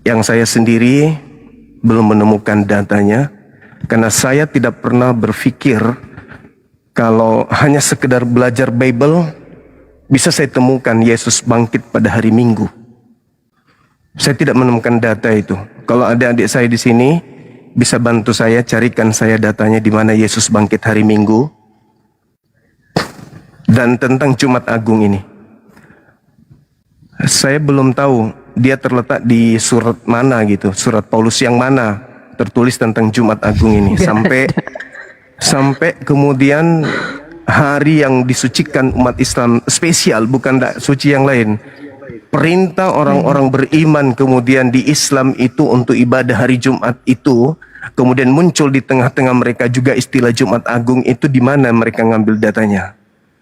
Yang saya sendiri belum menemukan datanya, karena saya tidak pernah berpikir kalau hanya sekedar belajar Bible bisa saya temukan Yesus bangkit pada hari Minggu. Saya tidak menemukan data itu. Kalau ada adik saya di sini bisa bantu saya carikan saya datanya di mana Yesus bangkit hari Minggu dan tentang Jumat Agung ini. Saya belum tahu dia terletak di surat mana gitu, surat Paulus yang mana tertulis tentang Jumat Agung ini. Sampai kemudian hari yang disucikan umat Islam spesial, bukan suci yang lain. Perintah orang-orang beriman kemudian di Islam itu untuk ibadah hari Jumat itu, kemudian muncul di tengah-tengah mereka juga istilah Jumat Agung itu, di mana mereka ngambil datanya?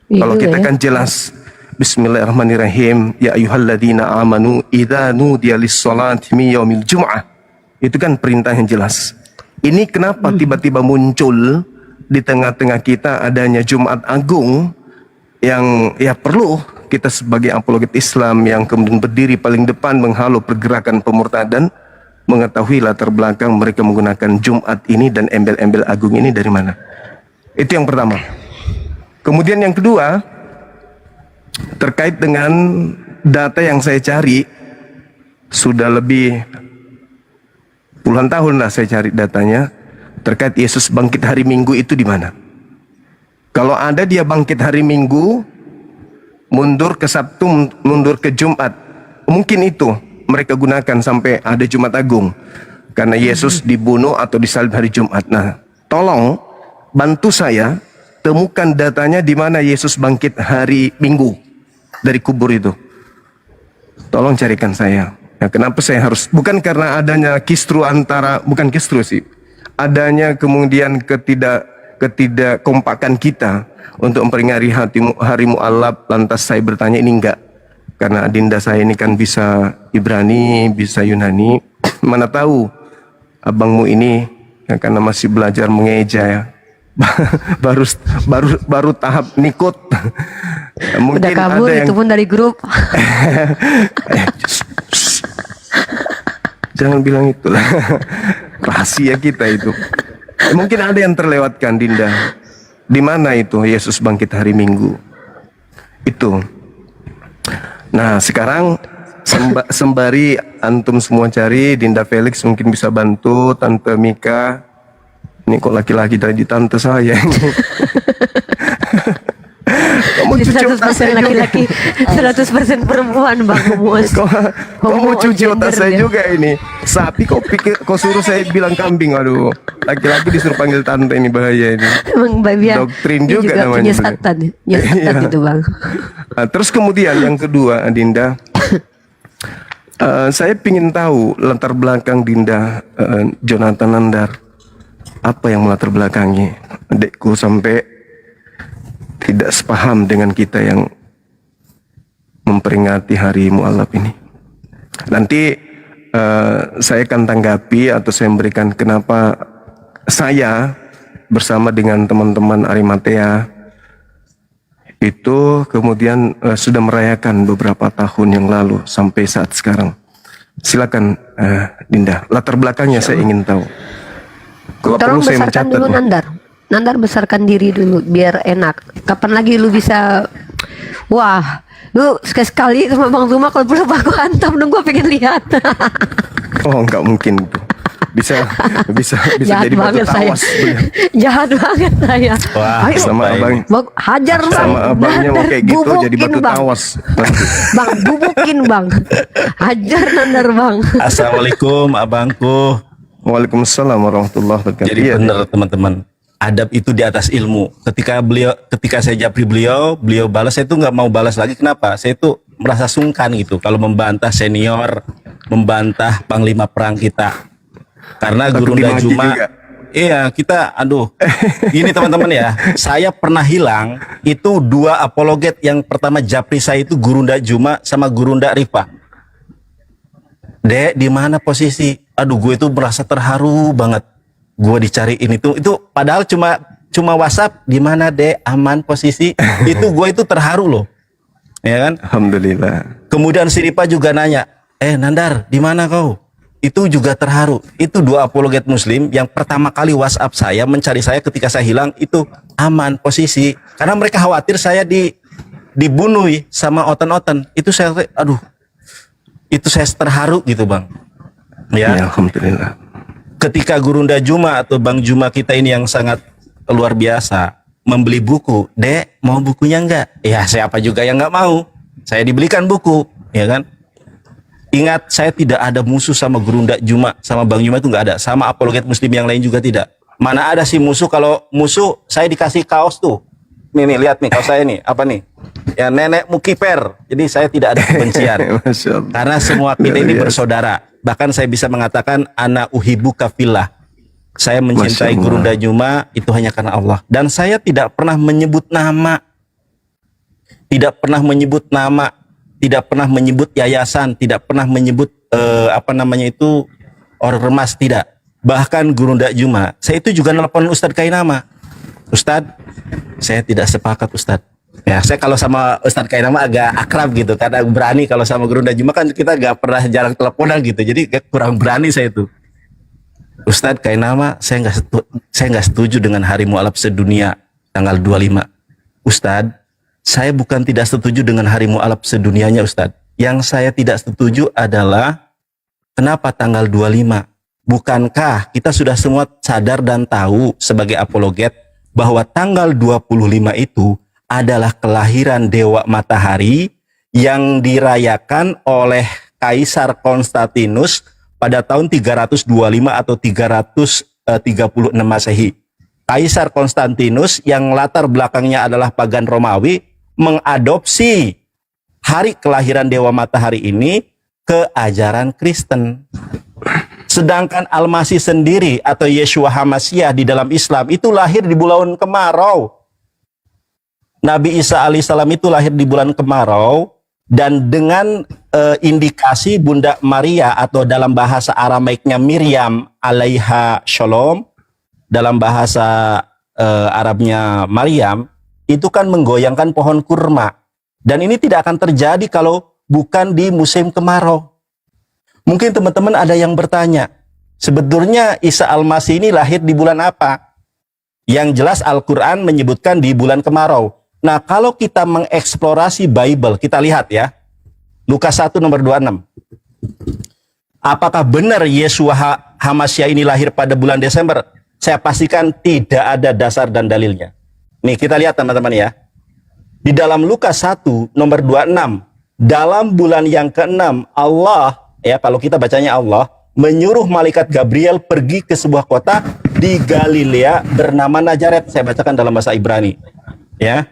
Kalau kita kan jelas, Bismillahirrahmanirrahim, ya ayyuhalladzina amanu idza nudiya lis-sholati min yaumil jum'ah. Itu kan perintah yang jelas. Ini kenapa tiba-tiba muncul di tengah-tengah kita adanya Jumat Agung yang ya perlu kita sebagai apologet Islam yang kemudian berdiri paling depan menghalau pergerakan pemurtadan mengetahui latar belakang mereka menggunakan Jumat ini dan embel-embel agung ini dari mana. Itu yang pertama. Kemudian yang kedua, terkait dengan data yang saya cari, sudah lebih puluhan tahun lah saya cari datanya terkait Yesus bangkit hari Minggu itu di mana. Kalau ada dia bangkit hari Minggu, mundur ke Sabtu, mundur ke Jumat, mungkin itu mereka gunakan sampai ada Jumat Agung karena Yesus dibunuh atau disalib hari Jumat. Nah, tolong bantu saya temukan datanya di mana Yesus bangkit hari Minggu dari kubur itu. Tolong carikan saya. Nah, kenapa saya harus, bukan karena adanya kistru antara, bukan kistru sih, adanya kemudian ketidakkompakan kita untuk memperingati hari Mu'allab, lantas saya bertanya ini enggak, karena adinda saya ini kan bisa Ibrani, bisa Yunani, mana tahu abangmu ini ya, karena masih belajar mengeja ya, baru tahap nikut. Mungkin udah kabur ada yang... itu pun dari grup. Jangan bilang itulah. Rahasia kita itu. Mungkin ada yang terlewatkan, Dinda. Di mana itu Yesus bangkit hari Minggu? Itu. Nah, sekarang sembari antum semua cari, Dinda Felix mungkin bisa bantu, Tante Mika. Ini kok laki-laki dari tante saya. Kamu cuci otak saya laki-laki, 100% perempuan, Bang. Kamu cuci otak saya juga ini. Sapi kok pikir, kau suruh saya bilang kambing. Aduh, laki-laki disuruh panggil tante, ini bahaya ini. Emang doktrin juga namanya. Penyesatan itu, Bang. Nah, terus kemudian yang kedua, Dinda, saya ingin tahu latar belakang Dinda Jonathan Nandar. Apa yang melatar belakangi adikku sampai tidak sepaham dengan kita yang memperingati hari Mu'allab ini. Nanti saya akan tanggapi atau saya memberikan kenapa saya bersama dengan teman-teman Arimatea itu kemudian sudah merayakan beberapa tahun yang lalu sampai saat sekarang. Silakan Dinda, latar belakangnya saya ingin tahu. Kalau perlu saya mencatat dulu, Nandar besarkan diri dulu biar enak. Kapan lagi lu bisa, wah, lu sekali sama Bang Zuma kalau perlu aku hantam dong, gua pengen lihat. Oh, enggak mungkin itu. Bisa jahat jadi batu tawas. Jahat banget saya. Wah, ayo, sama abang. Hajar Bang. Sama abangnya mau kayak gitu jadi batu tawas. Bang, bubukin Bang. Hajar Nandar Bang. Assalamualaikum abangku. Waalaikumsalam warahmatullahi wabarakatuh. Jadi benar teman-teman, adab itu di atas ilmu. Ketika saya japri beliau balas, saya itu nggak mau balas lagi. Kenapa? Saya itu merasa sungkan gitu kalau membantah senior, membantah panglima perang kita. Karena Gurunda Juma, iya kita, aduh, gini teman-teman ya, saya pernah hilang itu 2 apologet. Yang pertama japri saya itu Gurunda Juma sama Gurunda Rifa. Dek, di mana posisi? Aduh, gue itu merasa terharu banget. Gue dicariin itu padahal cuma WhatsApp. Di mana Dek? Aman posisi? Itu gue itu terharu loh. Ya kan? Alhamdulillah. Kemudian si Ripa juga nanya, Nandar, di mana kau? itu juga terharu. Itu dua apologet muslim yang pertama kali WhatsApp saya, mencari saya ketika saya hilang, itu aman posisi. Karena mereka khawatir saya dibunuh sama oten-oten. Itu saya, aduh, itu saya terharu gitu Bang. Ya, Ya, alhamdulillah. ketika Gurunda Juma atau Bang Juma kita ini yang sangat luar biasa membeli buku, Dek mau bukunya enggak? Ya siapa juga yang enggak mau. Saya dibelikan buku, ya kan? Ingat, saya tidak ada musuh sama Gurunda Juma, sama Bang Juma itu nggak ada, sama apologet muslim yang lain juga tidak. Mana ada sih musuh? Kalau musuh saya dikasih kaos tuh. Nih lihat nih kaos saya nih, apa nih? Ya nenek mukiper. Jadi saya tidak ada kebencian. Masya Allah. Karena semua kita ini Luar biasa. bersaudara. Bahkan saya bisa mengatakan ana uhibbuka fillah. Saya mencintai Masya Allah. Gurunda Juma itu hanya karena Allah. Dan saya tidak pernah menyebut nama. Tidak pernah menyebut nama, tidak pernah menyebut yayasan, tidak pernah menyebut ormas, tidak. Bahkan Gurunda Juma, saya itu juga nelpon Ustadz Kainama. Ustadz, saya tidak sepakat Ustadz. Ya, saya kalau sama Ustadz Kainama agak akrab gitu, karena berani. Kalau sama Gurunda Juma kan kita gak pernah jarang teleponan gitu, jadi kurang berani saya itu. Ustadz Kainama, saya nggak setuju dengan Hari Mu'alaf Sedunia tanggal 25. Ustadz, saya bukan tidak setuju dengan Hari Mu'alaf Sedunianya Ustadz. Yang saya tidak setuju adalah kenapa tanggal 25? Bukankah kita sudah semua sadar dan tahu sebagai apologet bahwa tanggal 25 itu adalah kelahiran Dewa Matahari yang dirayakan oleh Kaisar Konstantinus pada tahun 325 atau 336 Masehi. Kaisar Konstantinus yang latar belakangnya adalah pagan Romawi mengadopsi hari kelahiran Dewa Matahari ini ke ajaran Kristen. Sedangkan Al-Masih sendiri atau Yeshua Hamasyah di dalam Islam itu lahir di bulan kemarau. Nabi Isa alaihissalam itu lahir di bulan kemarau, dan dengan indikasi Bunda Maria atau dalam bahasa Aramaiknya Miriam alaiha shalom, dalam bahasa Arabnya Maryam, itu kan menggoyangkan pohon kurma. Dan ini tidak akan terjadi kalau bukan di musim kemarau. Mungkin teman-teman ada yang bertanya, sebetulnya Isa Al-Masih ini lahir di bulan apa? Yang jelas Al-Quran menyebutkan di bulan kemarau. Nah, kalau kita mengeksplorasi Bible, kita lihat ya, Lukas 1 nomor 26. Apakah benar Yeshua Hamasyah ini lahir pada bulan Desember? Saya pastikan tidak ada dasar dan dalilnya. Nih kita lihat teman-teman ya. Di dalam Lukas 1 nomor 26, dalam bulan yang ke-6 Allah, ya kalau kita bacanya Allah, menyuruh malaikat Gabriel pergi ke sebuah kota di Galilea bernama Nazaret. Saya bacakan dalam bahasa Ibrani. Ya.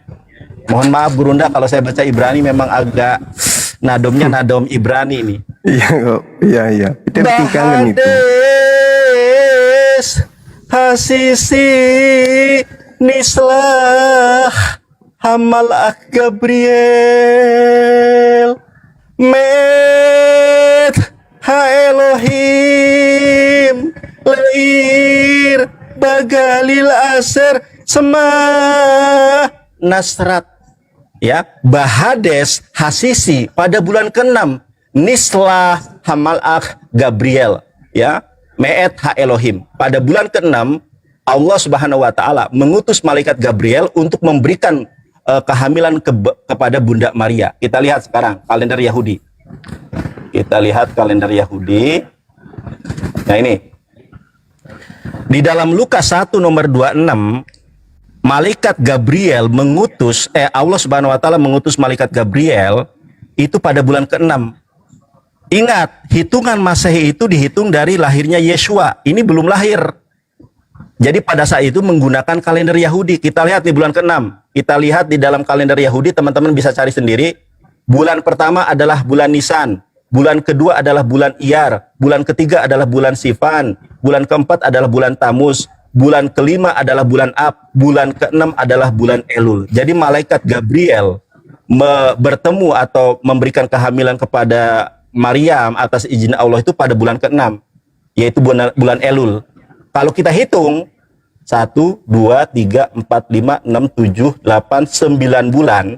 Mohon maaf Gurunda kalau saya baca Ibrani memang agak nadomnya nadom Ibrani ini. Iya kok. Iya. Kita bikin kangen itu. Bahades hasisi nislah hamal Gabriel met ha Elohim leir bagalil aser semah Nasrat, ya, Bahades Hasisi pada bulan ke-6 Nislah Hamalak Gabriel, ya, Me'et Ha Elohim. Pada bulan ke-6 Allah Subhanahu wa taala mengutus malaikat Gabriel untuk memberikan kehamilan kepada Bunda Maria. Kita lihat sekarang kalender Yahudi. Kita lihat kalender Yahudi. Nah ini. Di dalam Lukas 1 nomor 26 malaikat Gabriel mengutus, Allah Subhanahu wa taala mengutus malaikat Gabriel itu pada bulan ke-6. Ingat, hitungan Masehi itu dihitung dari lahirnya Yeshua. Ini belum lahir. Jadi pada saat itu menggunakan kalender Yahudi. Kita lihat di bulan ke-6. Kita lihat di dalam kalender Yahudi, teman-teman bisa cari sendiri. Bulan pertama adalah bulan Nisan. Bulan kedua adalah bulan Iyar. Bulan ketiga adalah bulan Sivan. Bulan keempat adalah bulan Tamus. Bulan kelima adalah bulan Ab, bulan keenam adalah bulan Elul. Jadi malaikat Gabriel bertemu atau memberikan kehamilan kepada Maryam atas izin Allah itu pada bulan keenam, yaitu bulan Elul. Kalau kita hitung 1, 2, 3, 4, 5, 6, 7, 8, 9 bulan,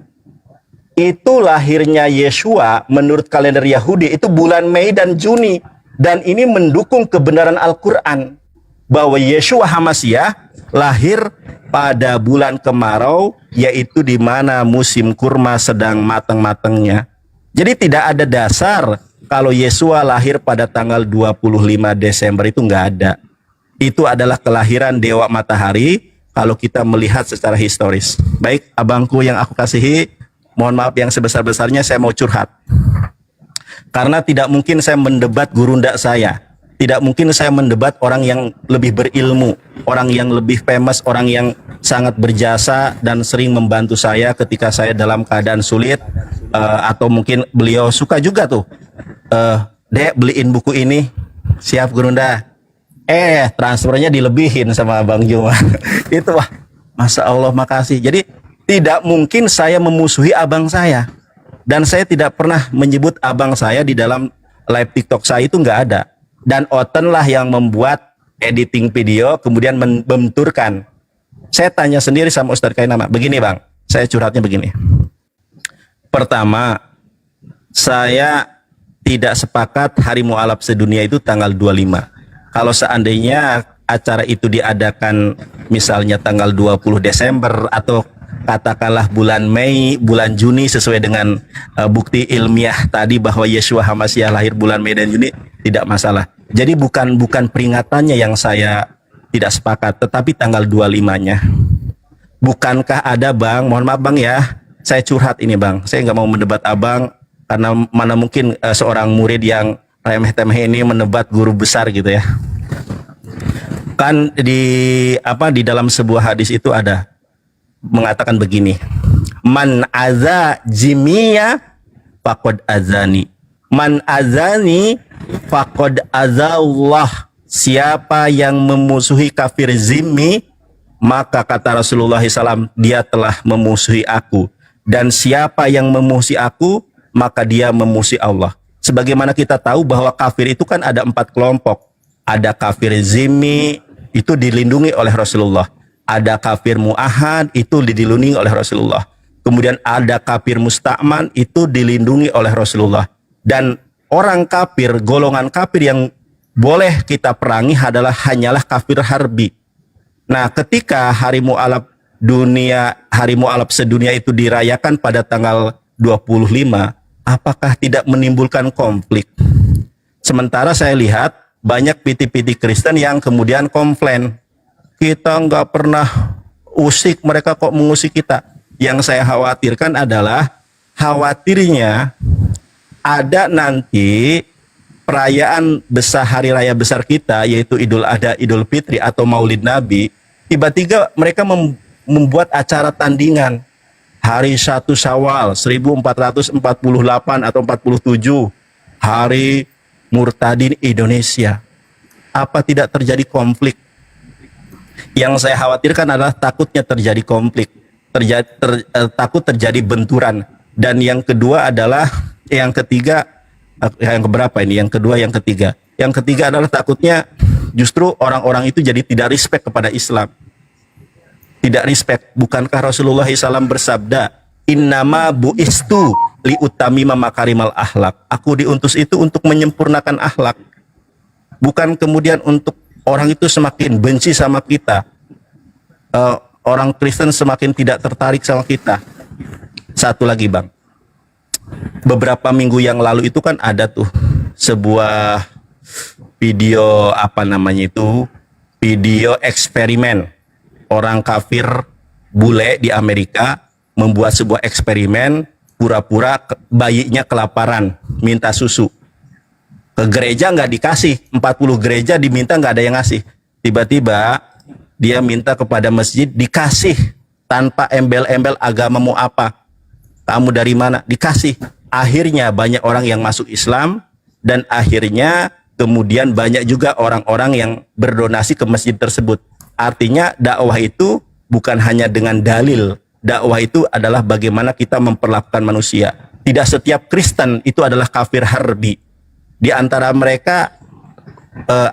itu lahirnya Yeshua menurut kalender Yahudi itu bulan Mei dan Juni. Dan ini mendukung kebenaran Al-Quran bahwa Yeshua HaMasyiah lahir pada bulan kemarau, yaitu di mana musim kurma sedang matang-matangnya. Jadi tidak ada dasar kalau Yeshua lahir pada tanggal 25 Desember, itu nggak ada. Itu adalah kelahiran Dewa Matahari kalau kita melihat secara historis. Baik, abangku yang aku kasihi, mohon maaf yang sebesar-besarnya saya mau curhat. Karena tidak mungkin saya mendebat gurunda saya. Tidak mungkin saya mendebat orang yang lebih berilmu, orang yang lebih famous, orang yang sangat berjasa dan sering membantu saya ketika saya dalam keadaan sulit. Atau mungkin beliau suka juga tuh, Dek beliin buku ini, siap gurunda. Transfernya dilebihin sama Bang Juma. Itu wah, Masya Allah, makasih. Jadi tidak mungkin saya memusuhi abang saya. Dan saya tidak pernah menyebut abang saya di dalam live TikTok saya, itu nggak ada. Dan Oten lah yang membuat editing video, kemudian membenturkan. Saya tanya sendiri sama Ustadz Kainama, begini bang, saya curhatnya begini. Pertama, saya tidak sepakat Hari Mu'alaf sedunia itu tanggal 25. Kalau seandainya acara itu diadakan misalnya tanggal 20 Desember atau katakanlah bulan Mei, bulan Juni sesuai dengan bukti ilmiah tadi bahwa Yeshua HaMasyiah lahir bulan Mei dan Juni, tidak masalah. Jadi bukan peringatannya yang saya tidak sepakat, tetapi tanggal 25-nya. Bukankah ada bang, mohon maaf bang ya, saya curhat ini bang, saya nggak mau mendebat abang karena mana mungkin seorang murid yang remeh-temeh ini mendebat guru besar gitu ya. Kan di dalam sebuah hadis itu ada mengatakan begini, man aza jimiya faqad azani, man azani faqad azallah. Siapa yang memusuhi kafir zimmi, maka kata Rasulullah SAW, dia telah memusuhi aku. Dan siapa yang memusuhi aku, maka dia memusuhi Allah. Sebagaimana kita tahu bahwa kafir itu kan ada 4 kelompok. Ada kafir zimmi, itu dilindungi oleh Rasulullah. Ada kafir mu'ahad, itu dilindungi oleh Rasulullah. Kemudian ada kafir musta'man, itu dilindungi oleh Rasulullah. Dan orang kafir, golongan kafir yang boleh kita perangi hanyalah kafir harbi. Nah, ketika Hari Mu'alaf sedunia itu dirayakan pada tanggal 25, apakah tidak menimbulkan konflik? Sementara saya lihat banyak piti-piti Kristen yang kemudian komplain, kita nggak pernah usik, mereka kok mengusik kita. Yang saya khawatirkan adalah khawatirnya ada nanti perayaan besar, hari raya besar kita, yaitu Idul Adha, Idul Fitri atau Maulid Nabi, tiba-tiba mereka membuat acara tandingan hari 1 Syawal 1448 atau 47, hari Murtadin Indonesia. Apa tidak terjadi konflik? Yang saya khawatirkan adalah takutnya terjadi konflik, takut terjadi benturan. Dan yang kedua adalah, yang ketiga, yang keberapa ini? Yang kedua, yang ketiga. Yang ketiga adalah takutnya justru orang-orang itu jadi tidak respect kepada Islam. Tidak respect. Bukankah Rasulullah SAW bersabda, innama bu'istu liutamima makarimal akhlak. Aku diutus itu untuk menyempurnakan akhlak. Bukan kemudian untuk orang itu semakin benci sama kita. Orang Kristen semakin tidak tertarik sama kita. Satu lagi bang, beberapa minggu yang lalu itu kan ada tuh sebuah video, video eksperimen. Orang kafir bule di Amerika membuat sebuah eksperimen, pura-pura bayinya kelaparan, minta susu. Ke gereja nggak dikasih, 40 gereja diminta nggak ada yang ngasih. Tiba-tiba dia minta kepada masjid, dikasih tanpa embel-embel agamamu apa, kamu dari mana, dikasih. Akhirnya banyak orang yang masuk Islam, dan akhirnya kemudian banyak juga orang-orang yang berdonasi ke masjid tersebut. Artinya dakwah itu bukan hanya dengan dalil, dakwah itu adalah bagaimana kita memperlakukan manusia. Tidak setiap Kristen itu adalah kafir harbi. Di antara mereka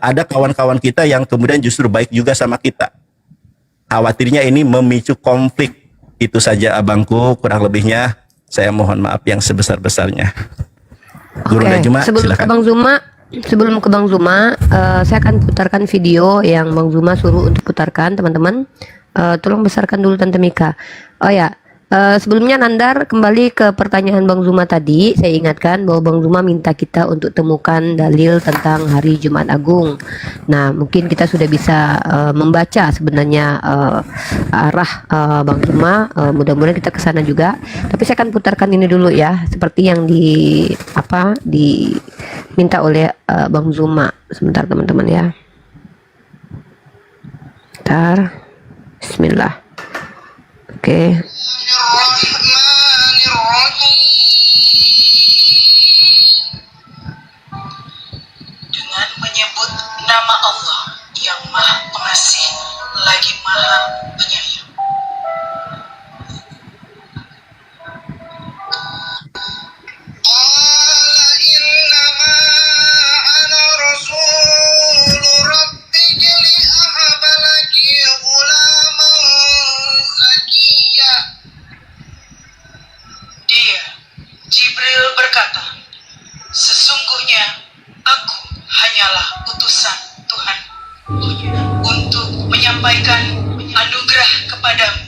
ada kawan-kawan kita yang kemudian justru baik juga sama kita. Khawatirnya ini memicu konflik. Itu saja abangku, kurang lebihnya saya mohon maaf yang sebesar-besarnya. Guru Oke, Juma, sebelum silakan. Abang Zuma sebelum ke Bang Zuma, saya akan putarkan video yang Bang Zuma suruh untuk putarkan, teman-teman. Tolong besarkan dulu Tante Mika. Oh ya, sebelumnya Nandar kembali ke pertanyaan Bang Zuma tadi. Saya ingatkan bahwa Bang Zuma minta kita untuk temukan dalil tentang hari Jumat Agung. Nah, mungkin kita sudah bisa membaca sebenarnya arah Bang Zuma. Mudah-mudahan kita ke sana juga. Tapi saya akan putarkan ini dulu ya, seperti yang diminta oleh Bang Zuma. Sebentar teman-teman ya. Bentar. Bismillah. Oke. Dengan menyebut nama Allah yang Maha Pengasih lagi Maha Penyayang. Dia, Jibril berkata, sesungguhnya aku hanyalah utusan Tuhan untuk menyampaikan anugerah kepadamu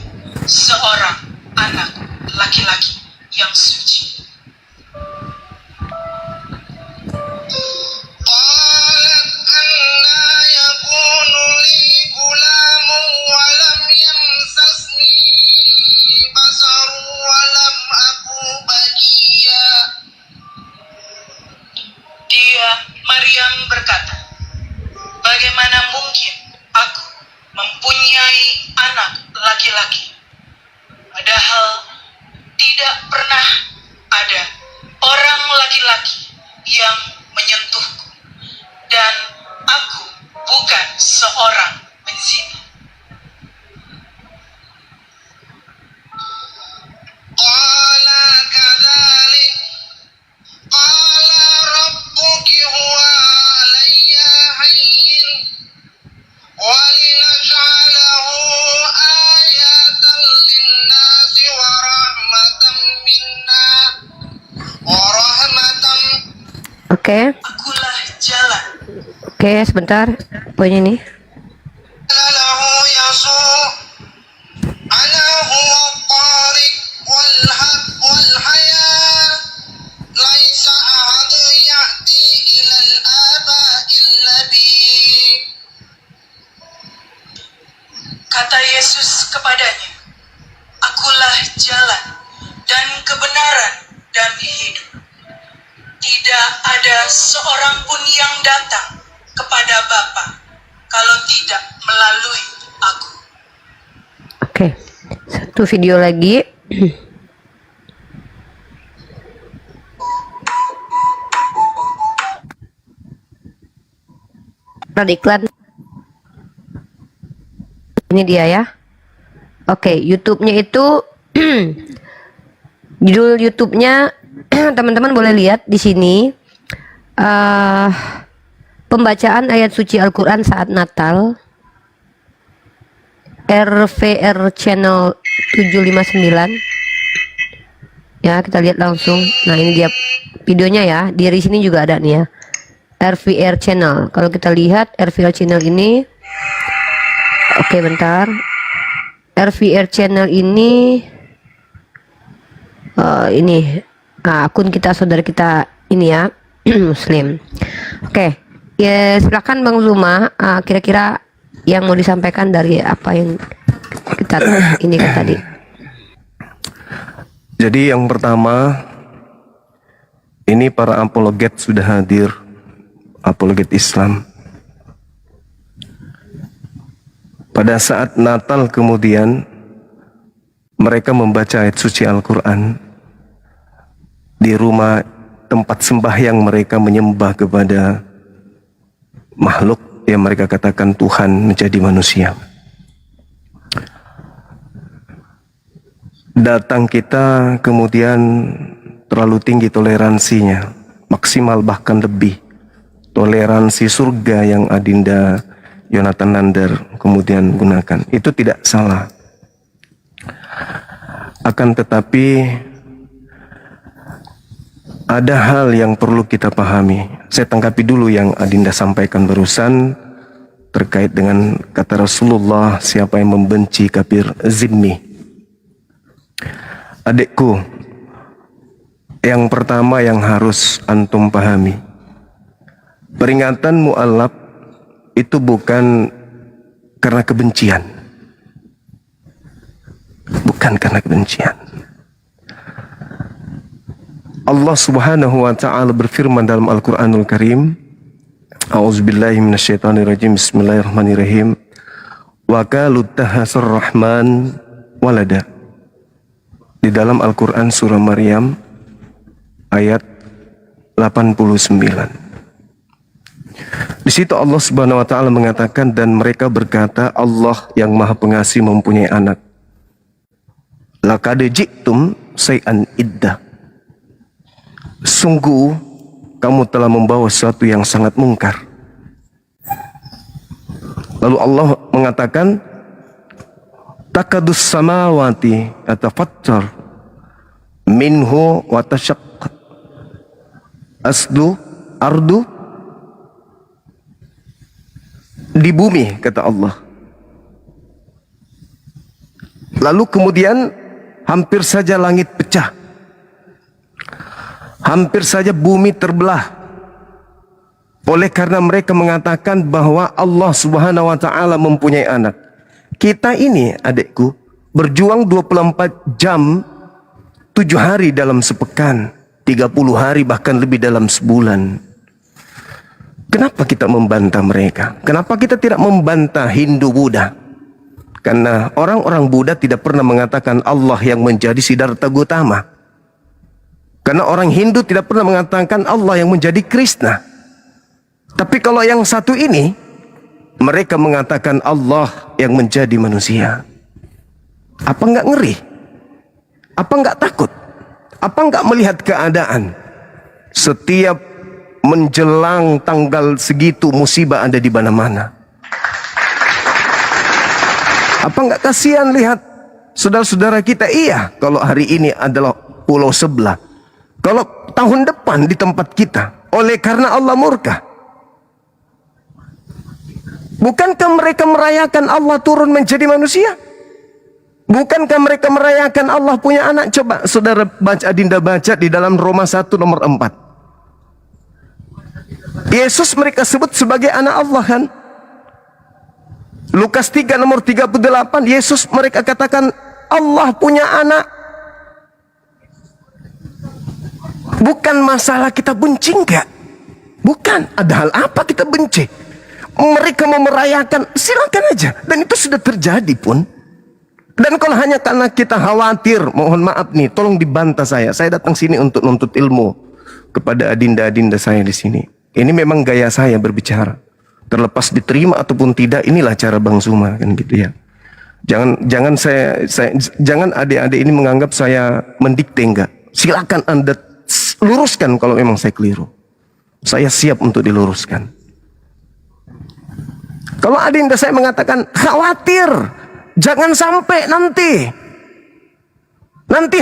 seorang anak laki-laki yang suci. Dia, Maryam berkata, bagaimana mungkin aku mempunyai anak laki-laki, padahal tidak pernah ada orang laki-laki yang menyentuhku, dan aku bukan seorang penzina. Oke. Akulah jalan. Oke, sebentar. Poin ini. Kata Yesus kepadanya, akulah jalan dan kebenaran dan hidup. Tidak ada seorang pun yang datang kepada Bapa kalau tidak melalui aku. Oke. Satu video lagi. Ada iklan. Ini dia ya. Oke, YouTube-nya itu judul YouTube-nya teman-teman boleh lihat di sini. Pembacaan ayat suci Al-Quran saat Natal. RVR channel 759. Ya, kita lihat langsung. Nah, ini dia videonya ya. Di sini juga ada nih ya. RVR channel. Kalau kita lihat RVR channel ini, oke, bentar. RVR channel ini akun kita, saudara kita ini ya, Muslim. Oke, ya silakan Bang Zuma, kira-kira yang mau disampaikan dari apa yang kita ini kan tadi. Jadi yang pertama, ini para apologet sudah hadir, apologet Islam. Pada saat Natal kemudian mereka membaca ayat suci Al-Quran di rumah tempat sembahyang mereka, menyembah kepada makhluk yang mereka katakan Tuhan menjadi manusia. Datang kita kemudian terlalu tinggi toleransinya, maksimal bahkan lebih. Toleransi surga yang Adinda Yonatan Nandar kemudian gunakan, itu tidak salah. Akan tetapi ada hal yang perlu kita pahami. Saya tanggapi dulu yang Adinda sampaikan barusan terkait dengan kata Rasulullah, siapa yang membenci kafir zimmi. Adikku, yang pertama yang harus antum pahami, peringatan mu'allaf itu bukan karena kebencian. Bukan karena kebencian. Allah Subhanahu wa taala berfirman dalam Al-Qur'anul Karim, A'udzubillahi minasyaitonirrajim. Bismillahirrahmanirrahim. Wa qalu tahasur rahman walada. Di dalam Al-Qur'an surah Maryam ayat 89. Di situ Allah Subhanahu wa taala mengatakan, dan mereka berkata, Allah yang Maha Pengasih mempunyai anak. Laqad ji'tum syai'an iddah. Sungguh kamu telah membawa sesuatu yang sangat mungkar. Lalu Allah mengatakan, takadus samawati atafattar minhu wa tashaqqat asdu ardu. Di bumi, kata Allah. Lalu kemudian hampir saja langit pecah. Hampir saja bumi terbelah. Oleh karena mereka mengatakan bahwa Allah Subhanahu wa taala mempunyai anak. Kita ini, adikku, berjuang 24 jam, 7 hari dalam sepekan, 30 hari bahkan lebih dalam sebulan. Kenapa kita membantah mereka? Kenapa kita tidak membantah Hindu Buddha? Karena orang-orang Buddha tidak pernah mengatakan Allah yang menjadi Siddhartha Gautama. Karena orang Hindu tidak pernah mengatakan Allah yang menjadi Krishna. Tapi kalau yang satu ini, mereka mengatakan Allah yang menjadi manusia. Apa enggak ngeri? Apa enggak takut? Apa enggak melihat keadaan? Setiap menjelang tanggal segitu musibah ada di mana-mana. Apa enggak kasihan lihat saudara-saudara kita? Iya, kalau hari ini adalah pulau sebelah. Kalau tahun depan di tempat kita, oleh karena Allah murka. Bukankah mereka merayakan Allah turun menjadi manusia? Bukankah mereka merayakan Allah punya anak? Coba saudara baca, Adinda baca di dalam Roma 1 nomor 4. Yesus mereka sebut sebagai anak Allah kan? Lukas 3 nomor 38, Yesus mereka katakan Allah punya anak. Bukan masalah kita benci enggak. Bukan, ada hal apa kita benci. Mereka mau merayakan, silakan aja. Dan itu sudah terjadi pun. Dan kalau hanya karena kita khawatir, mohon maaf nih, tolong dibantah saya. Saya datang sini untuk nuntut ilmu kepada adinda-adinda saya di sini. Ini memang gaya saya berbicara. Terlepas diterima ataupun tidak, inilah cara Bang Zuma kan gitu ya. Jangan jangan adik-adik ini menganggap saya mendikte, enggak. Silakan Anda luruskan kalau memang saya keliru. Saya siap untuk diluruskan. Kalau adinda saya mengatakan khawatir, jangan sampai nanti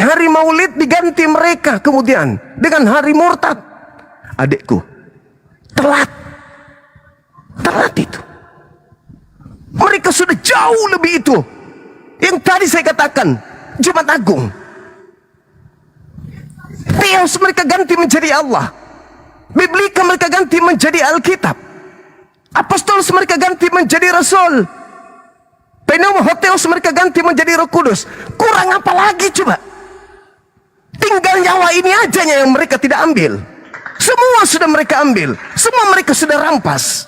hari Maulid diganti mereka kemudian dengan hari murtad. Adikku, telat itu. Mereka sudah jauh lebih itu. Yang tadi saya katakan Jumat Agung. Theos mereka ganti menjadi Allah. Biblika mereka ganti menjadi Alkitab. Apostolos mereka ganti menjadi Rasul. Pneumotheos mereka ganti menjadi Roh Kudus. Kurang apa lagi coba? Tinggal nyawa ini aja yang mereka tidak ambil. Semua sudah mereka ambil. Semua mereka sudah rampas.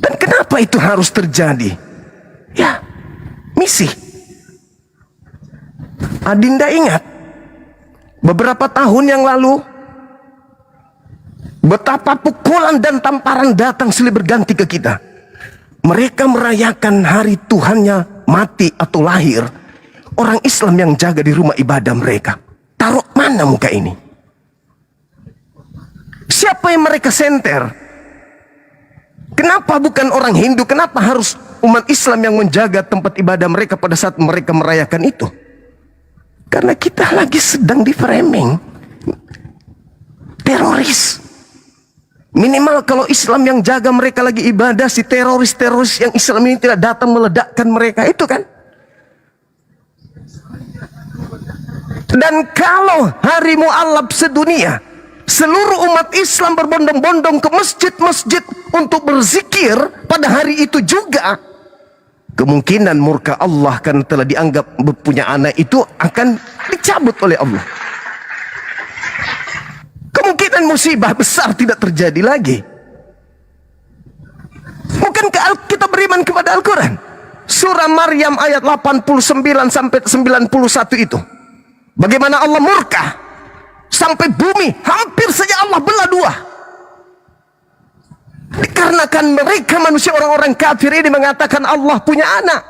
Dan kenapa itu harus terjadi? Ya, misi. Adinda ingat, beberapa tahun yang lalu, betapa pukulan dan tamparan datang silih berganti ke kita. Mereka merayakan hari Tuhannya mati atau lahir. Orang Islam yang jaga di rumah ibadah mereka. Taruh mana muka ini? Siapa yang mereka senter? Kenapa bukan orang Hindu? Kenapa harus umat Islam yang menjaga tempat ibadah mereka pada saat mereka merayakan itu? Karena kita lagi sedang di framing teroris. Minimal kalau Islam yang jaga mereka lagi ibadah, si teroris-teroris yang Islam ini tidak datang meledakkan mereka, itu kan. Dan kalau hari mu'alaf sedunia, seluruh umat Islam berbondong-bondong ke masjid-masjid untuk berzikir pada hari itu juga, kemungkinan murka Allah karena telah dianggap punya anak itu akan dicabut oleh Allah. Kemungkinan musibah besar tidak terjadi lagi. Bukankah kita beriman kepada Al-Quran? Surah Maryam ayat 89 sampai 91 itu. Bagaimana Allah murka sampai bumi hampir saja Allah belah dua. Dikarenakan mereka manusia orang-orang kafir ini mengatakan Allah punya anak.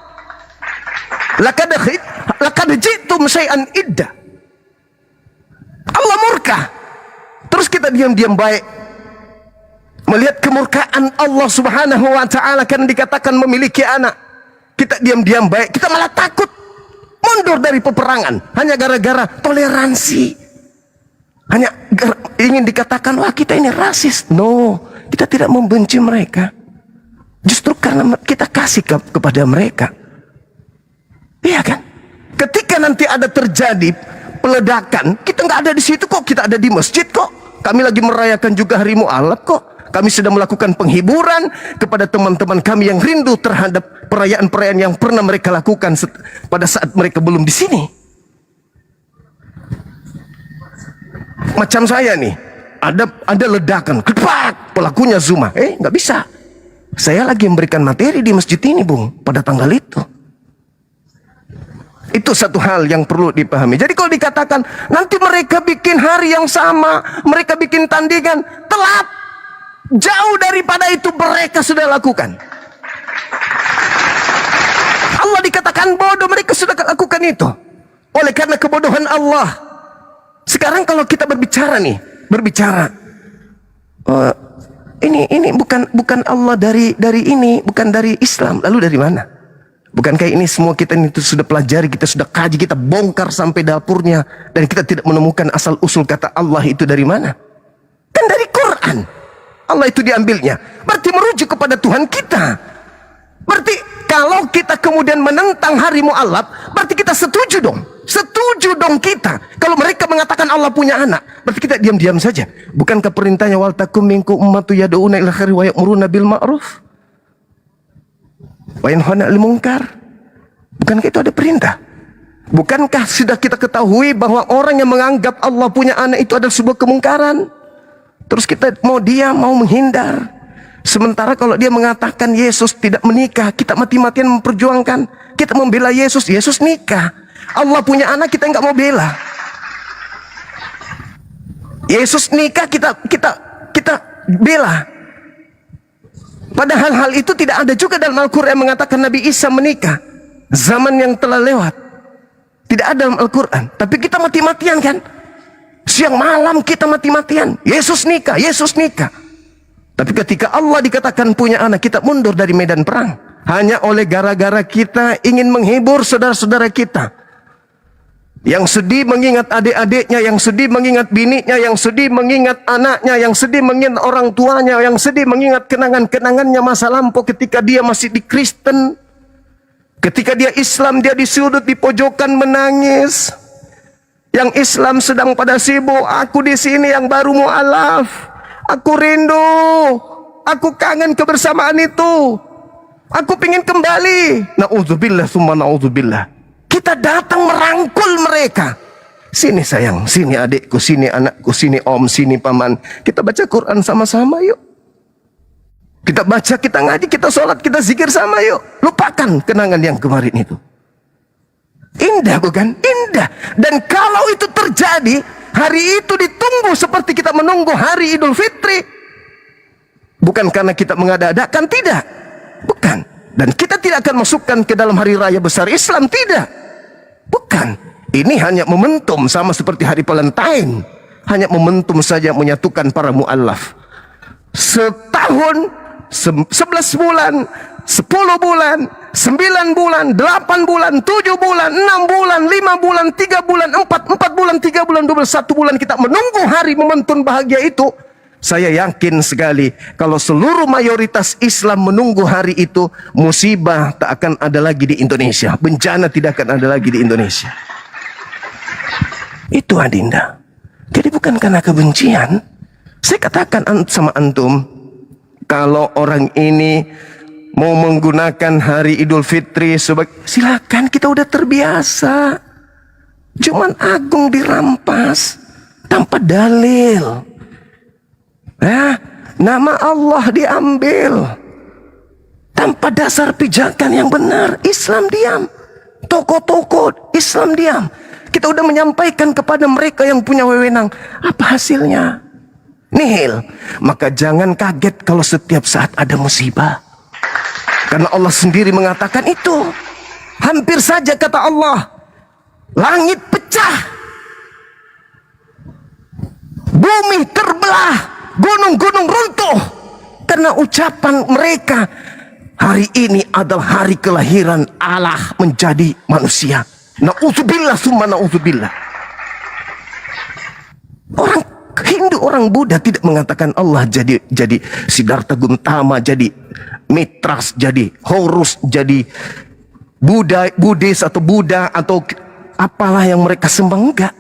Laqad ji'tum syai'an idda. Allah murka. Terus kita diam-diam baik melihat kemurkaan Allah Subhanahu wa taala karena dikatakan memiliki anak. Kita diam-diam baik, kita malah takut mundur dari peperangan hanya gara-gara toleransi. Hanya ingin dikatakan wah kita ini rasis. No, kita tidak membenci mereka. Justru karena kita kasih kepada mereka. Iya kan? Ketika nanti ada terjadi peledakan, kita nggak ada di situ kok, kita ada di masjid kok. Kami lagi merayakan juga hari mu'alaf kok. Kami sedang melakukan penghiburan kepada teman-teman kami yang rindu terhadap perayaan-perayaan yang pernah mereka lakukan pada saat mereka belum di sini. Macam saya nih, ada ledakan, kepak, pelakunya Zuma. Nggak bisa. Saya lagi memberikan materi di masjid ini, Bung, pada tanggal itu. Itu satu hal yang perlu dipahami. Jadi kalau dikatakan nanti mereka bikin hari yang sama, mereka bikin tandingan, telat. Jauh daripada itu mereka sudah lakukan. Allah dikatakan bodoh, mereka sudah lakukan itu. Oleh karena kebodohan Allah. Sekarang kalau kita berbicara ini bukan Allah dari ini, bukan dari Islam. Lalu dari mana? Bukankah ini semua kita ini sudah pelajari, kita sudah kaji, kita bongkar sampai dapurnya, dan kita tidak menemukan asal usul kata Allah itu dari mana? Kan dari Quran Allah itu diambilnya. Berarti merujuk kepada Tuhan kita. Berarti kalau kita kemudian menentang hari mu'alaf, berarti kita setuju dong. Setuju dong kita. Kalau mereka mengatakan Allah punya anak, berarti kita diam-diam saja. Bukankah perintahnya wal takum minkum ummatu yad'una ila khairi wa ya'muruna bil ma'ruf wa yanhauna 'anil munkar? Bukankah itu ada perintah? Bukankah sudah kita ketahui bahwa orang yang menganggap Allah punya anak itu adalah sebuah kemungkaran? Terus kita mau diam, mau menghindar. Sementara kalau dia mengatakan Yesus tidak menikah, kita mati-matian memperjuangkan. Kita membela Yesus, Yesus nikah. Allah punya anak, kita nggak mau bela. Yesus nikah, kita bela. Padahal hal itu tidak ada juga dalam Al-Quran yang mengatakan Nabi Isa menikah. Zaman yang telah lewat. Tidak ada dalam Al-Quran. Tapi kita mati-matian kan? Siang malam kita mati-matian. Yesus nikah, Yesus nikah. Tapi ketika Allah dikatakan punya anak, kita mundur dari medan perang. Hanya oleh gara-gara kita ingin menghibur saudara-saudara kita. Yang sedih mengingat adik-adiknya, yang sedih mengingat bininya, yang sedih mengingat anaknya, yang sedih mengingat orang tuanya, yang sedih mengingat kenangan-kenangannya masa lampau ketika dia masih di Kristen. Ketika dia Islam, dia di sudut, di pojokan menangis. Yang Islam sedang pada sibuk, aku di sini yang baru mu'alaf. Aku rindu, aku kangen kebersamaan itu. Aku ingin kembali. Na'udzubillah summa na'udzubillah. Kita datang merangkul mereka. Sini sayang, sini adikku, sini anakku, sini om, sini paman. Kita baca Quran sama-sama yuk. Kita baca, kita ngaji, kita sholat, kita zikir sama yuk. Lupakan kenangan yang kemarin itu. Indah bukan? Indah. Dan kalau itu terjadi, hari itu ditunggu seperti kita menunggu hari Idul Fitri. Bukan karena kita mengada-adakan, tidak. Bukan. Dan kita tidak akan masukkan ke dalam hari raya besar Islam, tidak. Bukan. Ini hanya momentum, sama seperti hari Valentine. Hanya momentum saja menyatukan para mu'alaf. Setahun, 11 bulan, 10 bulan, 9 bulan, 8 bulan, 7 bulan, 6 bulan, 5 bulan, 3 bulan, 4 bulan, 3 bulan, 1 bulan kita menunggu hari momentum bahagia itu. Saya yakin sekali kalau seluruh mayoritas Islam menunggu hari itu, musibah tak akan ada lagi di Indonesia. Bencana tidak akan ada lagi di Indonesia. Itu adinda. Jadi bukan karena kebencian. Saya katakan sama antum, kalau orang ini mau menggunakan hari Idul Fitri sebagai, silakan, kita udah terbiasa. Cuman Agung dirampas tanpa dalil. Nama Allah diambil tanpa dasar pijakan yang benar. Islam diam. Tokoh-tokoh Islam diam. Kita udah menyampaikan kepada mereka yang punya wewenang. Apa hasilnya? Nihil. Maka jangan kaget kalau setiap saat ada musibah. Karena Allah sendiri mengatakan itu. Hampir saja kata Allah, langit pecah, bumi terbelah, gunung-gunung runtuh. Karena ucapan mereka, hari ini adalah hari kelahiran Allah menjadi manusia. Na'udzubillah summa na'udzubillah. Orang Hindu, orang Buddha tidak mengatakan Allah jadi Siddhartha Gautama, jadi Mitras, jadi Horus, jadi Buddhis atau Buddha atau apalah yang mereka sembah, enggak.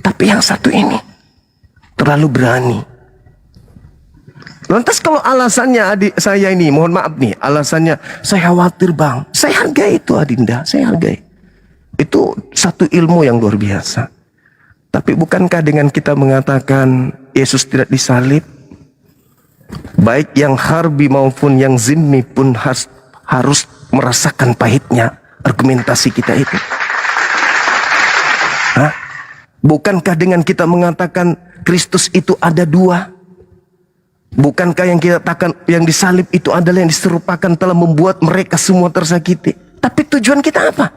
Tapi yang satu ini terlalu berani. Lantas kalau alasannya adik saya ini, mohon maaf nih, alasannya saya khawatir bang, saya hargai itu adinda, saya hargai. Itu satu ilmu yang luar biasa. Tapi bukankah dengan kita mengatakan Yesus tidak disalib, baik yang harbi maupun yang zimmi pun harus merasakan pahitnya argumentasi kita itu? Bukankah dengan kita mengatakan Kristus itu ada dua? Bukankah yang kita katakan yang disalib itu adalah yang diserupakan telah membuat mereka semua tersakiti? Tapi tujuan kita apa?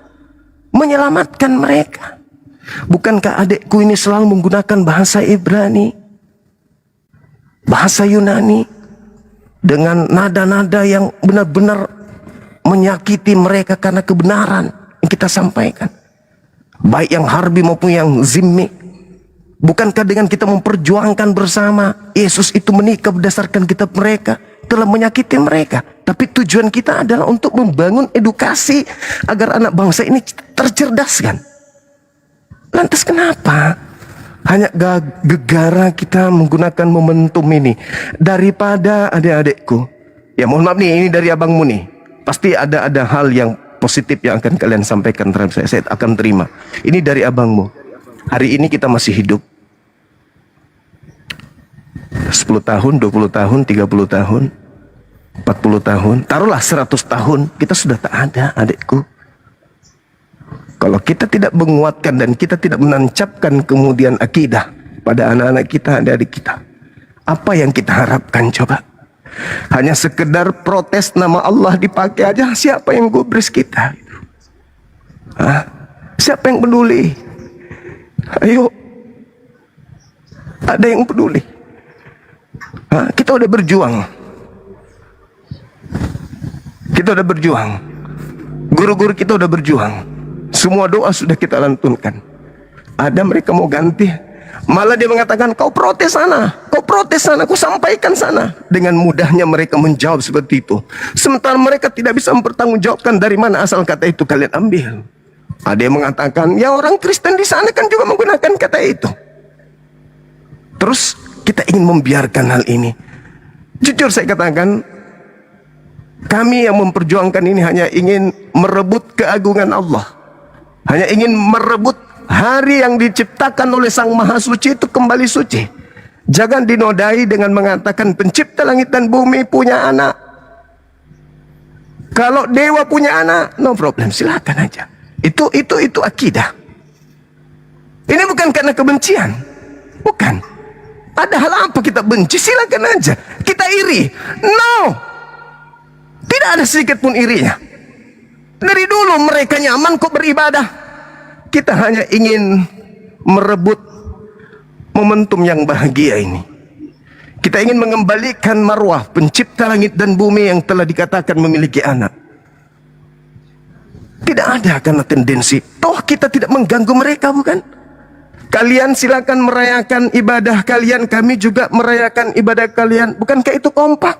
Menyelamatkan mereka. Bukankah adikku ini selalu menggunakan bahasa Ibrani, bahasa Yunani, dengan nada-nada yang benar-benar menyakiti mereka karena kebenaran yang kita sampaikan, baik yang harbi maupun yang zimmi. Bukankah dengan kita memperjuangkan bersama Yesus itu menikah berdasarkan kitab mereka telah menyakiti mereka? Tapi tujuan kita adalah untuk membangun edukasi agar anak bangsa ini tercerdaskan. Lantas kenapa hanya gegara kita menggunakan momentum ini daripada adik-adikku? Ya mohon maaf nih, ini dari abangmu nih. Pasti ada hal yang positif yang akan kalian sampaikan terhadap saya akan terima. Ini dari abangmu. Hari ini kita masih hidup. 10 tahun, 20 tahun, 30 tahun, 40 tahun, taruhlah 100 tahun, kita sudah tak ada adikku. Kalau kita tidak menguatkan dan kita tidak menancapkan kemudian akidah pada anak-anak kita, adik-adik kita, apa yang kita harapkan coba? Hanya sekedar protes nama Allah dipakai aja, siapa yang gubris kita? Siapa yang peduli? Ayo, ada yang peduli? Kita udah berjuang. Kita udah berjuang. Guru-guru kita udah berjuang. Semua doa sudah kita lantunkan. Ada mereka mau ganti, malah dia mengatakan kau protes sana, kau protes sana, kau sampaikan sana. Dengan mudahnya mereka menjawab seperti itu. Sementara mereka tidak bisa mempertanggungjawabkan dari mana asal kata itu kalian ambil. Ada yang mengatakan ya orang Kristen di sana kan juga menggunakan kata itu. Terus kita ingin membiarkan hal ini. Jujur saya katakan, kami yang memperjuangkan ini hanya ingin merebut keagungan Allah. Hanya ingin merebut hari yang diciptakan oleh Sang Maha Suci itu kembali suci. Jangan dinodai dengan mengatakan pencipta langit dan bumi punya anak. Kalau dewa punya anak, no problem, silakan aja. Itu akidah. Ini bukan karena kebencian. Bukan. Ada hal apa kita benci, silakan aja. Kita iri. No. Tidak ada sedikit pun irinya. Dari dulu mereka nyaman kok beribadah. Kita hanya ingin merebut momentum yang bahagia ini. Kita ingin mengembalikan marwah pencipta langit dan bumi yang telah dikatakan memiliki anak. Tidak ada karena tendensi. Toh kita tidak mengganggu mereka, bukan? Kalian silakan merayakan ibadah kalian, kami juga merayakan ibadah kalian. Bukankah itu kompak?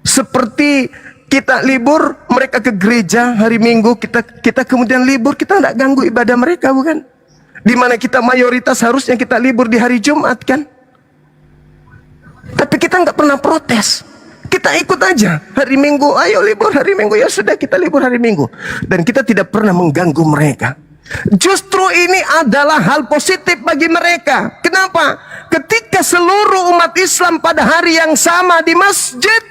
Seperti kita libur, mereka ke gereja hari Minggu, kita kemudian libur, kita tidak ganggu ibadah mereka, bukan? Di mana kita mayoritas harusnya kita libur di hari Jumat, kan? Tapi kita nggak pernah protes. Kita ikut aja hari Minggu, ayo libur hari Minggu, ya sudah kita libur hari Minggu. Dan kita tidak pernah mengganggu mereka. Justru ini adalah hal positif bagi mereka. Kenapa? Ketika seluruh umat Islam pada hari yang sama di masjid,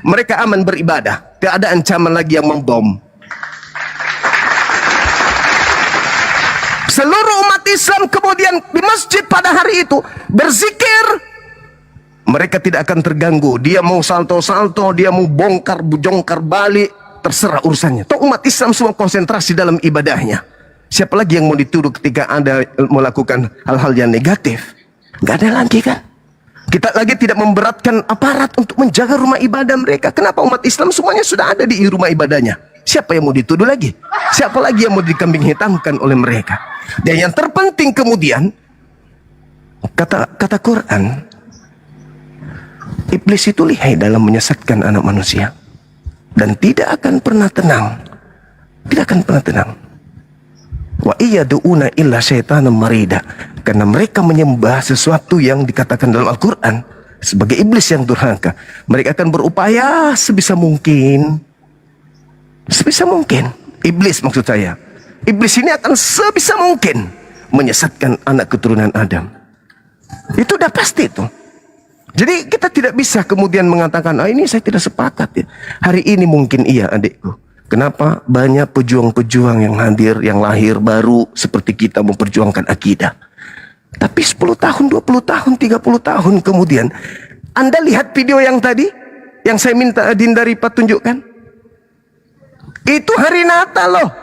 mereka aman beribadah. Tidak ada ancaman lagi yang membom. Seluruh umat Islam kemudian di masjid pada hari itu berzikir. Mereka tidak akan terganggu. Dia mau salto-salto, dia mau bongkar balik, terserah urusannya. Toh umat Islam semua konsentrasi dalam ibadahnya. Siapa lagi yang mau dituduh ketika Anda melakukan hal-hal yang negatif? Nggak ada lagi, kan? Kita lagi tidak memberatkan aparat untuk menjaga rumah ibadah mereka. Kenapa? Umat Islam semuanya sudah ada di rumah ibadahnya. Siapa yang mau dituduh lagi? Siapa lagi yang mau dikambing hitamkan oleh mereka? Dan yang terpenting kemudian, kata Quran, iblis itu lihai dalam menyesatkan anak manusia dan tidak akan pernah tenang. Tidak akan pernah tenang. Wa iyyaduuna illa syaitanan marida, karena mereka menyembah sesuatu yang dikatakan dalam Al-Quran sebagai iblis yang durhaka. Mereka akan berupaya sebisa mungkin, iblis maksud saya, iblis ini akan sebisa mungkin menyesatkan anak keturunan Adam. Itu udah pasti itu. Jadi kita tidak bisa kemudian mengatakan, ini saya tidak sepakat ya. Hari ini mungkin iya, adikku. Kenapa? Banyak pejuang-pejuang yang hadir, yang lahir baru seperti kita memperjuangkan akidah. Tapi 10 tahun, 20 tahun, 30 tahun kemudian, Anda lihat video yang tadi, yang saya minta Dinda Ripa tunjukkan. Itu hari Natal loh.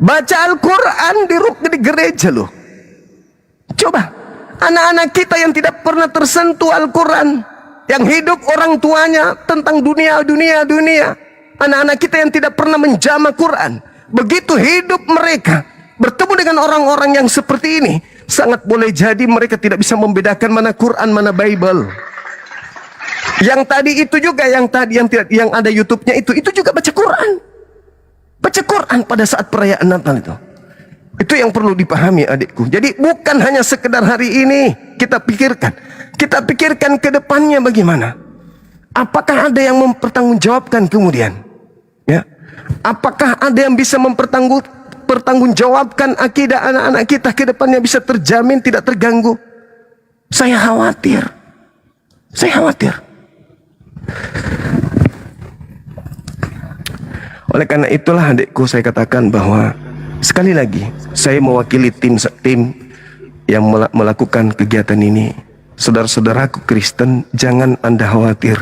Baca Al-Quran di gereja loh. Coba, anak-anak kita yang tidak pernah tersentuh Al-Quran, yang hidup orang tuanya tentang dunia. Anak-anak kita yang tidak pernah menjamah Quran, begitu hidup mereka bertemu dengan orang-orang yang seperti ini, sangat boleh jadi mereka tidak bisa membedakan mana Quran, mana Bible. Yang tadi itu juga, yang ada YouTube-nya itu juga baca Quran. Baca Quran pada saat perayaan Natal itu. Itu yang perlu dipahami, adikku. Jadi bukan hanya sekedar hari ini kita pikirkan. Kita pikirkan ke depannya bagaimana. Apakah ada yang mempertanggungjawabkan kemudian? Ya. Apakah ada yang bisa mempertanggungjawabkan akidah anak-anak kita ke depannya bisa terjamin tidak terganggu? Saya khawatir. Oleh karena itulah adikku, saya katakan bahwa sekali lagi saya mewakili tim yang melakukan kegiatan ini. Saudara-saudaraku Kristen, jangan Anda khawatir.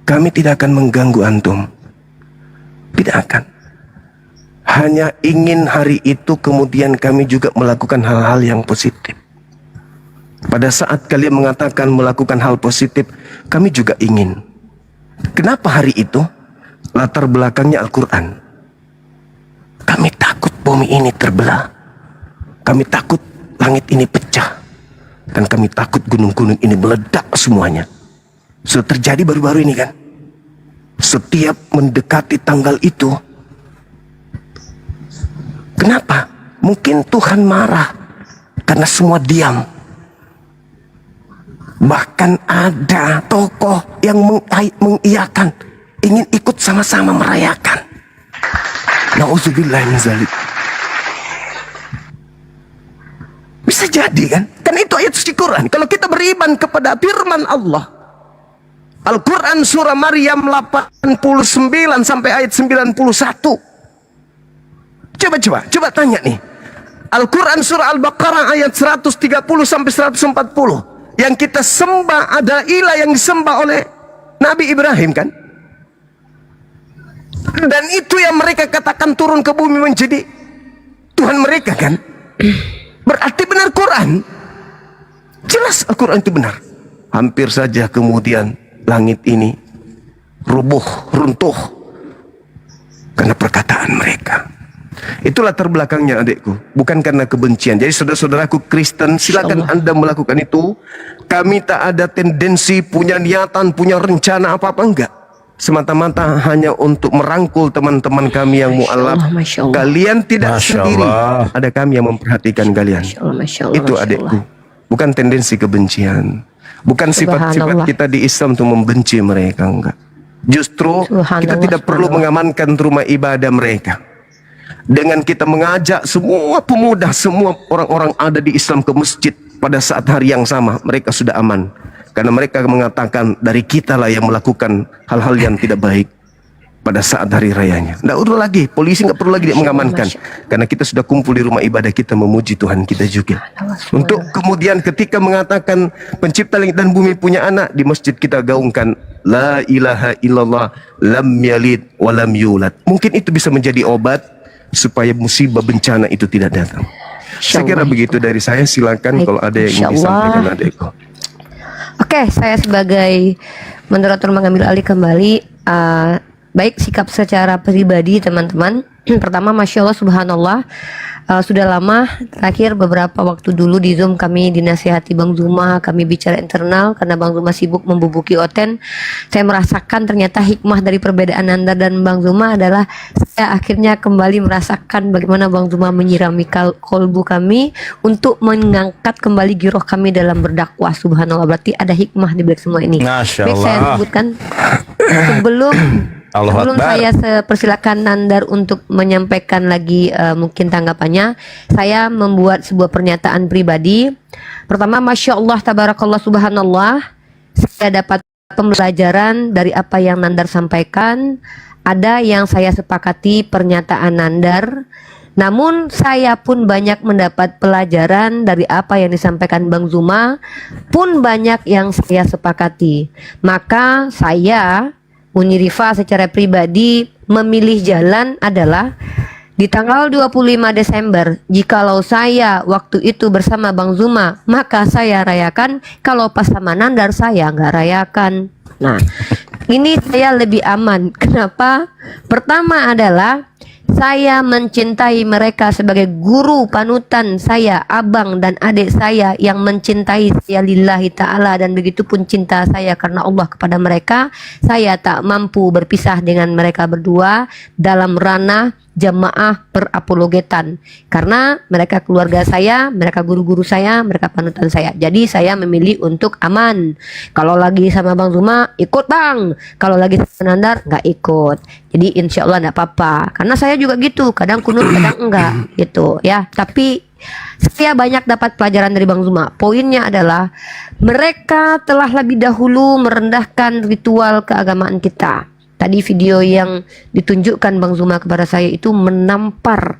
Kami tidak akan mengganggu antum. Tidak akan. Hanya ingin hari itu kemudian kami juga melakukan hal-hal yang positif. Pada saat kalian mengatakan melakukan hal positif, kami juga ingin. Kenapa hari itu? Latar belakangnya Al-Quran. Kami takut bumi ini terbelah. Kami takut langit ini pecah. Dan kami takut gunung-gunung ini meledak semuanya. Sudah terjadi baru-baru ini kan. Setiap mendekati tanggal itu, kenapa? Mungkin Tuhan marah karena semua diam. Bahkan ada tokoh yang mengiyakan, ingin ikut sama-sama merayakan. Nauzubillah min zalik. Bisa jadi kan? Kan itu ayat suci Quran. Kalau kita beriman kepada firman Allah, Al-Quran surah Maryam 89 sampai ayat 91. Coba tanya nih. Al-Quran surah Al-Baqarah ayat 130 sampai 140. Yang kita sembah adalah ilah yang disembah oleh Nabi Ibrahim kan? Dan itu yang mereka katakan turun ke bumi menjadi Tuhan mereka kan? Berarti benar Quran. Jelas Al-Quran itu benar. Hampir saja kemudian langit ini runtuh karena perkataan mereka. Itu latar belakangnya adikku, bukan karena kebencian. Jadi saudara-saudaraku Kristen, silakan Anda melakukan itu. Kami tak ada tendensi, punya niatan, punya rencana apa-apa, enggak. Semata-mata hanya untuk merangkul teman-teman kami yang mu'alaf. Masya Allah. Kalian tidak Masya sendiri, Allah. ada kami yang memperhatikan kalian. Masya Allah, Itu Masya adikku, Allah. bukan tendensi kebencian. Bukan sifat-sifat Subhanallah. kita di Islam untuk membenci mereka, enggak. Justru kita Subhanallah, tidak perlu mengamankan rumah ibadah mereka. Dengan kita mengajak semua pemuda, semua orang-orang ada di Islam ke masjid pada saat hari yang sama, mereka sudah aman. Karena mereka mengatakan dari kita lah yang melakukan hal-hal yang tidak baik pada saat hari rayanya. Tidak perlu lagi, polisi nggak perlu lagi dia mengamankan. Karena kita sudah kumpul di rumah ibadah kita memuji Tuhan kita juga. Untuk kemudian ketika mengatakan pencipta langit dan bumi punya anak, di masjid kita gaungkan La ilaha illallah lam yalid wa lam yulad. Mungkin itu bisa menjadi obat supaya musibah bencana itu tidak datang. Saya kira begitu dari saya. Silakan Baik, kalau ada yang ingin Insya Allah. disampaikan adikku. Oke, saya sebagai moderator mengambil alih kembali. Baik sikap secara pribadi teman-teman. Pertama, Masya Allah, Subhanallah, sudah lama terakhir beberapa waktu dulu di Zoom kami dinasihati Bang Zuma, kami bicara internal karena Bang Zuma sibuk membubuki Oten. Saya merasakan ternyata hikmah dari perbedaan Nandar dan Bang Zuma adalah saya akhirnya kembali merasakan bagaimana Bang Zuma menyirami kolbu kami untuk mengangkat kembali giroh kami dalam berdakwah. Subhanallah, berarti ada hikmah di balik semua ini. Masya Baik, saya Allah. sebutkan sebelum Allahu sebelum Akbar. saya persilakan Nandar untuk menyampaikan lagi mungkin tanggapannya, saya membuat sebuah pernyataan pribadi. Pertama, Masya Allah, Tabarakallah, Subhanallah, saya dapat pembelajaran dari apa yang Nandar sampaikan. Ada yang saya sepakati pernyataan Nandar, namun saya pun banyak mendapat pelajaran dari apa yang disampaikan Bang Zuma, pun banyak yang saya sepakati. Maka saya Munirifa secara pribadi memilih jalan adalah di tanggal 25 Desember. Jikalau saya waktu itu bersama Bang Zuma, maka saya rayakan. Kalau pas sama Nandar, saya nggak rayakan. Nah, ini saya lebih aman. Kenapa? Pertama adalah saya mencintai mereka sebagai guru panutan saya, abang dan adik saya yang mencintai saya lillahi ta'ala, dan begitu pun cinta saya karena Allah kepada mereka. Saya tak mampu berpisah dengan mereka berdua dalam ranah jamaah perapologetan, karena mereka keluarga saya, mereka guru-guru saya, mereka panutan saya. Jadi saya memilih untuk aman. Kalau lagi sama Bang Zuma, ikut Bang. Kalau lagi sama Nandar, nggak ikut. Jadi insya Allah nggak apa-apa. Karena saya juga gitu, kadang kunut, kadang enggak gitu ya. Tapi saya banyak dapat pelajaran dari Bang Zuma. Poinnya adalah mereka telah lebih dahulu merendahkan ritual keagamaan kita. Tadi video yang ditunjukkan Bang Zuma kepada saya itu menampar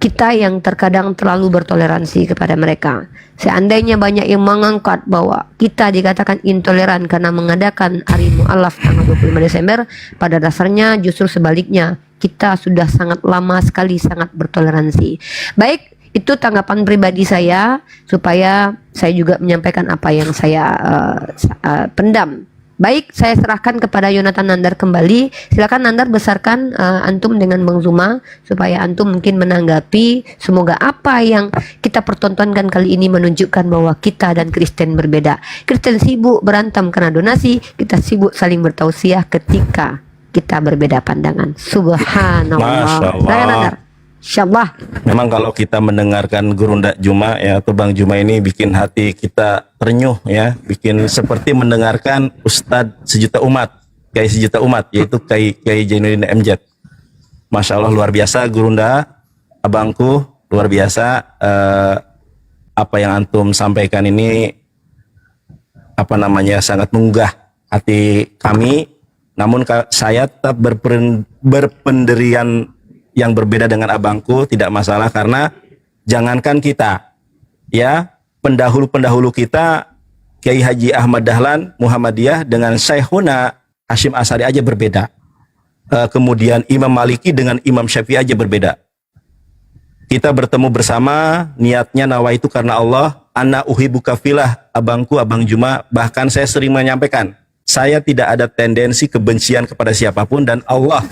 kita yang terkadang terlalu bertoleransi kepada mereka. Seandainya banyak yang mengangkat bahwa kita dikatakan intoleran karena mengadakan hari mu'alaf tanggal 25 Desember, pada dasarnya justru sebaliknya. Kita sudah sangat lama sekali sangat bertoleransi. Baik, itu tanggapan pribadi saya, supaya saya juga menyampaikan apa yang saya pendam. Baik, saya serahkan kepada Yonatan Nandar kembali. Silakan Nandar besarkan antum dengan Bang Zuma supaya antum mungkin menanggapi. Semoga apa yang kita pertontonkan kali ini menunjukkan bahwa kita dan Kristen berbeda. Kristen sibuk berantem karena donasi, kita sibuk saling bertausiah ketika kita berbeda pandangan. Subhanallah. Masya Allah. Silakan Nandar. Insyaallah. Memang kalau kita mendengarkan Guru Ndak Juma ya atau Bang Juma ini bikin hati kita terenyuh ya, bikin seperti mendengarkan Ustadz sejuta umat, Kiai sejuta umat, yaitu Kiai Jainuddin MZ. Masya Allah, luar biasa Guru Ndak, abangku, luar biasa. Apa yang antum sampaikan ini sangat menggugah hati kami. Namun saya tetap berpendirian yang berbeda dengan abangku, tidak masalah, karena jangankan kita ya, pendahulu-pendahulu kita, Kiai Haji Ahmad Dahlan Muhammadiyah dengan Syekhuna Hashim Asari aja berbeda. Kemudian Imam Maliki dengan Imam Syafi'i aja berbeda. Kita bertemu bersama, niatnya nawaitu karena Allah, ana uhibbuka fillah, abangku, Abang Juma. Bahkan saya sering menyampaikan, saya tidak ada tendensi kebencian kepada siapapun, dan Allah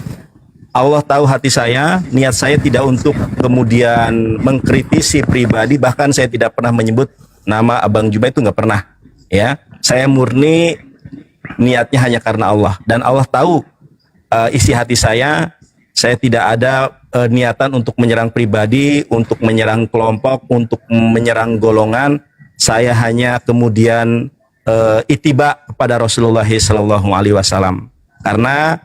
Allah tahu hati saya, niat saya tidak untuk kemudian mengkritisi pribadi, bahkan saya tidak pernah menyebut nama Abang Juma, itu nggak pernah. Ya, saya murni niatnya hanya karena Allah, dan Allah tahu isi hati saya. Saya tidak ada niatan untuk menyerang pribadi, untuk menyerang kelompok, untuk menyerang golongan. Saya hanya kemudian ittiba kepada Rasulullah Sallallahu Alaihi Wasallam, karena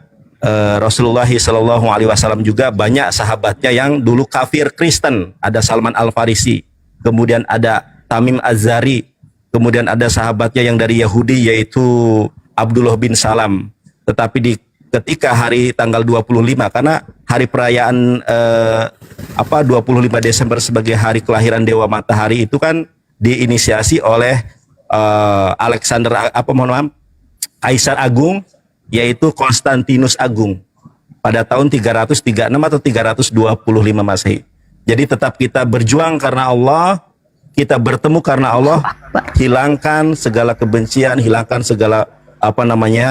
Rasulullah Sallallahu Alaihi Wasallam juga banyak sahabatnya yang dulu kafir Kristen. Ada Salman Al Farisi, kemudian ada Tamim Az-Zari, kemudian ada sahabatnya yang dari Yahudi yaitu Abdullah bin Salam. Tetapi ketika hari tanggal 25, karena hari perayaan 25 Desember sebagai hari kelahiran Dewa Matahari itu kan diinisiasi oleh Kaisar Agung, yaitu Konstantinus Agung pada tahun 336 atau 325 Masehi. Jadi tetap kita berjuang karena Allah, kita bertemu karena Allah, hilangkan segala kebencian, hilangkan segala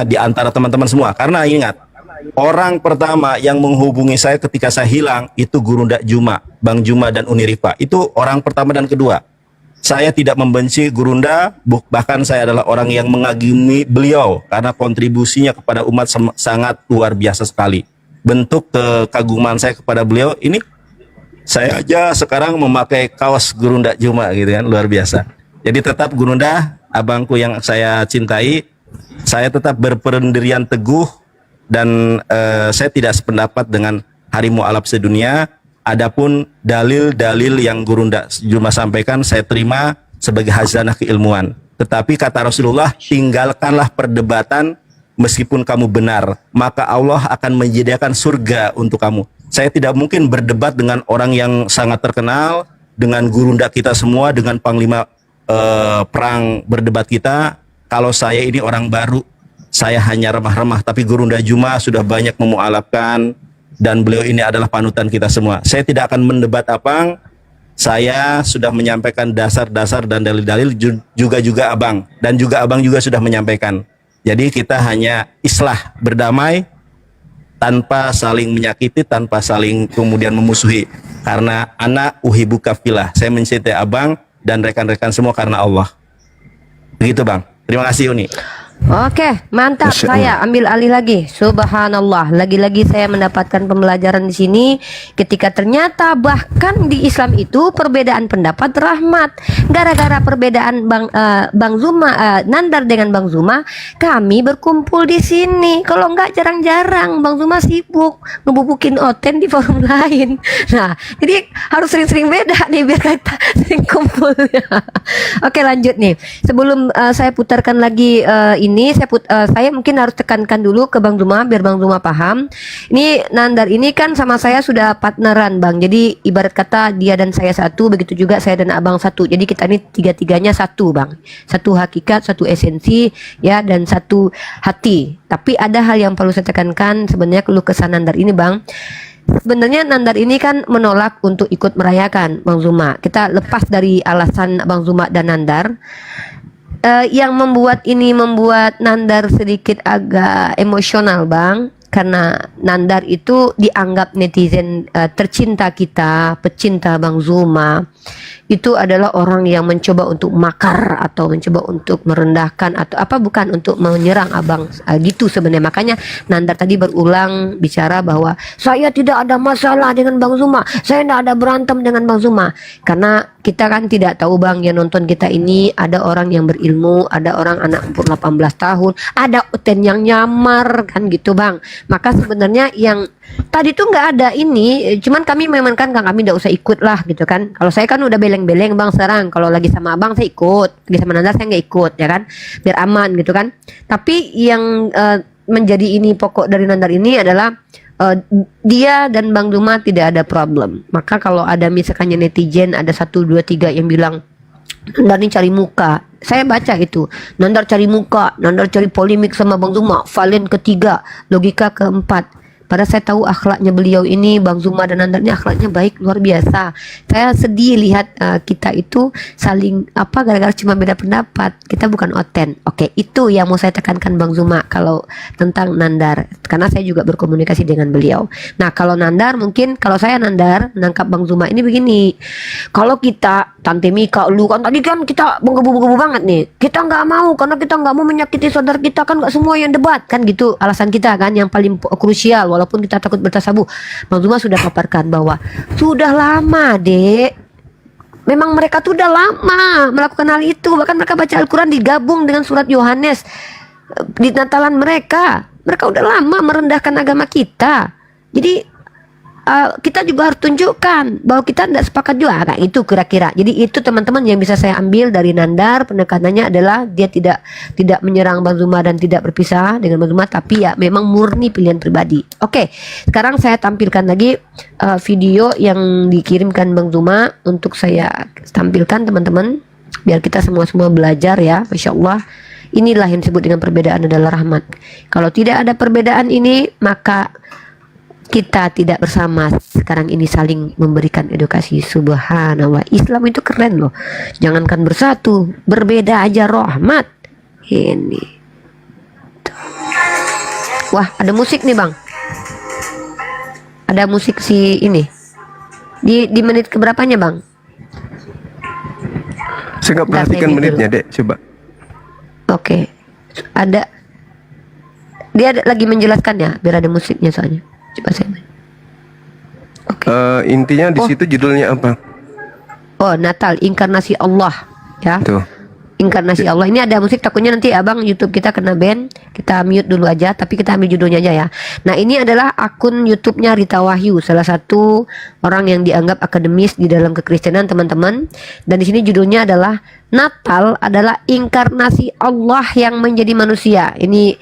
di antara teman-teman semua. Karena ingat, orang pertama yang menghubungi saya ketika saya hilang itu Guru Ndak Juma, Bang Juma dan Unirifa. Itu orang pertama dan kedua. Saya tidak membenci Guru Ndak, bahkan saya adalah orang yang mengagumi beliau karena kontribusinya kepada umat sangat luar biasa sekali. Bentuk kekaguman saya kepada beliau ini, saya aja sekarang memakai kaos Guru Ndak Juma gitu kan, luar biasa. Jadi tetap Guru Ndak, abangku yang saya cintai, saya tetap berpendirian teguh dan saya tidak sependapat dengan harimau alam sedunia. Adapun dalil-dalil yang Guru Ndak Juma sampaikan saya terima sebagai khazanah keilmuan. Tetapi kata Rasulullah, tinggalkanlah perdebatan, meskipun kamu benar, maka Allah akan menyediakan surga untuk kamu. Saya tidak mungkin berdebat dengan orang yang sangat terkenal, dengan Guru Ndak kita semua, dengan panglima perang berdebat kita. Kalau saya ini orang baru, saya hanya remah-remah, tapi Guru Ndak Juma sudah banyak memualafkan, dan beliau ini adalah panutan kita semua. Saya tidak akan mendebat Abang. Saya sudah menyampaikan dasar-dasar dan dalil-dalil, juga Abang, dan juga Abang juga sudah menyampaikan. Jadi kita hanya islah, berdamai, tanpa saling menyakiti, tanpa saling kemudian memusuhi. Karena anak uhibuka fillah, saya mencintai Abang dan rekan-rekan semua karena Allah. Begitu Bang. Terima kasih Uni. Oke, mantap. Saya ambil alih lagi. Subhanallah. Lagi-lagi saya mendapatkan pembelajaran di sini ketika ternyata bahkan di Islam itu perbedaan pendapat rahmat. Gara-gara perbedaan Bang Zuma, Nandar dengan Bang Zuma, kami berkumpul di sini. Kalau enggak jarang-jarang Bang Zuma sibuk ngebubukin Oten di forum lain. Nah, jadi harus sering-sering beda nih biar kita sering kumpul. Oke, lanjut nih. Sebelum saya putarkan lagi ini saya mungkin harus tekankan dulu ke Bang Zuma biar Bang Zuma paham. Ini Nandar ini kan sama saya sudah partneran Bang. Jadi ibarat kata dia dan saya satu, begitu juga saya dan Abang satu. Jadi kita ini tiga-tiganya satu Bang. Satu hakikat, satu esensi ya, dan satu hati. Tapi ada hal yang perlu saya tekankan sebenarnya keluh kesah Nandar ini Bang. Sebenarnya Nandar ini kan menolak untuk ikut merayakan Bang Zuma. Kita lepas dari alasan Bang Zuma dan Nandar. Yang membuat Nandar sedikit agak emosional Bang, karena Nandar itu dianggap netizen tercinta kita, pecinta Bang Zuma, itu adalah orang yang mencoba untuk makar atau mencoba untuk merendahkan atau apa, bukan untuk menyerang Abang gitu sebenarnya. Makanya Nandar tadi berulang bicara bahwa saya tidak ada masalah dengan Bang Zuma, saya tidak ada berantem dengan Bang Zuma, karena kita kan tidak tahu Bang, yang nonton kita ini ada orang yang berilmu, ada orang anak umur 18 tahun, ada Oten yang nyamar kan gitu Bang. Maka sebenarnya yang tadi tuh nggak ada ini, cuman kami memang kan kami nggak usah ikut lah gitu kan. Kalau saya kan udah beleng-beleng Bang sekarang, kalau lagi sama Abang saya ikut, lagi sama Nandar saya nggak ikut ya kan, biar aman gitu kan. Tapi yang menjadi ini pokok dari Nandar ini adalah dia dan Bang Zuma tidak ada problem. Maka kalau ada misalkannya netizen ada 1, 2, 3 yang bilang Nandar ini cari muka, saya baca itu, Nandar cari muka, Nandar cari polemik sama Bang Zuma, valen ketiga, logika keempat. Padahal saya tahu akhlaknya beliau ini, Bang Zuma dan Nandar ini akhlaknya baik luar biasa. Saya sedih lihat kita itu saling gara-gara cuma beda pendapat. Kita bukan oten. Oke, itu yang mau saya tekankan Bang Zuma kalau tentang Nandar. Karena saya juga berkomunikasi dengan beliau. Nah, kalau Nandar mungkin kalau saya Nandar menangkap Bang Zuma ini begini. Kalau kita Tante Mika, lu kan tadi kan kita menggebu-gebu banget nih. Kita nggak mau karena kita nggak mau menyakiti saudara kita, kan nggak semua yang debat kan gitu alasan kita kan yang paling krusial walaupun kita takut bertasabuh. Bang Zuma sudah paparkan bahwa sudah lama dek, memang mereka tuh udah lama melakukan hal itu, bahkan mereka baca Al-Quran digabung dengan surat Yohanes di Natalan mereka udah lama merendahkan agama kita. Jadi kita juga harus tunjukkan bahwa kita tidak sepakat juga kayak itu kira-kira. Jadi itu teman-teman yang bisa saya ambil dari Nandar. Penekanannya adalah dia tidak menyerang Bang Zuma dan tidak berpisah dengan Bang Zuma, tapi ya memang murni pilihan pribadi. Oke, sekarang saya tampilkan lagi video yang dikirimkan Bang Zuma untuk saya tampilkan teman-teman, biar kita semua belajar ya. Masya Allah, inilah yang disebut dengan perbedaan adalah rahmat. Kalau tidak ada perbedaan ini, maka kita tidak bersama sekarang ini saling memberikan edukasi. Subhanallah, Islam itu keren loh. Jangankan bersatu, berbeda aja rahmat. Ini wah, ada musik nih Bang, ada musik si ini di menit keberapanya Bang? Saya nggak perhatikan menitnya dek, coba. Oke, ada dia lagi menjelaskan ya, biar ada musiknya soalnya. Coba saya main. Intinya di situ judulnya apa? Oh, Natal, inkarnasi Allah ya. Tuh. Inkarnasi Allah. Ini ada musik, takutnya nanti abang YouTube kita kena ban. Kita mute dulu aja, tapi kita ambil judulnya aja ya. Nah, ini adalah akun YouTube-nya Rita Wahyu, salah satu orang yang dianggap akademis di dalam kekristenan teman-teman. Dan di sini judulnya adalah Natal adalah inkarnasi Allah yang menjadi manusia. Ini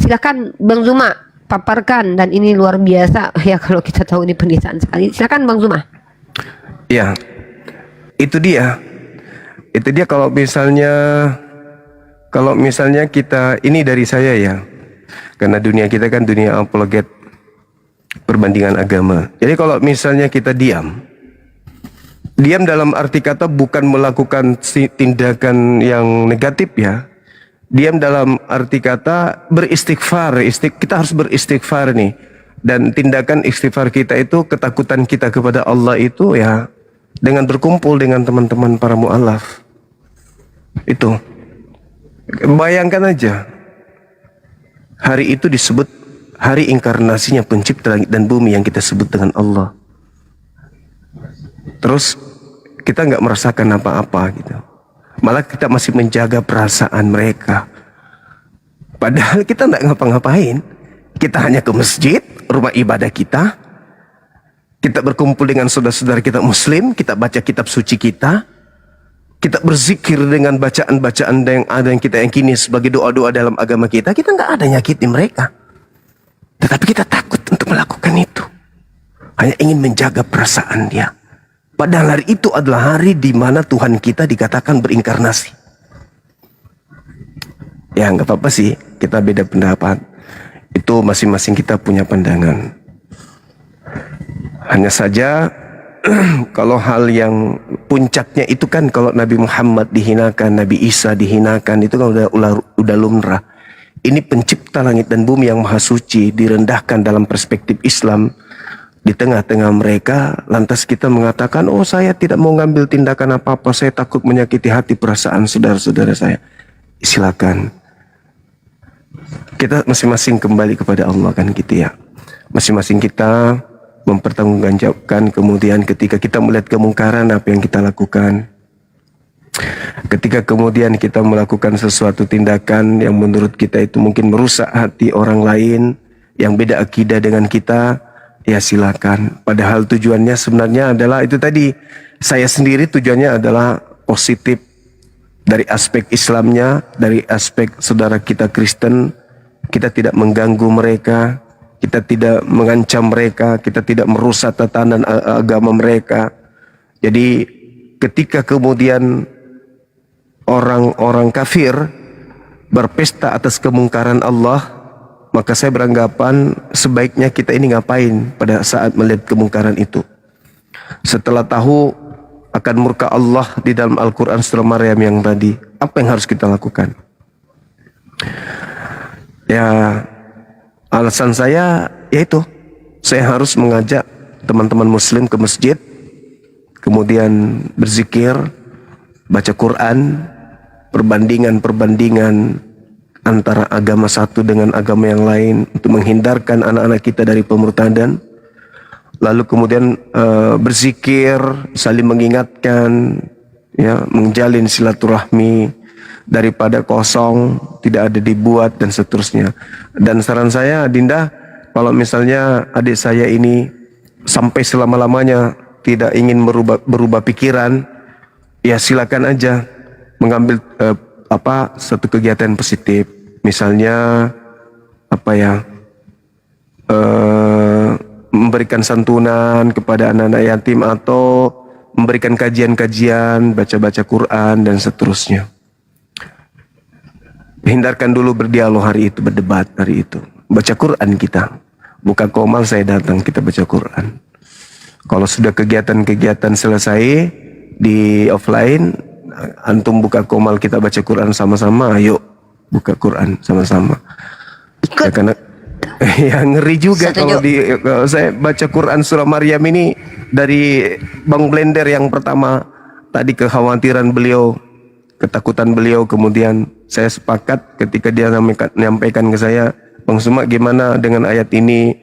silakan Bang Zuma paparkan, dan ini luar biasa ya kalau kita tahu ini penistaan sekali. Silakan Bang Zuma. Ya, itu dia kalau misalnya kita, ini dari saya ya, karena dunia kita kan dunia apologet perbandingan agama. Jadi kalau misalnya kita diam dalam arti kata bukan melakukan tindakan yang negatif ya. Diam dalam arti kata beristighfar. Kita harus beristighfar nih. Dan tindakan istighfar kita itu, ketakutan kita kepada Allah itu ya dengan berkumpul dengan teman-teman para mu'alaf. Itu. Bayangkan aja. Hari itu disebut hari inkarnasinya pencipta langit dan bumi yang kita sebut dengan Allah. Terus kita nggak merasakan apa-apa gitu. Malah kita masih menjaga perasaan mereka. Padahal kita tidak ngapa-ngapain. Kita hanya ke masjid, rumah ibadah kita. Kita berkumpul dengan saudara-saudara kita muslim. Kita baca kitab suci kita. Kita berzikir dengan bacaan-bacaan yang ada yang kita yakini sebagai doa-doa dalam agama kita. Kita nggak ada nyakiti mereka. Tetapi kita takut untuk melakukan itu. Hanya ingin menjaga perasaan dia. Padahal hari itu adalah hari di mana Tuhan kita dikatakan berinkarnasi. Ya nggak apa-apa sih, kita beda pendapat. Itu masing-masing kita punya pandangan. Hanya saja kalau hal yang puncaknya itu kan kalau Nabi Muhammad dihinakan, Nabi Isa dihinakan, itu kan udah lumrah. Ini pencipta langit dan bumi yang maha suci direndahkan dalam perspektif Islam. Di tengah-tengah mereka, lantas kita mengatakan, oh saya tidak mau ngambil tindakan apa-apa, saya takut menyakiti hati perasaan saudara-saudara saya. Silakan. Kita masing-masing kembali kepada Allah kan gitu ya. Masing-masing kita mempertanggungjawabkan kemudian ketika kita melihat kemungkaran apa yang kita lakukan. Ketika kemudian kita melakukan sesuatu tindakan yang menurut kita itu mungkin merusak hati orang lain yang beda akidah dengan kita, ya silakan. Padahal tujuannya sebenarnya adalah itu tadi. Saya sendiri tujuannya adalah positif dari aspek Islamnya, dari aspek saudara kita Kristen. Kita tidak mengganggu mereka, kita tidak mengancam mereka, kita tidak merusak tatanan agama mereka. Jadi ketika kemudian orang-orang kafir berpesta atas kemungkaran Allah, maka saya beranggapan sebaiknya kita ini ngapain pada saat melihat kemungkaran itu. Setelah tahu akan murka Allah di dalam Al-Quran surah Maryam yang tadi, apa yang harus kita lakukan? Ya, alasan saya yaitu saya harus mengajak teman-teman muslim ke masjid, kemudian berzikir, baca Quran, perbandingan antara agama satu dengan agama yang lain untuk menghindarkan anak-anak kita dari pemurtadan. Lalu kemudian berzikir, saling mengingatkan, ya, menjalin silaturahmi daripada kosong, tidak ada dibuat dan seterusnya. Dan saran saya, Dinda, kalau misalnya adik saya ini sampai selama-lamanya tidak ingin berubah pikiran, ya silakan aja mengambil satu kegiatan positif, misalnya memberikan santunan kepada anak-anak yatim atau memberikan kajian-kajian, baca-baca Quran dan seterusnya. Hindarkan dulu berdialog hari itu, berdebat hari itu. Baca Quran kita. Buka komal saya datang, kita baca Quran. Kalau sudah kegiatan-kegiatan selesai di offline, antum buka komal kita baca Quran sama-sama, ayo buka Quran sama-sama. Ya, karena ya ngeri juga kalau saya baca Quran surah Maryam ini dari Bang Blender yang pertama tadi, kekhawatiran beliau, ketakutan beliau, kemudian saya sepakat ketika dia menyampaikan ke saya, Bang Suma gimana dengan ayat ini,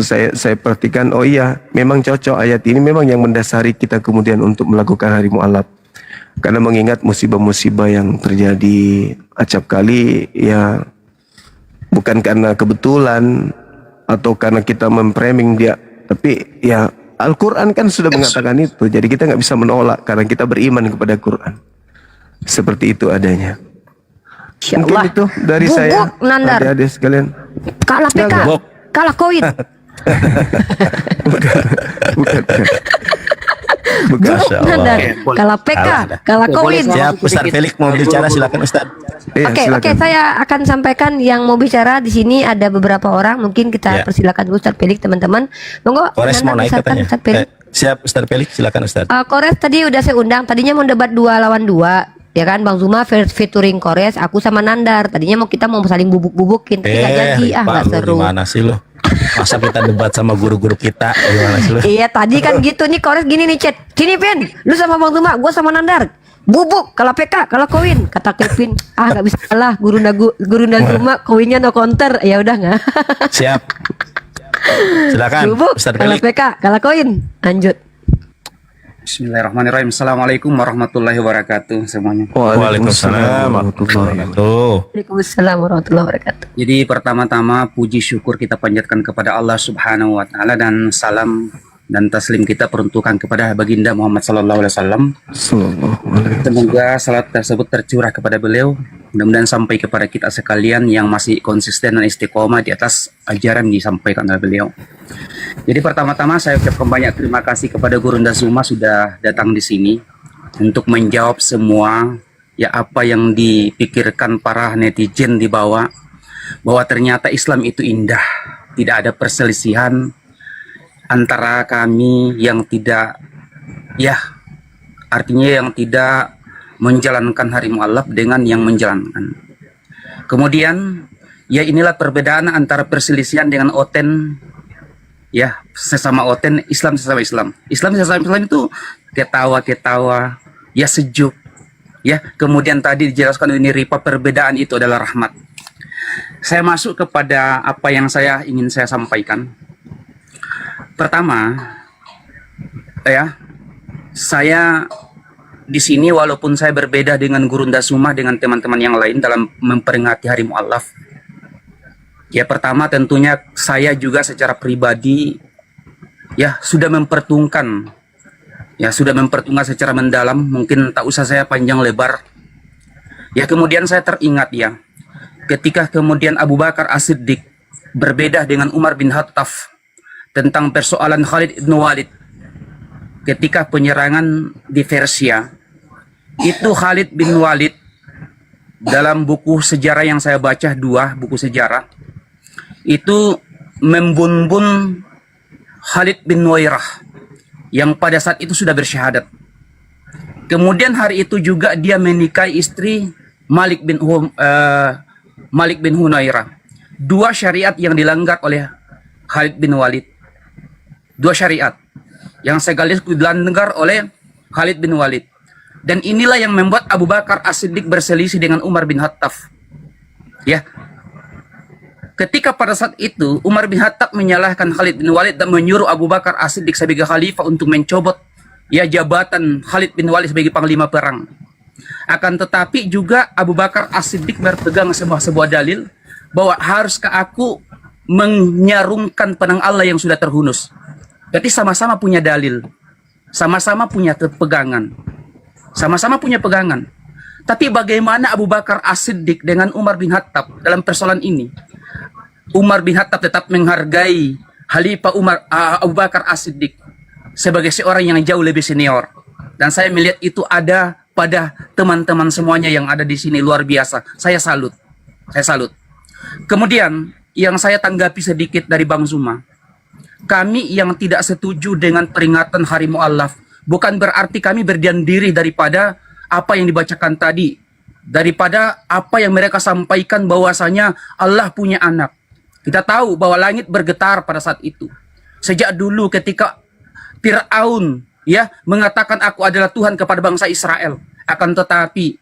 saya perhatikan, oh iya memang cocok ayat ini, memang yang mendasari kita kemudian untuk melakukan hari mu'alaf. Karena mengingat musibah-musibah yang terjadi acap kali, ya bukan karena kebetulan atau karena kita memframing dia, tapi ya Al-Quran kan sudah mengatakan itu, jadi kita nggak bisa menolak karena kita beriman kepada Quran. Seperti itu adanya. Mungkin itu dari saya, adik-adik sekalian. Kalah PK, kalah koin. Bukan. Nandar, kalah PK, kalah koin. Siap, Ustaz Felix mau bicara, silakan Ustaz. Oke, saya akan sampaikan yang mau bicara di sini ada beberapa orang, mungkin kita persilakan dulu Ustaz Felix, teman-teman. Monggo. Kores mau naik katanya. Siap, Ustaz Felix, silakan Ustaz. Kores tadi udah saya undang, tadinya mau debat 2 lawan 2. Ya kan, Bang Zuma featuring Kores, aku sama Nandar. Tadinya kita mau saling bubuk-bubukin, tapi nggak jadi, nggak seru. Gimana sih lo? Masa kita debat sama guru-guru kita? Gimana sih lo? Iya, tadi kan gitu nih, Kores gini nih chat. Sini Pin, lu sama Bang Zuma, gua sama Nandar. Bubuk, kalau PK, kalau koin. Kata Kevin, nggak bisa kalah. Guru Zuma, koinnya no counter. Ya udah nggak. Siap. Silakan. Bubuk, kalau PK, kalau koin. Lanjut. Bismillahirrahmanirrahim. Assalamualaikum warahmatullahi wabarakatuh semuanya. Waalaikumsalam warahmatullahi wabarakatuh. Waalaikumsalam warahmatullahi wabarakatuh. Jadi pertama-tama puji syukur kita panjatkan kepada Allah Subhanahu wa taala, dan salam dan taslim kita peruntukan kepada baginda Muhammad sallallahu alaihi wasallam. Semoga salat tersebut tercurah kepada beliau, mudah-mudahan sampai kepada kita sekalian yang masih konsisten dan istiqomah di atas ajaran disampaikan oleh beliau. Jadi pertama-tama saya ucapkan banyak terima kasih kepada Gurunda Zuma sudah datang di sini untuk menjawab semua ya apa yang dipikirkan para netizen di bawah, bahwa ternyata Islam itu indah, tidak ada perselisihan antara kami yang tidak, ya artinya yang tidak menjalankan hari mu'alaf dengan yang menjalankan. Kemudian ya inilah perbedaan antara perselisihan dengan oten, ya sesama oten, Islam sesama Islam. Islam sesama Islam itu ketawa-ketawa, ya sejuk, ya. Kemudian tadi dijelaskan ini ripa, perbedaan itu adalah rahmat. Saya masuk kepada apa yang ingin saya sampaikan. Pertama, ya, saya di sini walaupun saya berbeda dengan Gurunda Zuma dengan teman-teman yang lain dalam memperingati hari mu'alaf. Ya pertama tentunya saya juga secara pribadi ya sudah mempertungkan secara mendalam, mungkin tak usah saya panjang lebar. Ya kemudian saya teringat ya, ketika kemudian Abu Bakar As-Siddiq berbeda dengan Umar bin Khattab tentang persoalan Khalid ibn Walid ketika penyerangan di Persia. Itu Khalid bin Walid dalam buku sejarah yang saya baca, 2 buku sejarah, itu membunuh Khalid bin Wairah yang pada saat itu sudah bersyahadat. Kemudian hari itu juga dia menikahi istri Malik bin Hunairah. Dua syariat yang dilanggar oleh Khalid bin Walid. Dua syariat yang sekaligus dilanggar oleh Khalid bin Walid. Dan inilah yang membuat Abu Bakar As-Siddiq berselisih dengan Umar bin Khattab. Ya. Ketika pada saat itu Umar bin Khattab menyalahkan Khalid bin Walid dan menyuruh Abu Bakar As-Siddiq sebagai khalifah untuk mencobot jabatan Khalid bin Walid sebagai panglima perang. Akan tetapi juga Abu Bakar As-Siddiq berpegang sebuah dalil bahwa haruskah aku menyarungkan pedang Allah yang sudah terhunus. Berarti sama-sama punya dalil, sama-sama punya pegangan, sama-sama punya pegangan. Tapi bagaimana Abu Bakar As-Siddiq dengan Umar bin Khattab dalam persoalan ini? Umar bin Khattab tetap menghargai Khalifah Abu Bakar As-Siddiq sebagai seorang yang jauh lebih senior. Dan saya melihat itu ada pada teman-teman semuanya yang ada di sini, luar biasa. Saya salut. Saya salut. Kemudian yang saya tanggapi sedikit dari Bang Zuma. Kami yang tidak setuju dengan peringatan Hari Mu'allaf bukan berarti kami berdiam diri daripada apa yang dibacakan tadi, daripada apa yang mereka sampaikan bahwasanya Allah punya anak. Kita tahu bahwa langit bergetar pada saat itu. Sejak dulu ketika Fir'aun mengatakan aku adalah Tuhan kepada bangsa Israel. Akan tetapi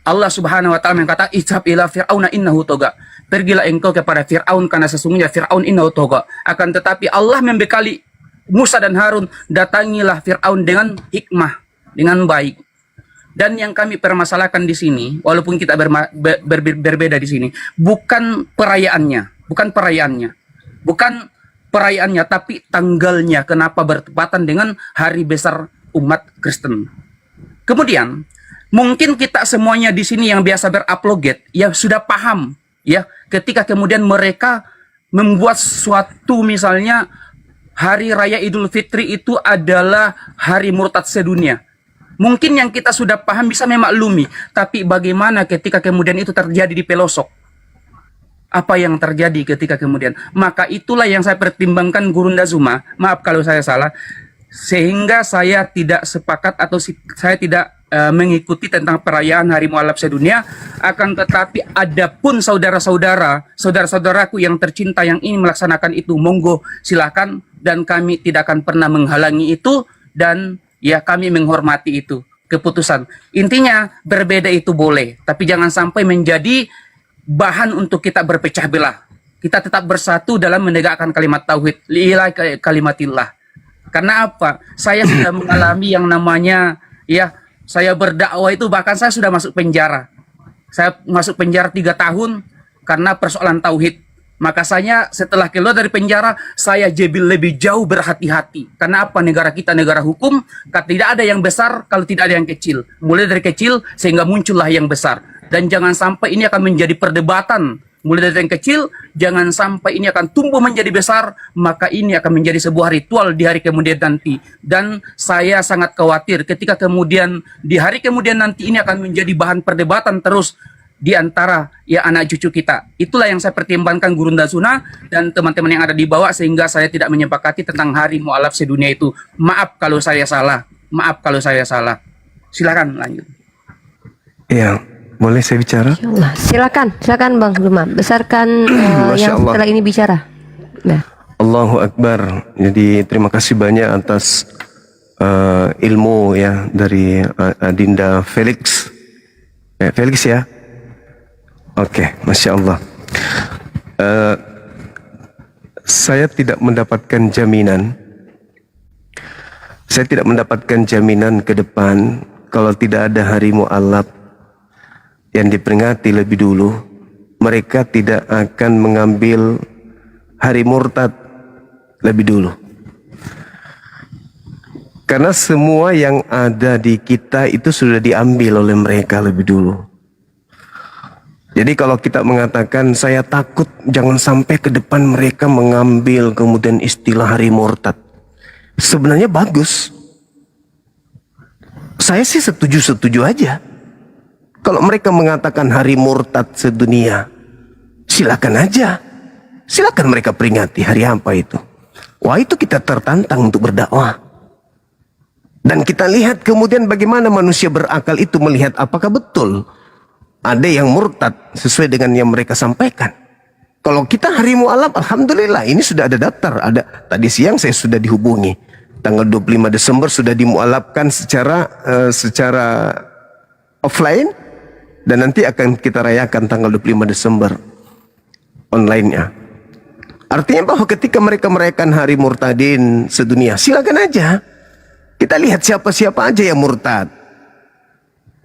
Allah Subhanahu wa taala mengatakan izhab ila fir'auna innahu toga. Pergilah engkau kepada Fir'aun karena sesungguhnya Fir'aun innahu toga. Akan tetapi Allah membekali Musa dan Harun, datangilah Fir'aun dengan hikmah, dengan baik. Dan yang kami permasalahkan di sini, walaupun kita berbeda di sini, bukan perayaannya, tapi tanggalnya. Kenapa bertepatan dengan hari besar umat Kristen? Kemudian, mungkin kita semuanya di sini yang biasa berapologet, ya sudah paham, ya, ketika kemudian mereka membuat suatu misalnya hari raya Idul Fitri itu adalah hari murtad sedunia. Mungkin yang kita sudah paham bisa memaklumi, tapi bagaimana ketika kemudian itu terjadi di pelosok? Apa yang terjadi ketika kemudian? Maka itulah yang saya pertimbangkan Gurunda Zuma, maaf kalau saya salah, sehingga saya tidak sepakat atau saya tidak mengikuti tentang perayaan Hari Mu'allaf sedunia. Akan tetapi adapun saudara-saudaraku yang tercinta yang ingin melaksanakan itu, monggo silakan, dan kami tidak akan pernah menghalangi itu, dan ya kami menghormati itu keputusan. Intinya berbeda itu boleh, tapi jangan sampai menjadi bahan untuk kita berpecah belah. Kita tetap bersatu dalam menegakkan kalimat tauhid, li'ilah kalimatillah. Karena apa? Saya sudah mengalami yang namanya, ya, saya berdakwah itu bahkan saya sudah masuk penjara. Saya masuk penjara 3 tahun karena persoalan tauhid. Maka saya setelah keluar dari penjara, saya lebih jauh berhati-hati. Karena apa? Negara kita negara hukum, tidak ada yang besar kalau tidak ada yang kecil. Mulai dari kecil sehingga muncullah yang besar. Dan jangan sampai ini akan menjadi perdebatan. Mulai dari yang kecil, jangan sampai ini akan tumbuh menjadi besar, maka ini akan menjadi sebuah ritual di hari kemudian nanti. Dan saya sangat khawatir ketika kemudian di hari kemudian nanti ini akan menjadi bahan perdebatan terus di antara ya anak cucu kita. Itulah yang saya pertimbangkan Gurunda Zuna dan teman-teman yang ada di bawah, sehingga saya tidak menyepakati tentang Hari Mu'allaf sedunia itu. Maaf kalau saya salah. Maaf kalau saya salah. Silakan lanjut. Ya, boleh saya bicara? Insyaallah. Silakan Bang Zuma. Besarkan yang Allah. setelah ini bicara. Nah. Allahu Akbar. Jadi terima kasih banyak atas ilmu ya dari Adinda Felix. Felix ya. Oke, Masya Allah. Saya tidak mendapatkan jaminan. Saya tidak mendapatkan jaminan ke depan kalau tidak ada Hari Mu'allaf yang diperingati lebih dulu, mereka tidak akan mengambil Hari Murtad lebih dulu. Karena semua yang ada di kita itu sudah diambil oleh mereka lebih dulu. Jadi kalau kita mengatakan saya takut jangan sampai ke depan mereka mengambil kemudian istilah Hari Murtad, sebenarnya bagus. Saya sih setuju-setuju aja. Kalau mereka mengatakan Hari Murtad sedunia, silakan aja. Silakan mereka peringati hari apa itu. Wah, itu kita tertantang untuk berdakwah. Dan kita lihat kemudian bagaimana manusia berakal itu melihat apakah betul ada yang murtad sesuai dengan yang mereka sampaikan. Kalau kita hari mu'alaf, alhamdulillah ini sudah ada daftar. Ada tadi siang saya sudah dihubungi. Tanggal 25 Desember sudah dimu'alafkan secara offline, dan nanti akan kita rayakan tanggal 25 Desember online-nya. Artinya bahwa ketika mereka merayakan hari murtadin sedunia, silakan aja. Kita lihat siapa-siapa aja yang murtad.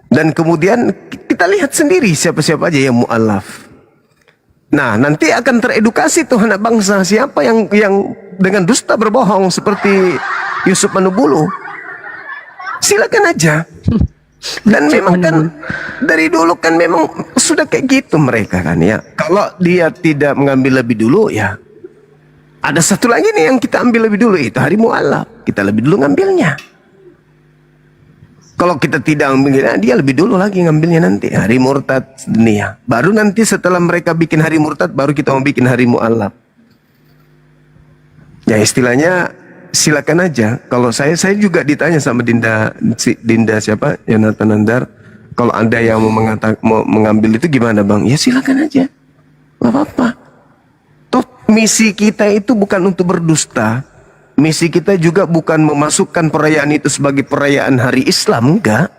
Dan kemudian kita lihat sendiri siapa-siapa aja yang mu'alaf. Nah, nanti akan teredukasi tuh anak bangsa siapa yang dengan dusta berbohong seperti Yusuf Manubulu. Silakan aja. Dan memang kan dari dulu kan memang sudah kayak gitu mereka kan ya. Kalau dia tidak mengambil lebih dulu ya, ada satu lagi nih yang kita ambil lebih dulu, itu hari mu'alaf. Kita lebih dulu ngambilnya. Kalau kita tidak ambilnya, dia lebih dulu lagi ngambilnya nanti hari murtad dunia. Baru nanti setelah mereka bikin hari murtad, baru kita mau bikin hari mu'alaf. Ya istilahnya silakan aja. Kalau saya juga ditanya sama Dinda siapa? Yonatan Nandar. Kalau ada yang mau mengambil itu gimana bang? Ya silakan aja. Gak apa-apa. Toh misi kita itu bukan untuk berdusta. Misi kita juga bukan memasukkan perayaan itu sebagai perayaan hari Islam, enggak.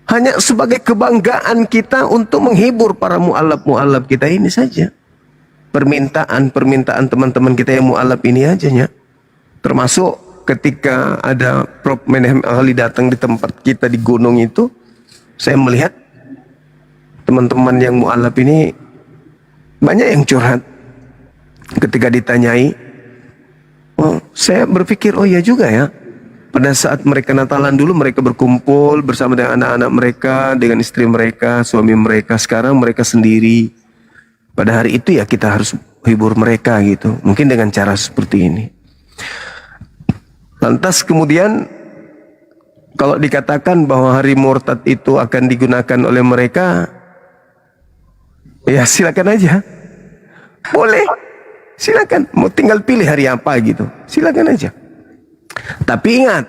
Hanya sebagai kebanggaan kita untuk menghibur para mu'alaf kita ini saja. Permintaan teman-teman kita yang mu'alaf ini aja ya. Termasuk ketika ada Prof. Menahem Ali datang di tempat kita di gunung itu, saya melihat teman-teman yang mu'alaf ini banyak yang curhat. Ketika ditanyai, oh, saya berpikir, oh ya juga ya. Pada saat mereka Natalan dulu mereka berkumpul bersama dengan anak-anak mereka, dengan istri mereka, suami mereka. Sekarang mereka sendiri. Pada hari itu ya kita harus hibur mereka gitu. Mungkin dengan cara seperti ini. Lantas kemudian kalau dikatakan bahwa hari murtad itu akan digunakan oleh mereka, ya silakan aja. Boleh. Silakan, mau tinggal pilih hari apa gitu. Silakan aja. Tapi ingat,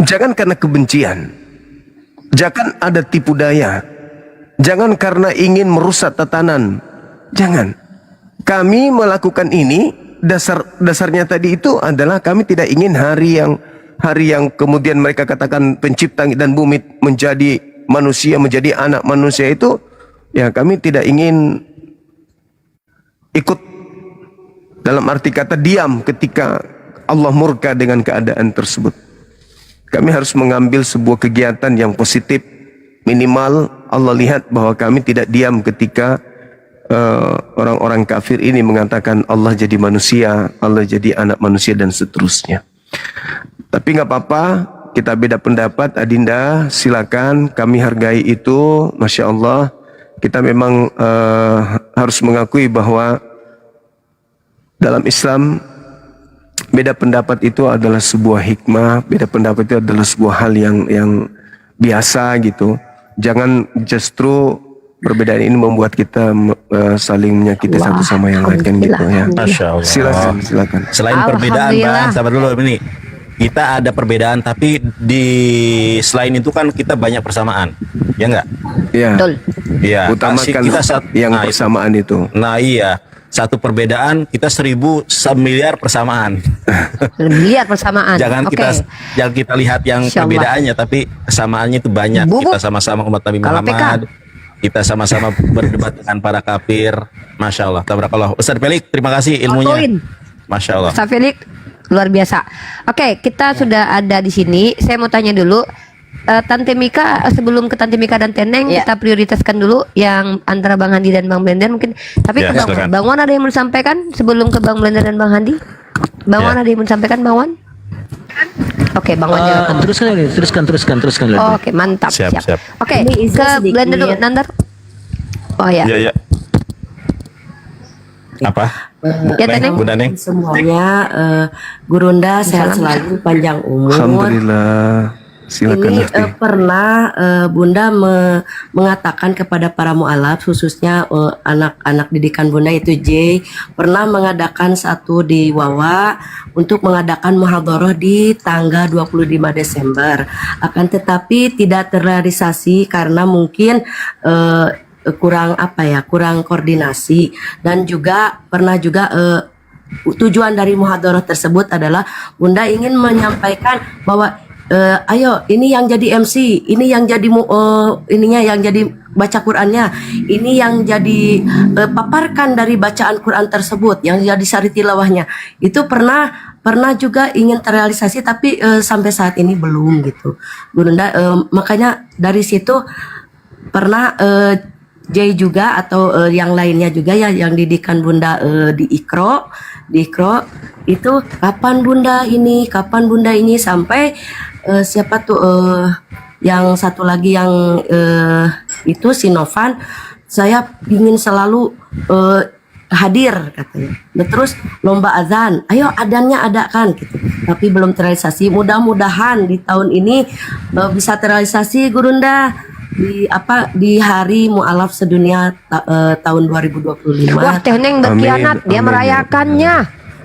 jangan karena kebencian. Jangan ada tipu daya. Jangan karena ingin merusak tatanan. Jangan. Kami melakukan ini dasarnya tadi itu adalah kami tidak ingin hari yang kemudian mereka katakan pencipta dan bumi menjadi manusia, menjadi anak manusia itu, ya kami tidak ingin ikut dalam arti kata diam ketika Allah murka dengan keadaan tersebut. Kami harus mengambil sebuah kegiatan yang positif. Minimal Allah lihat bahwa kami tidak diam ketika orang-orang kafir ini mengatakan Allah jadi manusia, Allah jadi anak manusia dan seterusnya. Tapi nggak apa-apa, kita beda pendapat, Adinda, silakan, kami hargai itu, Masya Allah. Kita memang harus mengakui bahwa dalam Islam beda pendapat itu adalah sebuah hikmah, beda pendapat itu adalah sebuah hal yang biasa gitu. Jangan justru perbedaan ini membuat kita saling menyakiti satu sama yang lain kan gitu ya. Masya Allah. Silakan. Selain perbedaan, Bang, sabar dulu ini. Kita ada perbedaan, tapi selain itu kan kita banyak persamaan, ya enggak? Iya. Betul. Iya. Utamakan yang persamaan itu. Nah iya. Satu perbedaan, kita 1.000 miliar persamaan. Miliar persamaan. Jangan kita lihat yang perbedaannya, tapi kesamaannya itu banyak. Kita sama-sama umat Nabi Muhammad. Kita sama-sama berdebat dengan para kafir. Masya Allah. Tabarakallah. Ustaz Felix, terima kasih ilmunya. Masya Allah. Ustaz Felix, luar biasa. Oke, kita sudah ada di sini. Saya mau tanya dulu. Tante Mika, sebelum ke Tante Mika dan Teneng, kita prioritaskan dulu yang antara Bang Handi dan Bang Blender mungkin. Tapi ke Bang Wan ada yang mau disampaikan sebelum ke Bang Blender dan Bang Handi? Bang Wan ada yang mau disampaikan, Bang Wan? Oke, Bang Wan teruskan dulu. Oke, mantap. Siap. Oke, ke Blender dulu, Nandar. Oh ya. Iya. Apa? Ya, Teneng. Bu Daneng. Semuanya Gurunda sehat selalu, panjang umur. Alhamdulillah. Silakan Ini Mufti. pernah Bunda mengatakan kepada para mualaf, khususnya anak-anak didikan Bunda itu J, pernah mengadakan satu di Wawa untuk mengadakan muhadharah di tanggal 25 Desember. Akan tetapi tidak terrealisasi karena mungkin kurang kurang koordinasi, dan juga pernah juga tujuan dari muhadharah tersebut adalah Bunda ingin menyampaikan bahwa ayo ini yang jadi MC, ini yang jadi ininya yang jadi baca Qurannya, ini yang jadi paparkan dari bacaan Quran tersebut, yang jadi sari tilawahnya. Itu pernah juga ingin terrealisasi, tapi sampai saat ini belum gitu, Bunda. Makanya dari situ pernah J juga atau yang lainnya juga ya yang didikan Bunda di Ikro itu kapan Bunda ini sampai siapa tuh yang satu lagi yang itu si Novan, saya ingin selalu hadir katanya. Nah, terus lomba azan, ayo adannya adakan gitu. Tapi belum terrealisasi. Mudah-mudahan di tahun ini bisa terrealisasi Gurunda di hari mualaf sedunia tahun 2025. Wah, Teh Neng berkhianat, Amin, dia amin. merayakannya.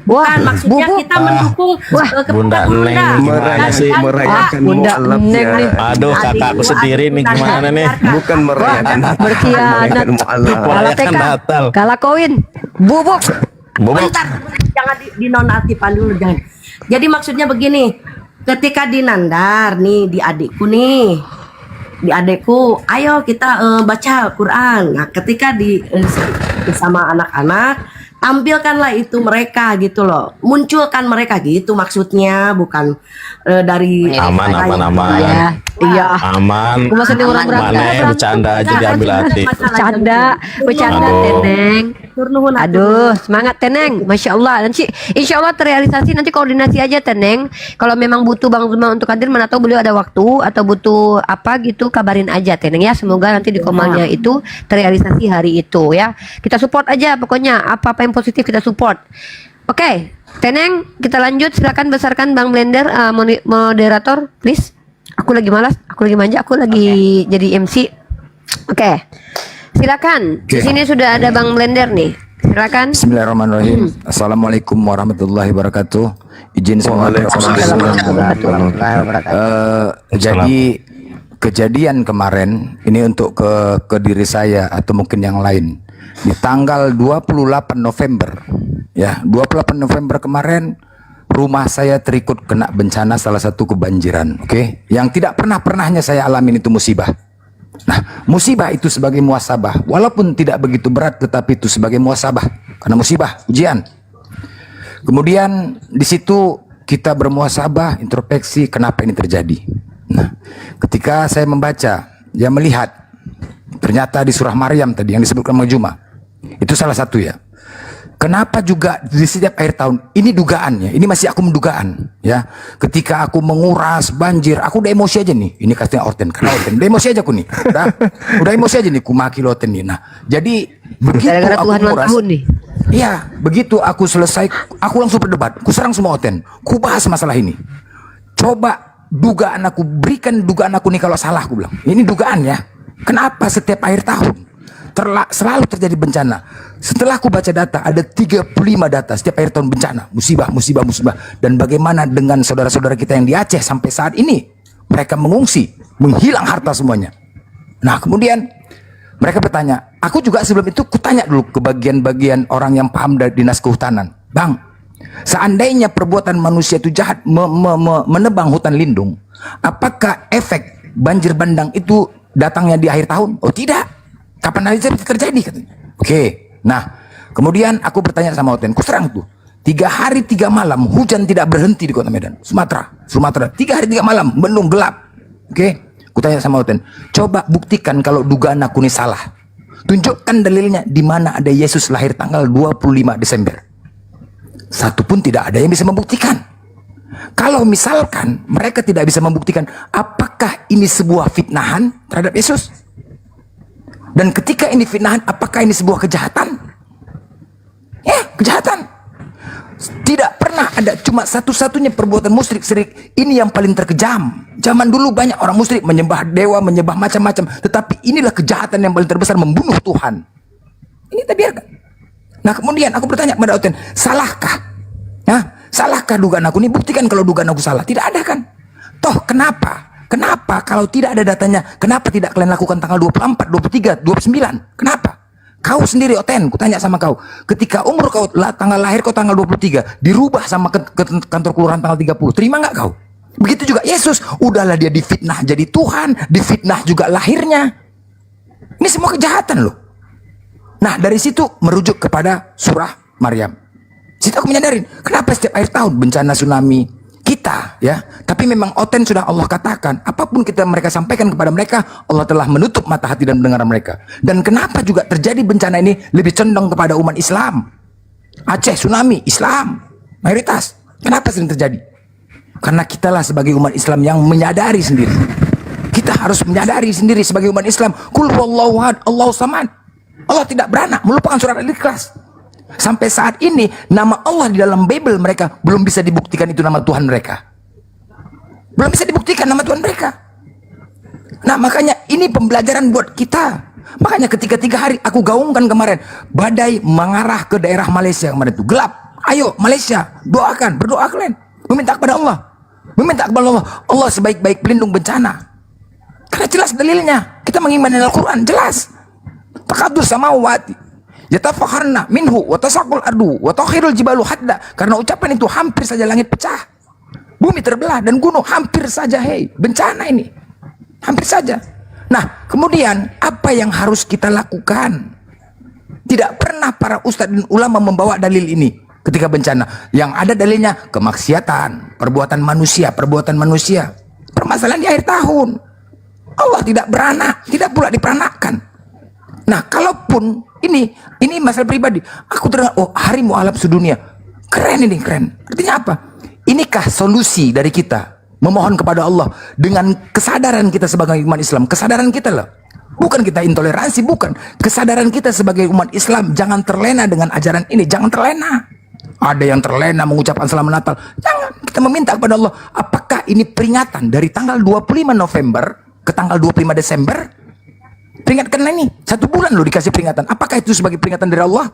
Wah, Kan maksudnya Bubuk. kita mendukung kepada Bunda Neng gimana sih? Merayakan Bunda mualafnya. Neng nih. Aduh, kakakku sendiri nih gimana nih? Bukan merayakan berkhianat. merayakan mualaf. Kalah Merayakan TK, Natal. kalah koin, bubuk. Bobok. Bentar, jangan dinonaktifan dulu, jangan. Jadi maksudnya begini, ketika di Nandar nih, di adekku, ayo kita baca Quran. Nah, ketika sama anak-anak, tampilkanlah itu mereka gitu loh, munculkan mereka gitu maksudnya, bukan dari Aman, Ya, iya. Aman. Gua masih orang Mana bercanda aja diambil hati. Bercanda Aduh. Teneng. Aduh, semangat Teneng, masya Allah. Nanti insya Allah terrealisasi. Nanti koordinasi aja Teneng. Kalau memang butuh Bang Zuma untuk hadir, mana tahu beliau ada waktu atau butuh apa gitu, kabarin aja Teneng ya. Semoga nanti di komalnya itu terrealisasi hari itu ya. Kita support aja pokoknya, apa-apa yang positif kita support. Oke, Teneng, kita lanjut. Silakan besarkan Bang Blender, moderator, please. Aku lagi malas, aku lagi manja, aku lagi jadi MC. Oke. Silakan. Di sini sudah ada Bang Blender nih. Silakan. Bismillahirrahmanirrahim. Assalamualaikum warahmatullahi wabarakatuh. Izin semua jadi kejadian kemarin ini untuk ke diri saya atau mungkin yang lain. Di tanggal 28 November ya, 28 November kemarin rumah saya terikut kena bencana salah satu kebanjiran, oke? Yang tidak pernahnya saya alamin itu musibah. Nah, musibah itu sebagai muasabah, walaupun tidak begitu berat, tetapi itu sebagai muasabah karena musibah, ujian. Kemudian di situ kita bermuasabah, introspeksi, kenapa ini terjadi. Nah, ketika saya membaca, ya melihat, ternyata di surah Maryam tadi yang disebutkan Bang Juma, itu salah satu ya. Kenapa juga di setiap akhir tahun, ini dugaannya, ini masih aku mendugaan ya. Ketika aku menguras banjir, aku udah emosi aja nih. Ini katanya orten, karena orten, udah emosi aja aku nih. Udah emosi aja nih, kumaki orten nih. Nah, jadi begitu Gara-gara aku Tuhan ulang menguras, tahun nih. iya, begitu aku selesai, aku langsung berdebat, ku serang semua orten, ku bahas masalah ini. Coba dugaan aku, berikan dugaan aku nih kalau salah, aku bilang. Ini dugaan ya. Kenapa setiap akhir tahun selalu terjadi bencana? Setelah aku baca data, ada 35 data setiap akhir tahun bencana, musibah. Dan bagaimana dengan saudara-saudara kita yang di Aceh sampai saat ini, mereka mengungsi, menghilang harta semuanya. Nah, kemudian mereka bertanya, aku juga sebelum itu kutanya dulu ke bagian-bagian orang yang paham dari dinas kehutanan, Bang, seandainya perbuatan manusia itu jahat, menebang hutan lindung, apakah efek banjir bandang itu datangnya di akhir tahun? Oh tidak, kapan aja bisa terjadi katanya. Oke, nah kemudian aku bertanya sama Oten, ku serang tuh 3 hari 3 malam hujan tidak berhenti di kota Medan, Sumatera 3 hari 3 malam mendung gelap. Oke, ku tanya sama Oten, coba buktikan kalau dugaan aku ini salah, tunjukkan dalilnya di mana ada Yesus lahir tanggal 25 Desember. Satu pun tidak ada yang bisa membuktikan. Kalau misalkan mereka tidak bisa membuktikan, apakah ini sebuah fitnahan terhadap Yesus? Dan ketika ini fitnahan, apakah ini sebuah kejahatan? Ya, kejahatan. Tidak pernah ada, cuma satu-satunya perbuatan musyrik syirik ini yang paling terkejam. Zaman dulu banyak orang musyrik menyembah dewa, menyembah macam-macam, tetapi inilah kejahatan yang paling terbesar, membunuh Tuhan. Ini kita biarkan. Nah kemudian aku bertanya kepada Oten, salahkah? Salahkah dugaan aku ini? Buktikan kalau dugaan aku salah. Tidak ada kan? Toh kenapa? Kenapa kalau tidak ada datanya? Kenapa tidak kalian lakukan tanggal 24, 23, 29? Kenapa? Kau sendiri Oten, kutanya sama kau, ketika umur kau, tanggal lahir kau tanggal 23, dirubah sama ke kantor kelurahan tanggal 30, terima nggak kau? Begitu juga Yesus, udahlah dia difitnah jadi Tuhan, difitnah juga lahirnya. Ini semua kejahatan loh. Nah dari situ merujuk kepada surah Maryam. Situ aku menyadarin, kenapa setiap akhir tahun bencana tsunami, kita ya, tapi memang Oten sudah Allah katakan, apapun mereka sampaikan kepada mereka, Allah telah menutup mata hati dan pendengaran mereka. Dan kenapa juga terjadi bencana ini lebih condong kepada umat Islam? Aceh tsunami Islam mayoritas. Kenapa sering terjadi? Karena kitalah sebagai umat Islam yang menyadari sendiri. Kita harus menyadari sendiri sebagai umat Islam, Qul huwallahu ahad, Allahu samad. Allah tidak beranak, melupakan surat Al-Ikhlas. Sampai saat ini nama Allah di dalam Bible mereka belum bisa dibuktikan itu nama Tuhan mereka. Belum bisa dibuktikan nama Tuhan mereka. Nah makanya ini pembelajaran buat kita. Makanya ketika 3 hari aku gaungkan kemarin, badai mengarah ke daerah Malaysia kemarin itu gelap. Ayo Malaysia, doakan, berdoa kalian, meminta kepada Allah, meminta kepada Allah, Allah sebaik-baik pelindung bencana. Karena jelas dalilnya, kita mengimani Al-Quran jelas. Takadus samawati yatafakharna minhu wa tasaqul ardu wa takhirul jibalu hadda. Karena ucapan itu hampir saja langit pecah, bumi terbelah dan gunung hampir saja bencana ini. Hampir saja. Nah, kemudian apa yang harus kita lakukan? Tidak pernah para ustadz dan ulama membawa dalil ini ketika bencana. Yang ada dalilnya kemaksiatan, perbuatan manusia, permasalahan di akhir tahun. Allah tidak beranak, tidak pula diperanakkan. Nah, kalaupun ini masalah pribadi, aku terdengar, oh hari mualaf sedunia, keren ini, keren. Artinya apa? Inikah solusi dari kita memohon kepada Allah dengan kesadaran kita sebagai umat Islam, kesadaran kita loh, bukan kita intoleransi, bukan, kesadaran kita sebagai umat Islam, jangan terlena dengan ajaran ini, jangan terlena. Ada yang terlena mengucapkan selamat Natal, jangan. Kita meminta kepada Allah, apakah ini peringatan dari tanggal 25 November ke tanggal 25 Desember? Peringatkan ini, 1 bulan loh dikasih peringatan. Apakah itu sebagai peringatan dari Allah?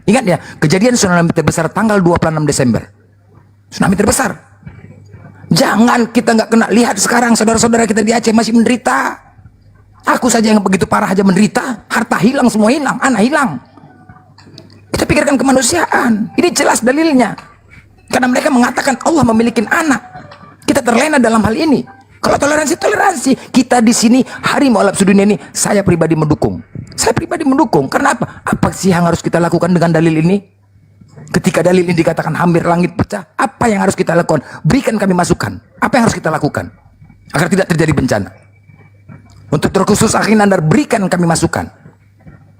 Ingat ya, kejadian tsunami terbesar tanggal 26 Desember. Tsunami terbesar. Jangan kita nggak kena. Lihat sekarang saudara-saudara kita di Aceh masih menderita. Aku saja yang begitu parah aja menderita. Harta hilang, semua hilang, anak hilang. Kita pikirkan kemanusiaan. Ini jelas dalilnya. Karena mereka mengatakan Allah memiliki anak. Kita terlena dalam hal ini. Kalau toleransi, kita di sini hari mualaf sedunia ini, saya pribadi mendukung. Saya pribadi mendukung. Karena apa? Apa sih yang harus kita lakukan dengan dalil ini? Ketika dalil ini dikatakan hampir langit pecah, apa yang harus kita lakukan? Berikan kami masukan. Apa yang harus kita lakukan agar tidak terjadi bencana? Untuk terkhusus akhi Nandar, berikan kami masukan.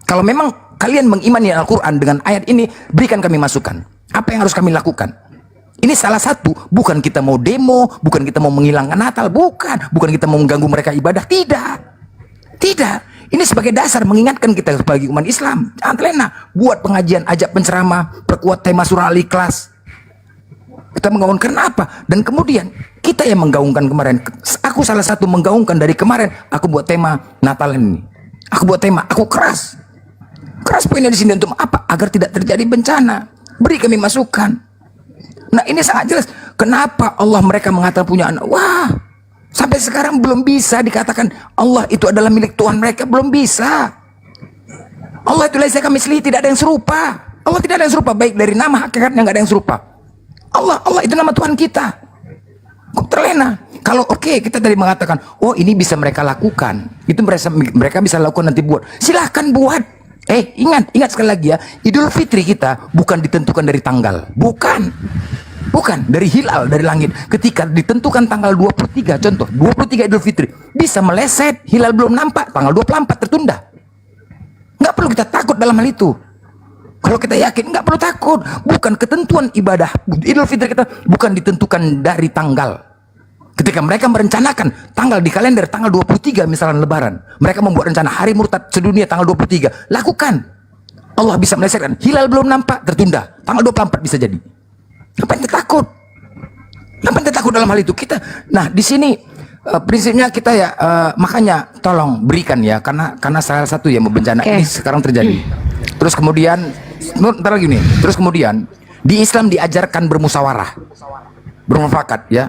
Kalau memang kalian mengimani Al-Quran dengan ayat ini, berikan kami masukan. Apa yang harus kami lakukan? Ini salah satu, bukan kita mau demo, bukan kita mau menghilangkan Natal, bukan kita mau mengganggu mereka ibadah, tidak. Ini sebagai dasar mengingatkan kita sebagai umat Islam, jangan terlena, buat pengajian, ajak penceramah, perkuat tema surah Al-Ikhlas. Kita menggaungkan apa? Dan kemudian kita yang menggaungkan kemarin, aku salah satu menggaungkan dari kemarin, aku buat tema Natal ini. Aku buat tema, aku keras poinnya di sini untuk apa? Agar tidak terjadi bencana. Beri kami masukan. Nah ini sangat jelas. Kenapa Allah mereka mengatakan punya anak? Wah, sampai sekarang belum bisa dikatakan Allah itu adalah milik Tuhan mereka. Belum bisa. Allah itu laisa kamitslihi, tidak ada yang serupa. Allah tidak ada yang serupa, baik dari nama hakikatnya nggak ada yang serupa. Allah itu nama Tuhan kita. Kok terlena? Kalau oke, kita tadi mengatakan, oh ini bisa mereka lakukan. Itu mereka bisa lakukan nanti buat. Silahkan buat. Ingat sekali lagi ya, Idul Fitri kita bukan ditentukan dari tanggal, bukan dari hilal, dari langit. Ketika ditentukan tanggal 23, contoh 23 Idul Fitri, bisa meleset, hilal belum nampak, tanggal 24 tertunda. Nggak perlu kita takut dalam hal itu. Kalau kita yakin, nggak perlu takut. Bukan ketentuan ibadah Idul Fitri kita bukan ditentukan dari tanggal. Ketika mereka merencanakan tanggal di kalender tanggal 23 misalnya lebaran, mereka membuat rencana hari murtad sedunia tanggal 23, lakukan. Allah bisa melesetkan, hilal belum nampak tertunda, tanggal 24 bisa jadi. takut. Yang penting takut dalam hal itu kita. Nah di sini prinsipnya kita ya makanya tolong berikan ya karena salah satu ya bencana ini sekarang terjadi. Terus kemudian ntar lagi nih. Terus kemudian di Islam diajarkan bermusyawarah, bermufakat ya.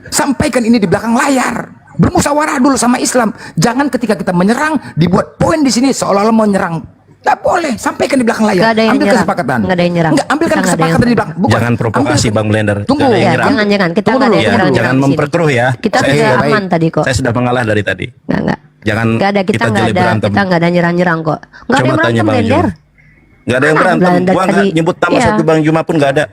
Sampaikan ini di belakang layar. Bermusyawarah dulu sama Islam. Jangan ketika kita menyerang dibuat poin di sini seolah-olah mau nyerang. Nggak boleh, sampaikan di belakang layar. Ambil kesepakatan. Nggak ada yang nyerang. Nggak, ambilkan kesepakatan di belakang. Bukan. Jangan provokasi Bang Blender. Tunggu. Nggak ada yang Ya, nyerang. jangan kita nggak ada yang Ya, nyerang. jangan memperkeruh ya. Kita Saya sudah sudah- aman tadi kok. Saya sudah mengalah dari tadi. Nggak. Jangan Nggak ada, kita nggak jeli ada, berantem. kita nggak ada nyerang-nyerang kok. Nggak ada yang Coba tanya berantem, Bang Blender. Juma. Nggak ada yang Mana berantem. Blender Gua nggak tadi? nyebut nama Iya. satu Bang Juma pun nggak ada.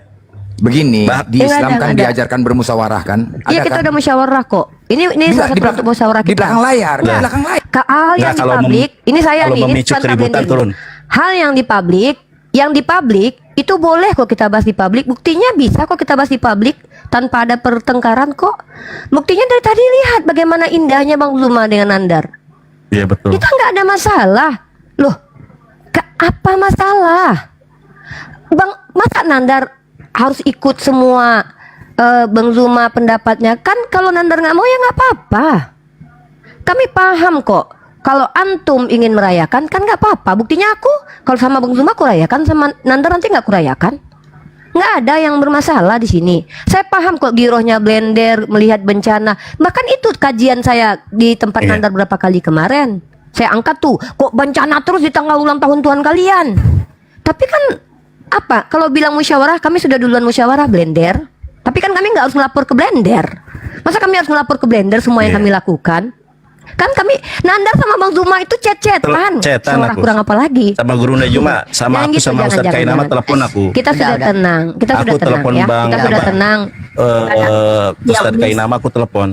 Begini, di nggak Islam ada, kan nggak ada. diajarkan bermusyawarah kan? Iya, Ada kita kan? udah musyawarah kok. Ini Enggak, salah satu bentuk musyawarah di kita. belakang layar, di Nah. belakang layar. Hal yang Nggak, di kalau publik, ini saya kalau nih, ini memicu bukan keributan Blender. turun. Hal yang di publik itu boleh kok kita bahas di publik. Buktinya bisa kok kita bahas di publik tanpa ada pertengkaran kok. Buktinya dari tadi lihat bagaimana indahnya Bang Zuma dengan Nandar. Iya betul. Kita nggak ada masalah. Loh, apa masalah? Bang, masa Nandar harus ikut semua Bang Zuma pendapatnya? Kan kalau Nandar nggak mau ya nggak apa-apa. Kami paham kok. Kalau antum ingin merayakan kan nggak apa-apa. Buktinya aku kalau sama Bang Zuma aku rayakan, sama Nandar nanti nggak aku rayakan. Nggak ada yang bermasalah di sini. Saya paham kok girohnya Blender melihat bencana. Bahkan itu kajian saya di tempat Iya. Nandar berapa kali kemarin. Saya angkat tuh, kok bencana terus di tanggal ulang tahun Tuhan kalian. Tapi kan apa? Kalau bilang musyawarah, kami sudah duluan musyawarah Blender. Tapi kan kami nggak harus melapor ke Blender. Masa kami harus melapor ke Blender semua yang Iya. kami lakukan? Kan kami Nandar sama Bang Zuma itu chat-chatan. Cetan Musyawarah aku. kurang apa lagi? Sama Guru Juma, sama Jangan aku gitu, sama jangan, Ustadz jangan, Kainama jangan. telepon aku. Kita sudah tenang. Kita Aku sudah tenang telepon ya. Bang Kita sudah apa? tenang. Ustadz Kainama aku telepon.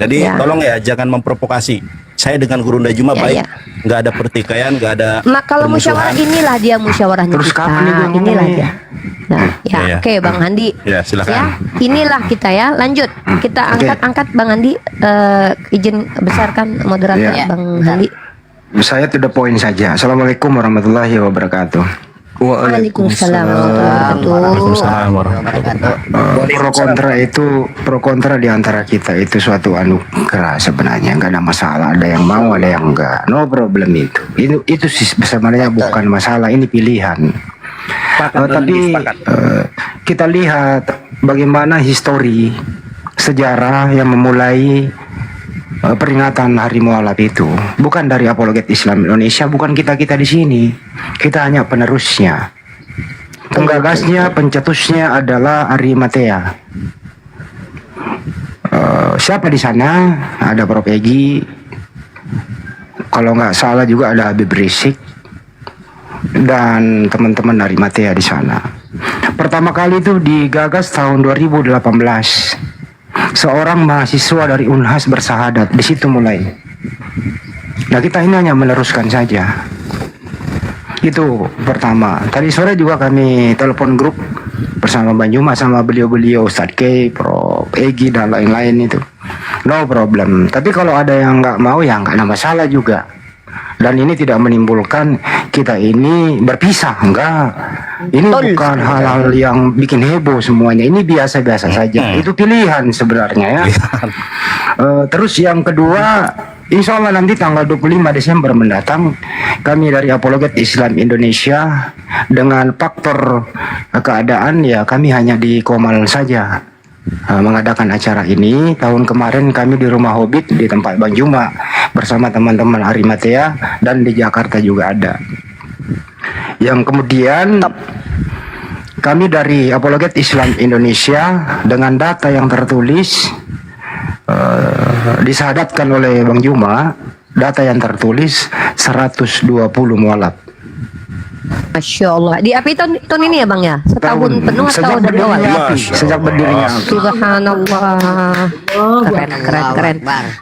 Jadi Ya. tolong ya jangan memprovokasi. Saya dengan Guru Juma Ya, baik, ya. nggak ada pertikaian, nggak ada. Kalau musyawarah permusuhan. inilah dia musyawarahnya Terus kita. kapan nih gua Inilah ngomongnya? dia. Nah, ya, Iya. oke Bang Andi. Ya, silakan. Ya, inilah kita ya. Lanjut. Kita angkat Bang Andi. Izin besarkan moderator Ya. Bang Andi. Saya to the point saja. Assalamualaikum warahmatullahi wabarakatuh. Waalaikumsalam warahmatullahi wabarakatuh. Waalaikumsalam warahmatullahi Pro kontra di antara kita itu suatu anugerah sebenarnya, nggak ada masalah. Ada yang mau, ada yang enggak. No problem itu. Itu sih sebenarnya bukan masalah. Ini pilihan. Tapi kita lihat bagaimana histori sejarah yang memulai peringatan Hari Mualaf itu bukan dari apologet Islam Indonesia, bukan kita di sini. Kita hanya penerusnya. Penggagasnya, pencetusnya adalah Ari Matea. Siapa di sana? Ada Prof. Egi. Kalau nggak salah juga ada Habib Rizik dan teman-teman Ari Matea di sana. Pertama kali itu digagas tahun 2018. Seorang mahasiswa dari Unhas bersahadat, di situ mulai. Nah, kita ini hanya meneruskan saja. Itu pertama. Tadi sore juga kami telepon grup bersama Bang Juma sama beliau-beliau Ustadz K, Prof. Egi dan lain-lain itu. No problem. Tapi kalau ada yang nggak mau ya nggak ada masalah juga. Dan ini tidak menimbulkan kita ini berpisah, enggak. Ini bukan hal-hal yang bikin heboh semuanya. Ini biasa-biasa saja. Itu pilihan sebenarnya ya. Terus yang kedua, insya Allah nanti tanggal 25 Desember mendatang, kami dari Apologet Islam Indonesia dengan faktor keadaan ya kami hanya di Komal saja. Mengadakan acara ini. Tahun kemarin kami di Rumah Hobbit di tempat Bang Juma bersama teman-teman Ari Matea, dan di Jakarta juga ada. Yang kemudian kami dari Apologet Islam Indonesia dengan data yang tertulis disahadatkan oleh Bang Juma, data yang tertulis 120 mualaf. Masya Allah. Di API tahun ini ya Bang ya? Setahun penuh atau sejak dari awal? berdirinya API, sejak berdirinya API. Subhanallah. Keren.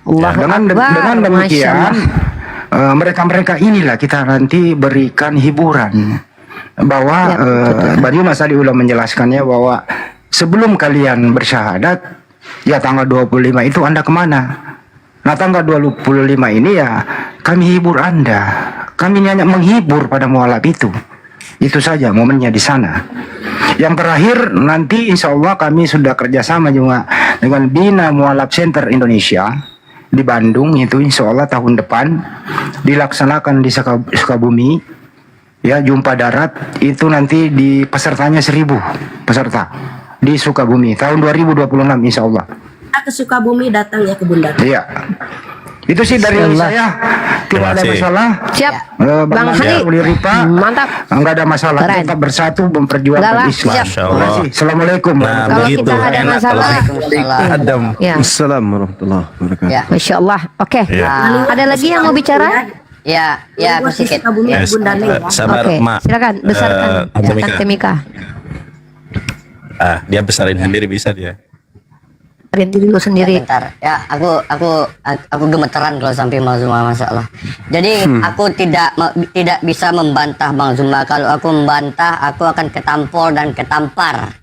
Allah Dengan demikian mereka-mereka inilah kita nanti berikan hiburan bahwa Bang Juma tadi udah menjelaskannya bahwa sebelum kalian bersyahadat ya tanggal 25 itu Anda kemana? Nah tanggal 25 ini ya kami hibur Anda. Kami hanya menghibur pada mualaf itu. Itu saja momennya di sana. Yang terakhir nanti insya Allah kami sudah kerjasama juga dengan Bina Mualaf Center Indonesia di Bandung, itu insya Allah tahun depan dilaksanakan di Sukabumi. Ya, jumpa darat itu nanti di pesertanya 1.000 peserta di Sukabumi tahun 2026 insya Allah. Kita ke Sukabumi datang ya ke Bunda. Iya. Itu sih dari saya. Tidak ada kasih. masalah. Siap. Bang Bang Hani, Uli Ripa. mantap. Enggak ada masalah. Keren. Tetap bersatu Enggak memperjuangkan lah, Islam. siap. Masya Terima Allah. kasih. Assalamualaikum. Nah, Kalau begitu kita ada enak kalau masalah, Adam. ya. Assalamualaikum warahmatullahi wabarakatuh. Ya, Masya Allah. Oke. Ya. Ada lagi yang mau bicara? ya aku sedikit. Sukabumi Yes. Bunda Neng ya. Sabar, Oke, Mak. silakan besarkan Tante Mika. Tante Mika. Dia besarin sendiri bisa dia. Besarin diri lu sendiri. Bentar. Ya, aku gemeteran kalau sampai Bang Zuma masalah. Jadi aku tidak bisa membantah Bang Zuma. Kalau aku membantah, aku akan ketampol dan ketampar.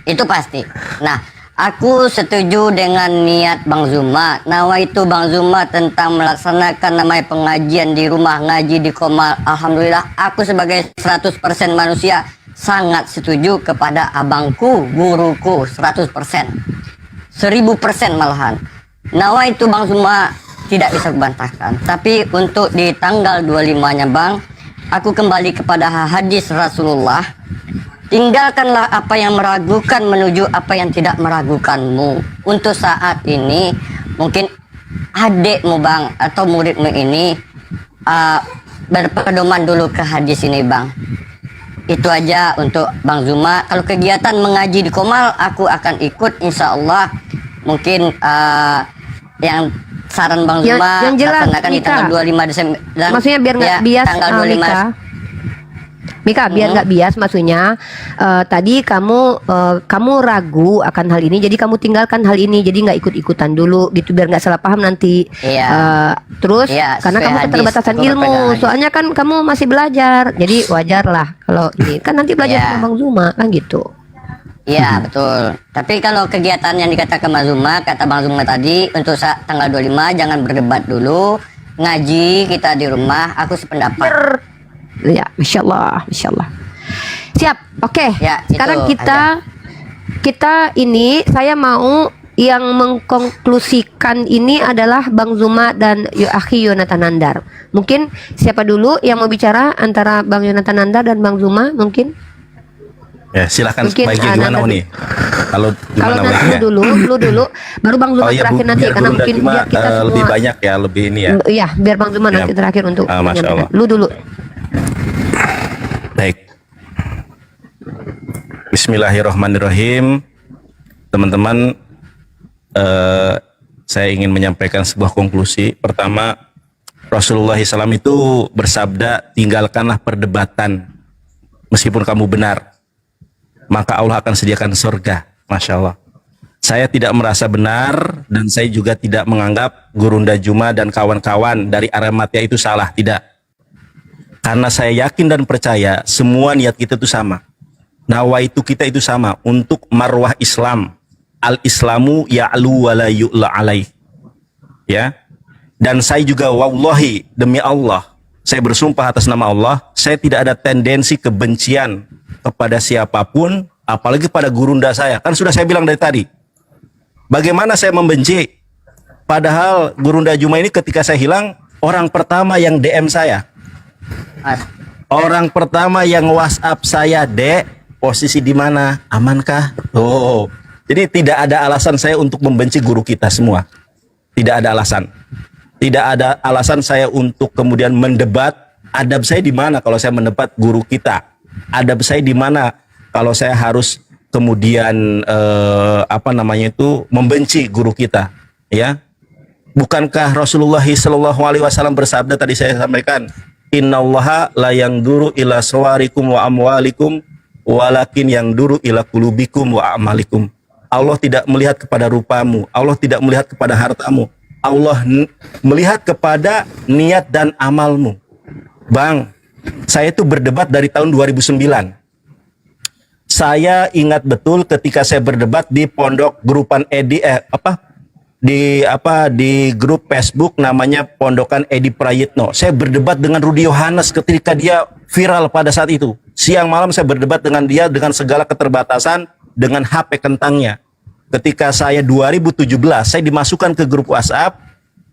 Itu pasti. Nah, aku setuju dengan niat Bang Zuma. Nawaitu Bang Zuma tentang melaksanakan namanya pengajian di rumah, ngaji di Komal. Alhamdulillah, aku sebagai 100% manusia sangat setuju kepada abangku, guruku 100%. 1000% malahan. Nawaitu Bang Zuma tidak bisa kubantahkan. Tapi untuk di tanggal 25-nya Bang, aku kembali kepada hadis Rasulullah. Tinggalkanlah apa yang meragukan menuju apa yang tidak meragukanmu. Untuk saat ini mungkin adikmu Bang atau muridmu ini berpedoman dulu ke hadis ini Bang. Itu aja untuk Bang Zuma. Kalau kegiatan mengaji di Komal aku akan ikut insya Allah. Mungkin yang saran Bang Zuma yang jelas, laksanakan di Mika. tanggal 25 Desember. Dan Maksudnya biar nggak bias, tanggal 25 Mika. Mika, biar nggak bias, maksudnya tadi kamu ragu akan hal ini, jadi kamu tinggalkan hal ini, jadi nggak ikut-ikutan dulu gitu, biar nggak salah paham nanti. Iya. Terus Iya, karena sesuai kamu hadis, keterbatasan aku ilmu, berpegang hadis. soalnya kan kamu masih belajar, jadi wajar lah kalau ini kan nanti belajar Iya. sama Bang Zuma kan gitu. Iya betul. Tapi kalau kegiatan yang dikatakan Bang Zuma, kata Bang Zuma tadi untuk tanggal 25 jangan berdebat dulu, ngaji kita di rumah. Aku sependapat. Ya, masya Allah, masya Allah. Siap, oke. Ya, Sekarang itu kita ini saya mau yang mengkonklusikan ini adalah Bang Zuma dan Akhi Yonatan Nandar. Mungkin siapa dulu yang mau bicara antara Bang Yonatan Nandar dan Bang Zuma mungkin? Ya, silakan Mungkin, baiknya gimana Nanda nih? Kalau Kalau gimana nanti baiknya? lu dulu, baru Bang Zuma Oh iya, terakhir nanti biar karena Bunda mungkin Juma, biar kita semua lebih banyak ya, lebih ini ya. Iya, biar Bang Zuma nanti Ya. terakhir untuk Masya menyampaikan. Allah. Lu dulu. Baik. Bismillahirrahmanirrahim. Teman-teman, saya ingin menyampaikan sebuah konklusi. Pertama, Rasulullah SAW itu bersabda, tinggalkanlah perdebatan. Meskipun kamu benar, maka Allah akan sediakan surga. Masya Allah. Saya tidak merasa benar dan saya juga tidak menganggap Gurunda Juma dan kawan-kawan dari Aramatia itu salah. Tidak. Karena saya yakin dan percaya semua niat kita itu sama. Nawaitu kita itu sama untuk marwah Islam. Al-Islamu ya'lu wa la yu'la alaih. Ya. Dan saya juga wallahi demi Allah, saya bersumpah atas nama Allah, saya tidak ada tendensi kebencian kepada siapapun, apalagi pada gurunda saya. Kan sudah saya bilang dari tadi. Bagaimana saya membenci? Padahal Gurunda Juma ini ketika saya hilang, orang pertama yang DM saya. Mas, Orang pertama yang WhatsApp saya, Dek, posisi di mana? Amankah? Oh. Jadi tidak ada alasan saya untuk membenci guru kita semua. Tidak ada alasan. Tidak ada alasan saya untuk kemudian mendebat. Adab saya di mana kalau saya mendebat guru kita? Adab saya di mana kalau saya harus kemudian membenci guru kita? Ya. Bukankah Rasulullah SAW bersabda, tadi saya sampaikan, Innallaha la yangduru ila sawarikum wa amwalikum walakin yangduru ila kulubikum wa amalikum. Allah tidak melihat kepada rupamu, Allah tidak melihat kepada hartamu. Allah melihat kepada niat dan amalmu. Bang, saya itu berdebat dari tahun 2009. Saya ingat betul ketika saya berdebat di pondok Grupan Edi di grup Facebook namanya Pondokan Edi Prayitno. Saya berdebat dengan Rudi Yohanes ketika dia viral pada saat itu. Siang malam saya berdebat dengan dia dengan segala keterbatasan dengan HP kentangnya. Ketika saya 2017 saya dimasukkan ke grup WhatsApp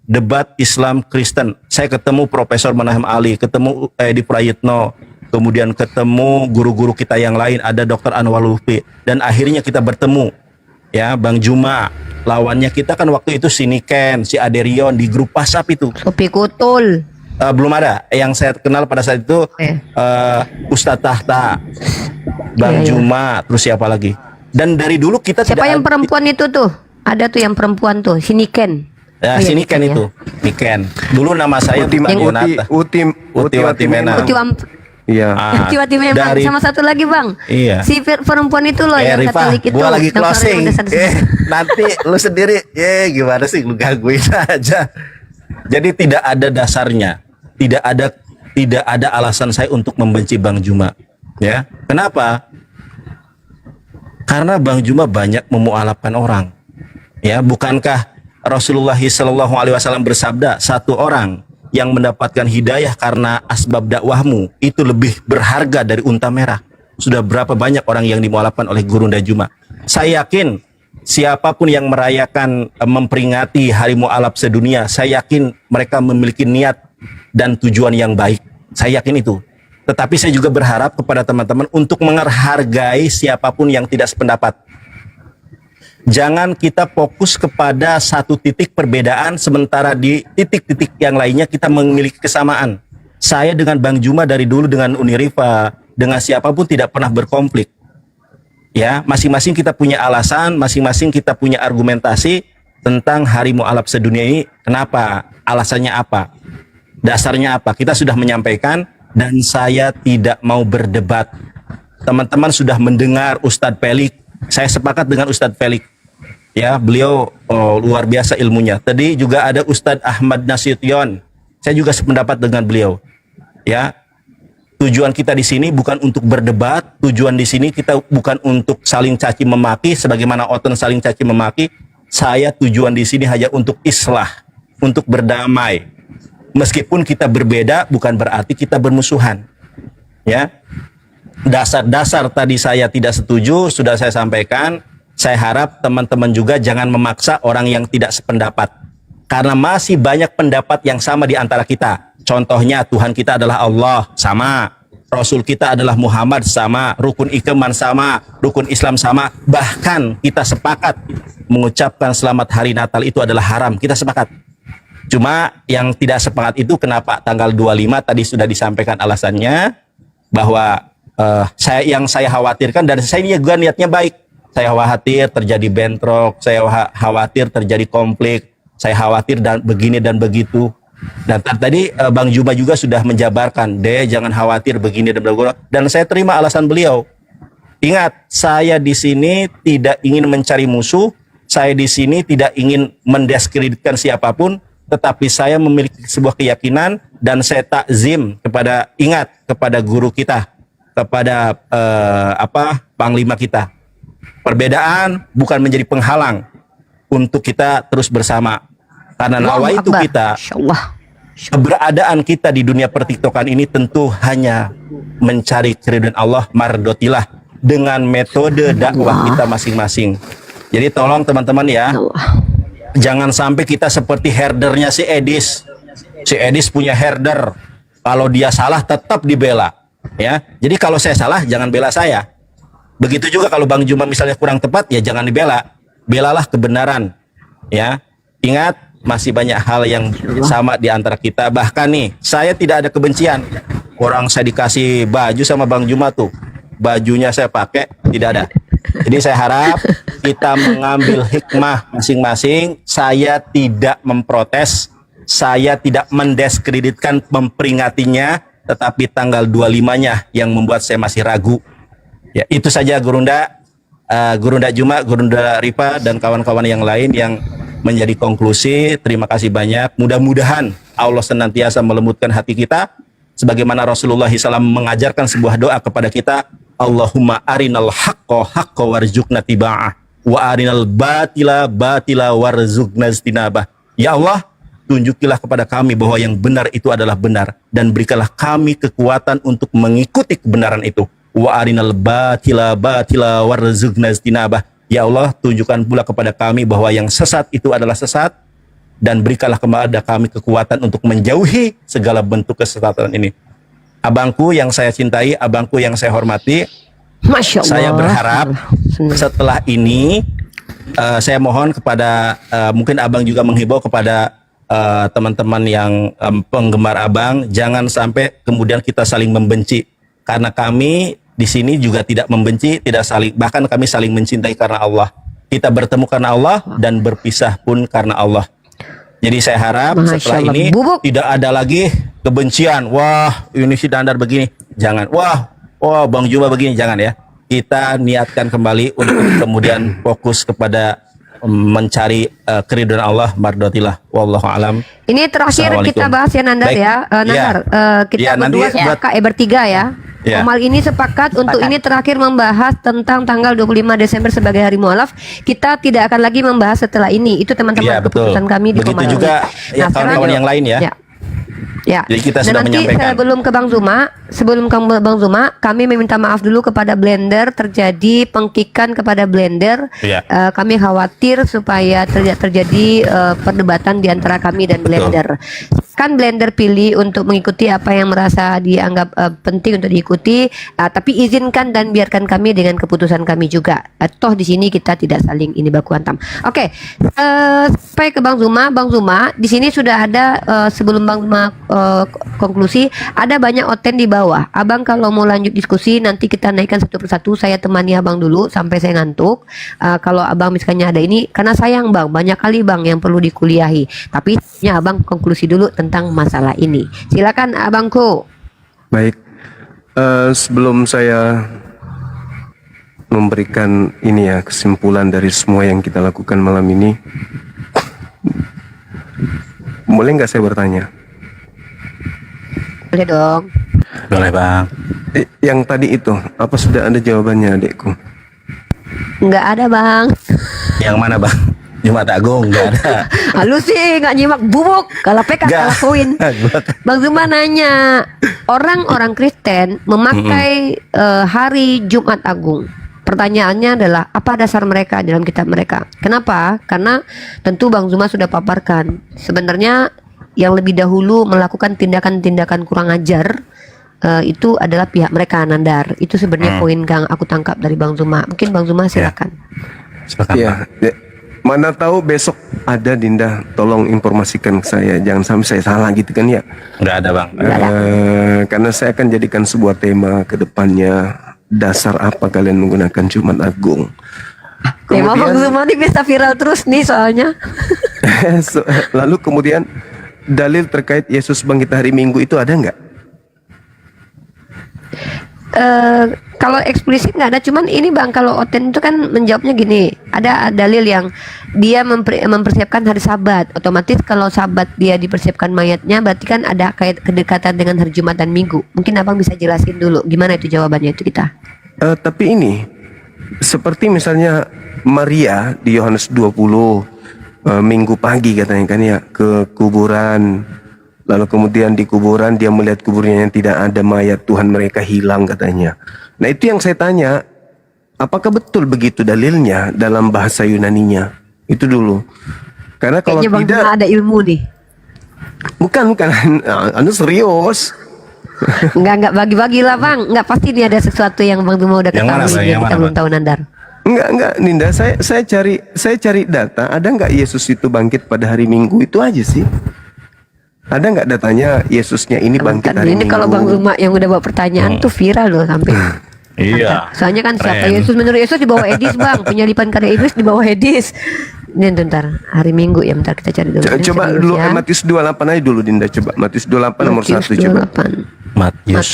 debat Islam Kristen. Saya ketemu Profesor Manahem Ali, ketemu Edi Prayitno, kemudian ketemu guru-guru kita yang lain, ada Dr. Anwar Lutfi, dan akhirnya kita bertemu. Ya, Bang Juma, lawannya kita kan waktu itu si Niken, si Aderion di grup WhatsApp itu. Sopi Kutul. Belum ada. Yang saya kenal pada saat itu Ustadz Tahta, Bang Juma, terus siapa lagi? Dan dari dulu kita Siapa yang perempuan itu tuh? Ada tuh yang perempuan tuh, si Niken. Ya, si Niken ya. itu. Niken. Dulu nama saya Uti Watimena. Iya. Tiba-tiba memang sama satu lagi bang, si perempuan itu loh yang Rifah, Katolik itu. gua lagi closing. Nanti lu sendiri, gimana sih lu gangguin aja. Jadi tidak ada dasarnya, tidak ada alasan saya untuk membenci Bang Juma. Ya, kenapa? Karena Bang Juma banyak memualafkan orang. Ya, bukankah Rasulullah SAW bersabda, satu orang yang mendapatkan hidayah karena asbab dakwahmu itu lebih berharga dari unta merah. Sudah berapa banyak orang yang dimualafkan oleh Gurunda Juma. Saya yakin siapapun yang merayakan memperingati Hari Mu'alaf sedunia, saya yakin mereka memiliki niat dan tujuan yang baik. Saya yakin itu. Tetapi saya juga berharap kepada teman-teman untuk menghargai siapapun yang tidak sependapat. Jangan kita fokus kepada satu titik perbedaan sementara di titik-titik yang lainnya kita memiliki kesamaan. Saya dengan Bang Juma dari dulu dengan Unirifa, dengan siapapun tidak pernah berkonflik. Ya, masing-masing kita punya alasan, masing-masing kita punya argumentasi tentang Hari Mu'alaf sedunia ini. Kenapa? Alasannya apa? Dasarnya apa? Kita sudah menyampaikan dan saya tidak mau berdebat. Teman-teman sudah mendengar Ustadz Pelik. Saya sepakat dengan Ustadz Pelik. Ya, beliau luar biasa ilmunya. Tadi juga ada Ustadz Ahmad Nasution. Saya juga sependapat dengan beliau. Ya, tujuan kita di sini bukan untuk berdebat. Tujuan di sini kita bukan untuk saling caci memaki, sebagaimana Oton saling caci memaki. Saya tujuan di sini hanya untuk islah, untuk berdamai. Meskipun kita berbeda, bukan berarti kita bermusuhan. Ya, dasar-dasar tadi saya tidak setuju sudah saya sampaikan. Saya harap teman-teman juga jangan memaksa orang yang tidak sependapat. Karena masih banyak pendapat yang sama di antara kita. Contohnya Tuhan kita adalah Allah, sama. Rasul kita adalah Muhammad, sama. Rukun iman sama. Rukun Islam sama. Bahkan kita sepakat mengucapkan selamat hari Natal itu adalah haram. Kita sepakat. Cuma yang tidak sepakat itu kenapa tanggal 25 tadi sudah disampaikan alasannya. Bahwa yang saya khawatirkan dan saya juga niatnya baik. Saya khawatir terjadi bentrok, saya khawatir terjadi konflik, saya khawatir dan begini dan begitu. Dan tadi Bang Juma juga sudah menjabarkan, jangan khawatir begini dan begitu. Dan saya terima alasan beliau. Ingat, saya di sini tidak ingin mencari musuh, saya di sini tidak ingin mendiskreditkan siapapun, tetapi saya memiliki sebuah keyakinan dan saya takzim kepada guru kita, kepada panglima kita. Perbedaan bukan menjadi penghalang untuk kita terus bersama. Karena nawaitu kita, keberadaan kita di dunia pertiktokan ini tentu hanya mencari keridhaan Allah, mardotilah, dengan metode dakwah kita masing-masing. Jadi tolong teman-teman ya, jangan sampai kita seperti herdernya si Edis. Si Edis punya herder, kalau dia salah tetap dibela. Ya, jadi kalau saya salah jangan bela saya. Begitu juga kalau Bang Juma misalnya kurang tepat, ya jangan dibela. Belalah kebenaran. Ya, ingat masih banyak hal yang sama di antara kita. Bahkan nih, saya tidak ada kebencian. Orang saya dikasih baju sama Bang Juma tuh, bajunya saya pakai, tidak ada. Jadi saya harap kita mengambil hikmah masing-masing. Saya tidak memprotes, saya tidak mendiskreditkan memperingatinya, tetapi tanggal 25-nya yang membuat saya masih ragu. Ya, itu saja Gurunda Juma, Gurunda Rifa dan kawan-kawan yang lain yang menjadi konklusi. Terima kasih banyak. Mudah-mudahan Allah senantiasa melembutkan hati kita sebagaimana Rasulullah SAW mengajarkan sebuah doa kepada kita, Allahumma arinal haqqo haqqo warzuqna tiba'ah. wa arinal batila batila warzuqna istinabah. Ya Allah, tunjukilah kepada kami bahwa yang benar itu adalah benar dan berikanlah kami kekuatan untuk mengikuti kebenaran itu. Wa arinal batila batila warzuqna istinabah. Ya Allah, tunjukkan pula kepada kami bahwa yang sesat itu adalah sesat dan berikanlah kepada kami kekuatan untuk menjauhi segala bentuk kesesatan ini. Abangku yang saya cintai, abangku yang saya hormati, Masya Allah. saya berharap setelah ini saya mohon kepada mungkin abang juga menghimbau kepada teman-teman yang penggemar abang, jangan sampai kemudian kita saling membenci, karena kami di sini juga tidak membenci, tidak saling, bahkan kami saling mencintai karena Allah. Kita bertemu karena Allah dan berpisah pun karena Allah. Jadi saya harap Masya setelah Allah. ini Bubuk. tidak ada lagi kebencian. Wah, ini si Dandar begini, jangan. Wah, Bang Juma begini, jangan ya. Kita niatkan kembali untuk kemudian fokus kepada mencari keridhaan Allah, mardotillah. Wallahu alam. Ini terakhir kita bahas ya Nandar. Baik. Ya Nandar, kita Ya, nanti berdua sepakat, bertiga ya. Ya. Omal ini sepakat untuk ini terakhir membahas tentang tanggal 25 Desember sebagai hari mualaf. Kita tidak akan lagi membahas setelah ini. Itu teman-teman Ya, betul. keputusan kami di Begitu Omal juga ini. ya kawan-kawan yang lain ya. Ya. Jadi kita Dan sudah nanti menyampaikan. sebelum ke Bang Zuma, kami meminta maaf dulu kepada Blender, terjadi pengkikan kepada Blender. Ya. Kami khawatir supaya terjadi perdebatan di antara kami dan Blender. Kan Blender pilih untuk mengikuti apa yang merasa dianggap penting untuk diikuti, tapi izinkan dan biarkan kami dengan keputusan kami juga. Toh di sini kita tidak saling ini baku hantam. Oke, sampai ke Bang Zuma. Bang Zuma, di sini sudah ada sebelum Bang Zuma konklusi, ada banyak oten di bawah. Abang kalau mau lanjut diskusi nanti kita naikkan satu persatu. Saya temani abang dulu sampai saya ngantuk. Kalau abang misalnya ada ini, karena sayang bang, banyak kali bang yang perlu dikuliahi. Tapi ya abang konklusi dulu tentang masalah ini. Silakan abangku. Baik, sebelum saya memberikan ini ya kesimpulan dari semua yang kita lakukan malam ini, boleh nggak saya bertanya? Boleh dong. Boleh bang. Yang tadi itu, apa sudah ada jawabannya adekku? Nggak ada bang. Yang mana bang? Jumat Agung nggak ada. Lu sih nggak nyimak bubuk. Kalau PK Nggak. kalah koin. Bang Zuma nanya, orang-orang Kristen memakai hari Jumat Agung. Pertanyaannya adalah apa dasar mereka dalam kitab mereka? Kenapa? Karena tentu Bang Zuma sudah paparkan. Sebenarnya yang lebih dahulu melakukan tindakan-tindakan kurang ajar itu adalah pihak mereka, Nandar. Itu sebenarnya poin yang aku tangkap dari Bang Zuma. Mungkin Bang Zuma silakan. Silakan, Ya, mana tahu besok ada, Dinda, tolong informasikan ke saya, jangan sampai saya salah gitu kan ya. Nggak ada bang. Karena saya akan jadikan sebuah tema ke depannya, dasar apa kalian menggunakan Jumat Agung. Tema Bang Zuma ini bisa viral terus nih soalnya. Lalu kemudian dalil terkait Yesus bangkit hari Minggu itu ada nggak? Kalau eksplisit nggak ada, cuman ini bang, kalau Oten itu kan menjawabnya gini, ada dalil yang dia mempersiapkan hari Sabat, otomatis kalau Sabat dia dipersiapkan mayatnya, berarti kan ada kait kedekatan dengan hari Jumat dan Minggu. Mungkin abang bisa jelasin dulu gimana itu jawabannya itu kita. Tapi ini seperti misalnya Maria di Yohanes 20 Minggu pagi katanya kan ya ke kuburan. Lalu kemudian di kuburan dia melihat kuburnya yang tidak ada mayat, Tuhan mereka hilang katanya. Nah itu yang saya tanya, apakah betul begitu dalilnya dalam bahasa Yunaninya? Itu dulu. Karena kalau Kayaknya Bang tidak, Zuma ada ilmu nih. bukan anu serius. Enggak bagi-bagi lah bang. Enggak, pasti nih ada sesuatu yang Bang Zuma udah Yang mana, ketahui Bang? yang Yang kita mana, belum Bang? tahu, Nandar. Enggak Ninda, saya cari data, ada nggak Yesus itu bangkit pada hari Minggu, itu aja sih. Ada nggak datanya Yesusnya ini bangkit Bentar, hari ini Minggu? kalau Bang Zuma yang udah bawa pertanyaan tuh viral loh sampai. Iya. Soalnya kan siapa Keren. Yesus, menurut Yesus di bawah Edis bang, penyalipan karya iblis di bawah Edis. Ini bentar, hari Minggu ya, bentar kita cari dulu. Ini Coba serius dulu ya. Matius 28 aja dulu Dinda, coba Matius 28 nomor 1 Matius coba. 28. Matius.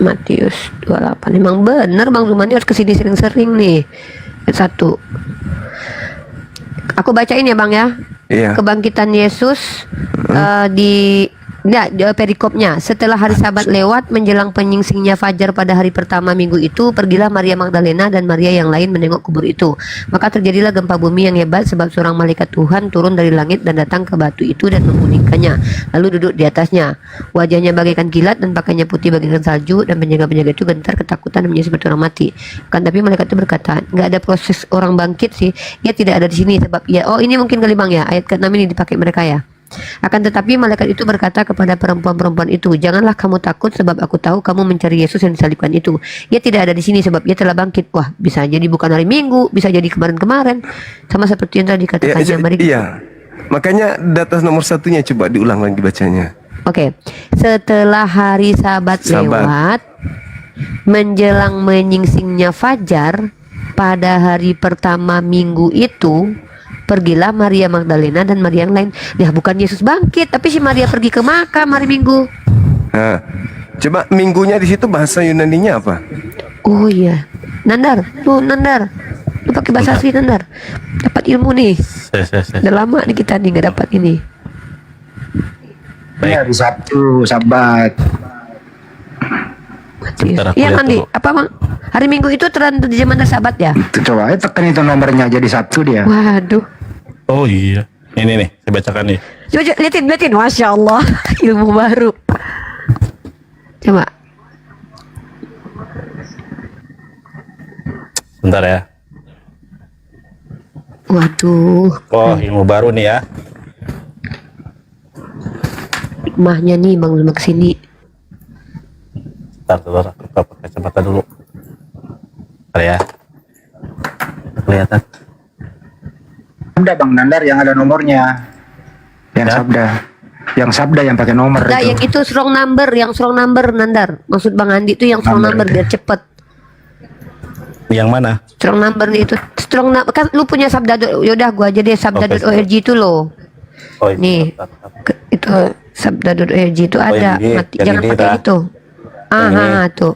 Matius 28. Emang bener Bang Zuma ini harus kesini sering-sering nih. Satu. Aku bacain ya Bang ya. Iya. Kebangkitan Yesus di perikopnya. Setelah hari Sabat lewat menjelang penyingsingnya fajar pada hari pertama minggu itu, pergilah Maria Magdalena dan Maria yang lain menengok kubur itu. Maka terjadilah gempa bumi yang hebat sebab seorang malaikat Tuhan turun dari langit dan datang ke batu itu dan menggulingkannya, lalu duduk di atasnya. Wajahnya bagaikan kilat dan pakainya putih bagaikan salju, dan penjaga-penjaga itu gentar ketakutan dan menjadi seperti orang mati. Kan tapi malaikat itu berkata, nggak ada proses orang bangkit sih, ia tidak ada di sini sebab ya, oh ini mungkin kali Bang ya, ayat ke-6 ini dipakai mereka ya. Akan tetapi malaikat itu berkata kepada perempuan-perempuan itu, janganlah kamu takut sebab aku tahu kamu mencari Yesus yang disalibkan itu. Ia tidak ada di sini sebab ia telah bangkit. Wah, bisa jadi bukan hari Minggu, bisa jadi kemarin-kemarin. Sama seperti yang tadi dikatakannya. Mari kita- Iya. Makanya data nomor satunya coba diulang lagi bacanya. Oke. Setelah hari Sabat lewat, menjelang menyingsingnya fajar pada hari pertama minggu itu, pergilah Maria Magdalena dan Maria yang lain. Ya bukan Yesus bangkit, tapi si Maria pergi ke makam hari Minggu. Nah, coba minggunya di situ bahasa Yunaninya apa? Oh iya, Nandar, Nandar, lu pakai bahasa asli Nandar. Dapat ilmu nih. Udah lama nih kita nih nggak dapat ini. Ya, hari Sabtu, Sabat. Sebentar, aku Iya lihat kan di dulu. apa Bang? Hari Minggu itu terjemahan dari Sabat ya? Coba tekan itu nomornya jadi Sabtu dia. Waduh. Oh iya. Ini nih, saya bacakan nih. Coba liatin, Masya Allah, ilmu baru. Coba. Bentar ya. Waduh, Oh, ilmu baru nih ya. hikmahnya nih Bang Zuma kesini. Bentar, aku pakai kacamata dulu. Bentar ya. Kelihatan. Sabda Bang Nandar yang ada nomornya. Yang Ya. Sabda. Yang Sabda yang pakai nomor Nah, yang itu. itu strong number Nandar. Maksud Bang Andi itu yang strong Number, number biar cepet. Yang mana? Strong number nih itu. Strong number kan lu punya sabda. Yaudah gua aja deh sabda.org itu loh. Oh, ini. Nih. Itu sabda.org itu Oh, ada. yang ini, yang Jangan ini, pakai Ta. itu. Yang ini. Tuh.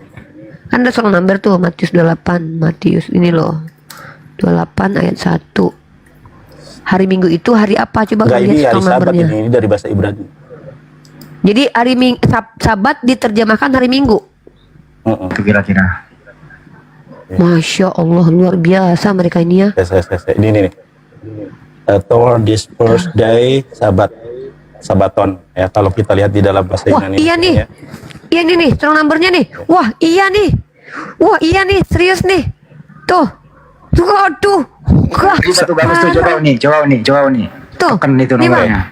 Kan ada strong number tuh Matius 28. Matius ini loh. 28 ayat 1. Hari Minggu itu hari apa? Coba Enggak, kalian ini lihat hari strong Sabat numbernya. ini dari bahasa Ibrani. Jadi hari Sabat diterjemahkan hari Minggu. Heeh. Itu kira-kira. Masya Allah luar biasa mereka ini ya. Ini nih. Toward this first day Sabaton ya, kalau kita lihat di dalam bahasa Wah Yunani iya nih. ya. Iya nih strong numbernya nih. Wah iya nih. Wah iya nih serius nih. Tuh. Waduh. Wah, Bagus tuh coba nih. Tuh. Tekan itu Nih, Bang. nomornya.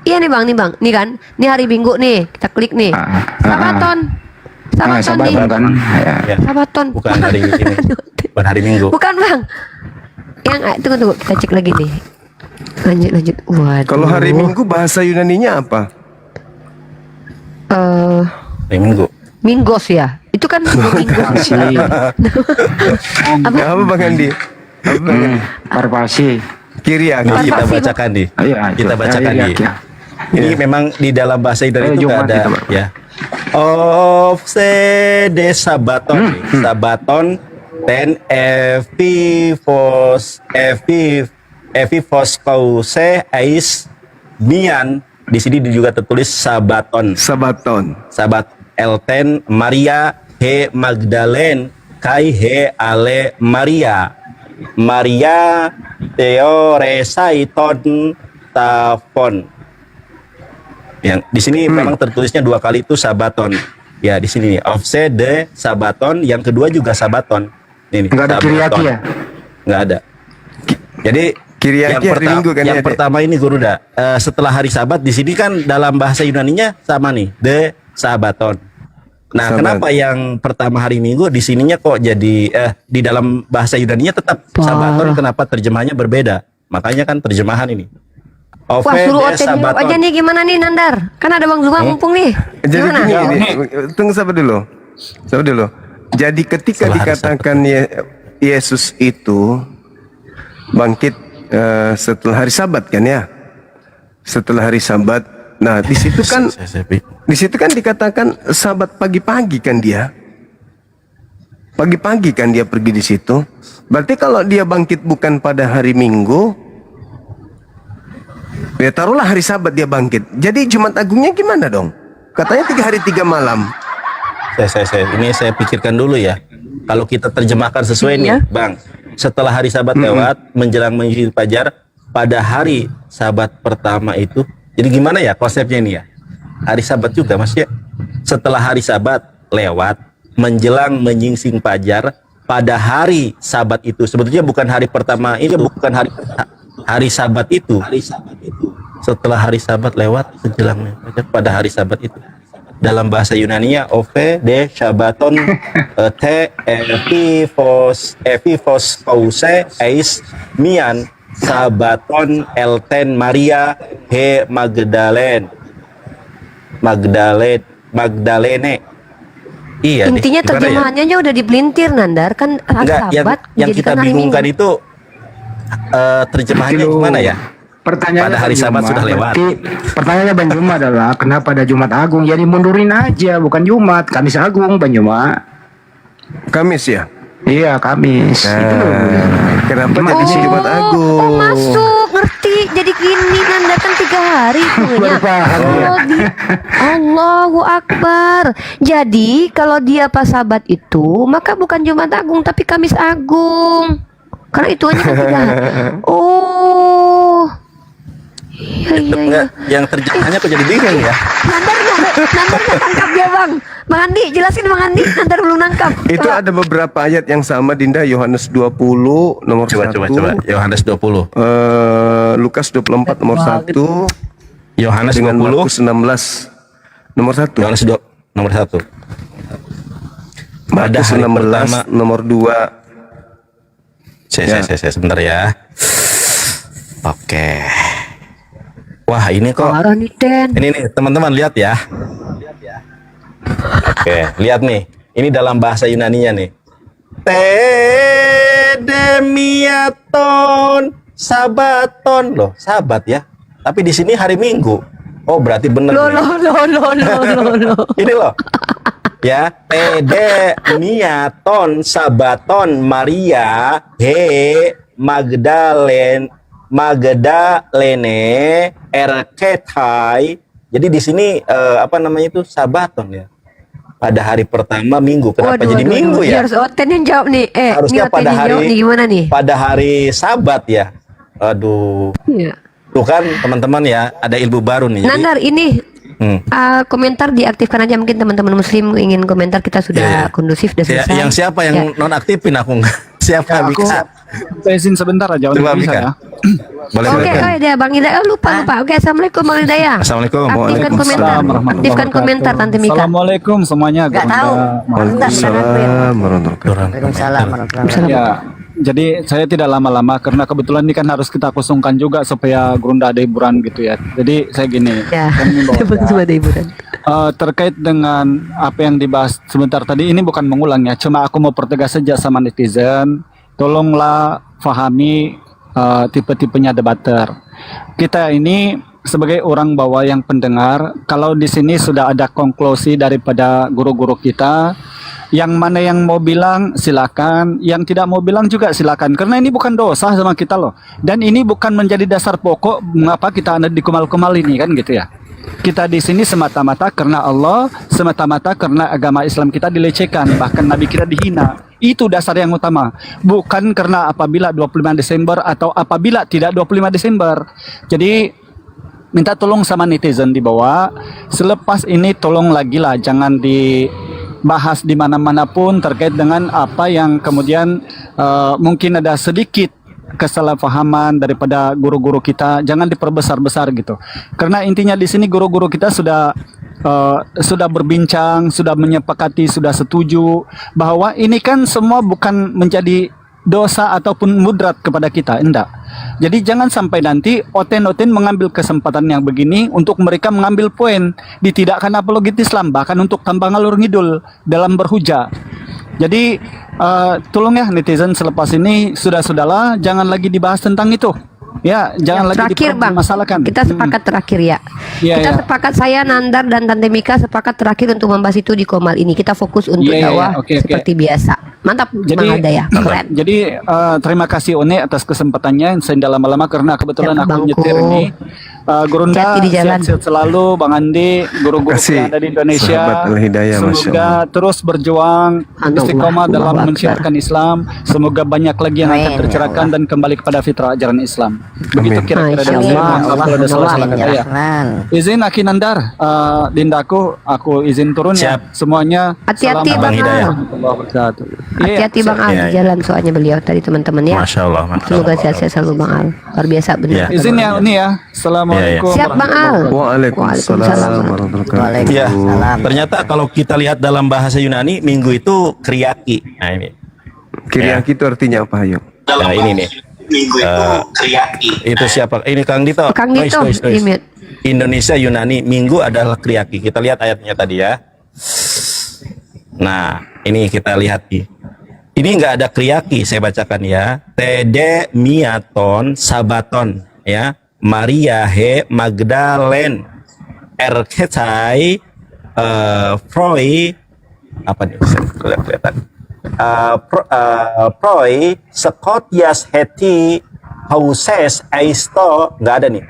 Iya nih Bang. Nih kan. Nih hari Minggu nih. Kita klik nih. Sabaton. Sabaton nih. Sabaton kan. Ya. Ya. Sabaton. Bukan hari ini. Bukan hari Minggu. Bukan Bang. Tunggu. Kita cek lagi nih. Lanjut. Waduh. Kalau hari Minggu bahasa Yunaninya apa? Hari Minggu. Minggos ya. Itu kan Minggu. Parpasi. Apa Bang Andi? Apa Bang Andi? Parpasi. Kiria. Ini kita Parfasi, bacakan di. Iya, Kita bacakan di. iya. Ini memang di dalam bahasa Yunani itu Jumat nggak ada kita, Pak. ya. Of de Sabaton, Sabaton, ten evivos kause ais mian. Di sini juga tertulis Sabaton. Sabaton. Sabat elten Maria he Magdalene kai he ale Maria teoresaiton tafon. Yang di sini memang tertulisnya dua kali itu Sabaton. Ya di sini offset de Sabaton, yang kedua juga Sabaton. Ini Nggak ada Kiriaki ya? Nggak ada. Jadi Kiriaki hari Minggu kan yang ya, Dek? pertama ini Guruda, setelah hari Sabat di sini kan dalam bahasa Yunaninya sama nih, de Sabaton. Nah, Sabat. kenapa yang pertama hari Minggu di sininya kok jadi di dalam bahasa Yunaninya tetap Parah. Sabaton, kenapa terjemahannya berbeda? Makanya kan terjemahan ini. Wah Ove suruh de Oten jawab Sabaton. aja nih gimana nih Nandar. Kan ada Bang Zuma mumpung nih. Jadi Gimana? gini, tunggu sabar dulu. Jadi ketika Setelah hari dikatakan Yesus itu bangkit setelah hari Sabat kan ya? Setelah hari Sabat. Nah, di situ kan dikatakan Sabat pagi-pagi kan dia. Pagi-pagi kan dia pergi di situ. Berarti kalau dia bangkit bukan pada hari Minggu, ya taruhlah hari Sabat dia bangkit. Jadi Jumat Agungnya gimana dong? Katanya 3 hari 3 malam. Ini saya pikirkan dulu ya. Kalau kita terjemahkan sesuai nih, Bang. Setelah hari Sabat lewat, menjelang menyingkir fajar, pada hari Sabat pertama itu, jadi gimana ya konsepnya ini ya? Hari Sabat juga maksudnya. Setelah hari Sabat lewat, menjelang menyingsing fajar, pada hari Sabat itu, sebetulnya bukan hari pertama, ini bukan hari Sabat itu. Setelah hari Sabat lewat, menjelang fajar, pada hari Sabat itu. Dalam bahasa Yunania, ove de Shabbaton te epifos pause eis mian Sabaton elten Maria he Magdalene. Iya. Intinya terjemahannya aja udah dipelintir, Nandar, kan Enggak, Sabat yang kita dijadikan hari bingungkan Minggu. itu terjemahannya gimana ya? Pertanyaannya Pada hari Bang Sabat Juma, sudah lewat. berarti pertanyaannya Bang Juma adalah kenapa ada Jumat Agung? Jadi mundurin aja, bukan Jumat, Kamis Agung Bang Juma. Kamis ya? Iya, Kamis. Itu loh. Kenapa Jumat jadi Agung. Jumat Agung? Oh, masuk, ngerti. Jadi gini, Nandar kan 3 hari punya. Baru paham ya. Allahu Akbar. Jadi kalau dia pas Sabat itu, maka bukan Jumat Agung tapi Kamis Agung. Karena itu aja kan 3 hari. Oh. Iya. Yang terjemahannya kok jadi bingung ya? Nandar nggak tangkap dia, Bang. Bang Andi, jelasin Bang Andi. Nandar belum nangkap. Itu Coba. ada beberapa ayat yang sama, Dinda. Yohanes 20 nomor 1. Coba. Yohanes 20. Lukas 24 nomor 1 Yohanes dengan 20. Markus 16 nomor 1. Yohanes nomor 1. Markus hari 16 pertama. nomor 2. Saya sebentar ya. Oke. Wah, ini kok. Parah nih, Den. Ini nih, teman-teman lihat ya. Oke, lihat nih. Ini dalam bahasa Yunaninya nih. Tedemiaton Sabaton. Loh, Sabat ya. Tapi di sini hari Minggu. Oh, berarti benar. Loh. Ini loh. Ya, Tedemiaton Sabaton Maria he Magdalene erketai. Jadi di sini apa namanya itu Sabaton ya. Pada hari pertama Minggu. Kenapa jadi Minggu ya? Harus Oten yang jawab nih. Harusnya ini Oten yang jawab nih, gimana nih? pada hari Sabat ya. Aduh. Iya. Tuh kan teman-teman ya, ada ilmu baru nih. Jadi, Nandar, ini komentar diaktifkan aja, mungkin teman-teman muslim ingin komentar, kita sudah kondusif, sudah ya, selesai. yang siapa yang Ya. nonaktifin aku nggak? Siapa bisa? Saya izin sebentar aja untuk Coba, bisa Mika. ya. Boleh. Oke, dia Bang Hidayah, lupa. Oke, assalamualaikum Bang Hidayah. Assalamualaikum. Aktifkan komentar, Waalaikumsalam aktifkan komentar Tante Mika. Assalamualaikum semuanya. Nggak tahu. Waalaikumsalam warahmatullahi wabarakatuh. Waalaikumsalam warahmatullahi Ya, jadi saya tidak lama-lama karena kebetulan ini kan harus kita kosongkan juga supaya Gerunda ada hiburan gitu ya. Jadi saya gini, Ya, saya mengimbau ya, cuma ada hiburan. terkait dengan apa yang dibahas sebentar tadi, ini bukan mengulang ya, cuma aku mau pertegas saja sama netizen, tolonglah fahami tipe-tipenya debater. Kita ini sebagai orang bawah yang pendengar, kalau di sini sudah ada konklusi daripada guru-guru kita, yang mana yang mau bilang silakan, yang tidak mau bilang juga silakan, karena ini bukan dosa sama kita loh, dan ini bukan menjadi dasar pokok mengapa kita ada di kemal-kemal ini kan gitu ya. Kita di sini semata-mata karena Allah, semata-mata karena agama Islam kita dilecehkan, bahkan Nabi kita dihina. Itu dasar yang utama. Bukan karena apabila 25 Desember atau apabila tidak 25 Desember. Jadi minta tolong sama netizen di bawah, selepas ini tolong lagi lah jangan dibahas di mana-mana pun terkait dengan apa yang kemudian mungkin ada sedikit kesalahpahaman daripada guru-guru kita, jangan diperbesar-besar gitu. Karena intinya di sini guru-guru kita sudah berbincang, sudah menyepakati, sudah setuju bahwa ini kan semua bukan menjadi dosa ataupun mudrat kepada kita, enggak. Jadi jangan sampai nanti oten-oten mengambil kesempatan yang begini untuk mereka mengambil poin, ditidakkan apologi Islam, bahkan untuk tambah ngalur ngidul dalam berhujah. Jadi tolong ya netizen, selepas ini sudahlah, jangan lagi dibahas tentang itu. Ya, jangan lagi Terakhir Bang, dipermasalahkan. kita sepakat terakhir ya. Iya, Kita iya. sepakat, saya Nandar dan Tante Mika sepakat terakhir untuk membahas itu di Komal ini. Kita fokus untuk Iya, iya, dakwah oke. seperti biasa. Mantap Bang Hidayah, keren. Jadi terima kasih One atas kesempatannya. Saya tidak lama-lama karena kebetulan Ya, aku Bangku. nyetir ini. Gurunda Hati-hati di jalan. sehat-sehat selalu, Bang Andi, guru-guru Kasih, yang ada di Indonesia. sahabat Al-Hidayah, Masya Semoga Allah. terus berjuang istiqomah Allahu dalam Akbar. mensiarkan Islam. Semoga banyak lagi yang akan Amin, ya tercerahkan dan kembali kepada fitrah ajaran Islam. Begitu Amin. kira-kira dari Masya saya. Allah. Maaf kalau ada salah-salah kata ya. Rahman. Izin Aki Nandar, Dindaku, aku izin turun ya. Siap. Semuanya. Hati-hati, Bang Bang Hidayah. Al. Warahmatullahi wabarakatuh. Iya, Hati-hati Bang Al Iya, di iya. jalan soalnya beliau tadi teman-teman ya. Masya Allah, Masya Semoga Allah. sehat-sehat selalu Bang Al. Luar biasa benar. Iya. izin ya ini ya. Assalamualaikum. Siap Bang Al. Waalaikumsalam warahmatullahi wabarakatuh. Iya, Salam. ternyata kalau kita lihat dalam bahasa Yunani, minggu itu kriaki. Nah ini, Kiriaki itu artinya apa, ayo? nah ini nih. Minggu itu kriaki. Itu siapa? Ini Kang Dito. Kang Dito, Noise. di-mute. Indonesia Yunani, minggu adalah kriaki. Kita lihat ayatnya tadi ya. Nah, ini kita lihat nih. Ini nggak ada kriaki, saya bacakan ya. Tede miaton sabaton ya. Maria he Magdalen erketai Froi apa nih? Saya kelihatan. Froi Scotias heti hauses aisto nggak ada nih.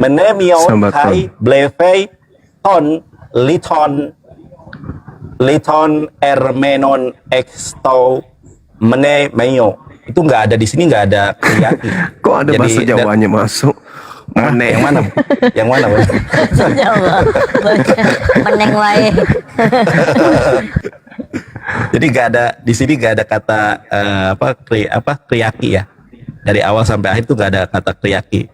Menemion Sabaton. kai blevei ton liton ermenon exto menemeyo. Itu nggak ada di sini, nggak ada kriaki. Kok ada bahasa Jawanya masuk? Mene. Yang mana? Yang mana? Bang? Jawa. Meneng wae. Jadi nggak ada di sini, nggak ada kata kriaki ya. Dari awal sampai akhir tuh nggak ada kata kriaki.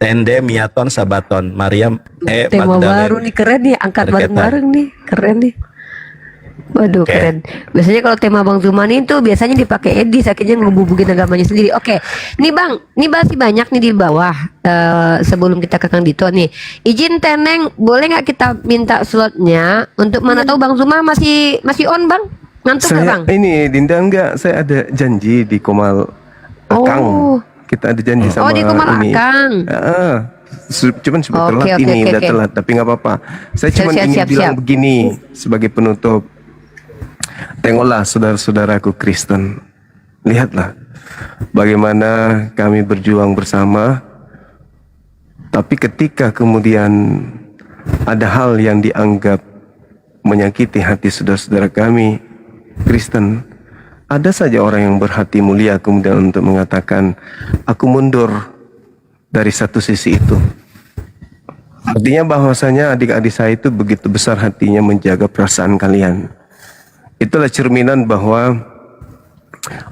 Tende miaton sabaton Mariam Tema baru nih, keren nih, angkat Berkaitan. bareng-bareng nih, keren nih. Waduh, Oke. keren. Biasanya kalau tema Bang Zumani itu biasanya dipakai Edi, akhirnya ngebubukin agamanya sendiri. Oke, nih Bang, nih masih banyak nih di bawah. Sebelum kita ke Kang Dito nih, izin Teneng, boleh nggak kita minta slotnya untuk mana tahu Bang Zuma masih on Bang? Ngantuk nggak Saya Bang? ini Dinda enggak, saya ada janji di Komal Akang. Oh. Kita ada janji sama Oh, di Komal ini. Akang. Cuman sudah Oke, telat oke, ini, oke, udah oke. telat, tapi nggak apa-apa. Saya cuma Siap, ingin siap, bilang siap. begini sebagai penutup. Tengoklah saudara-saudaraku Kristen, lihatlah bagaimana kami berjuang bersama. Tapi ketika kemudian ada hal yang dianggap menyakiti hati saudara-saudara kami Kristen, ada saja orang yang berhati mulia kemudian untuk mengatakan, aku mundur dari satu sisi itu. Artinya bahwasanya adik-adik saya itu begitu besar hatinya menjaga perasaan kalian. Itulah cerminan bahwa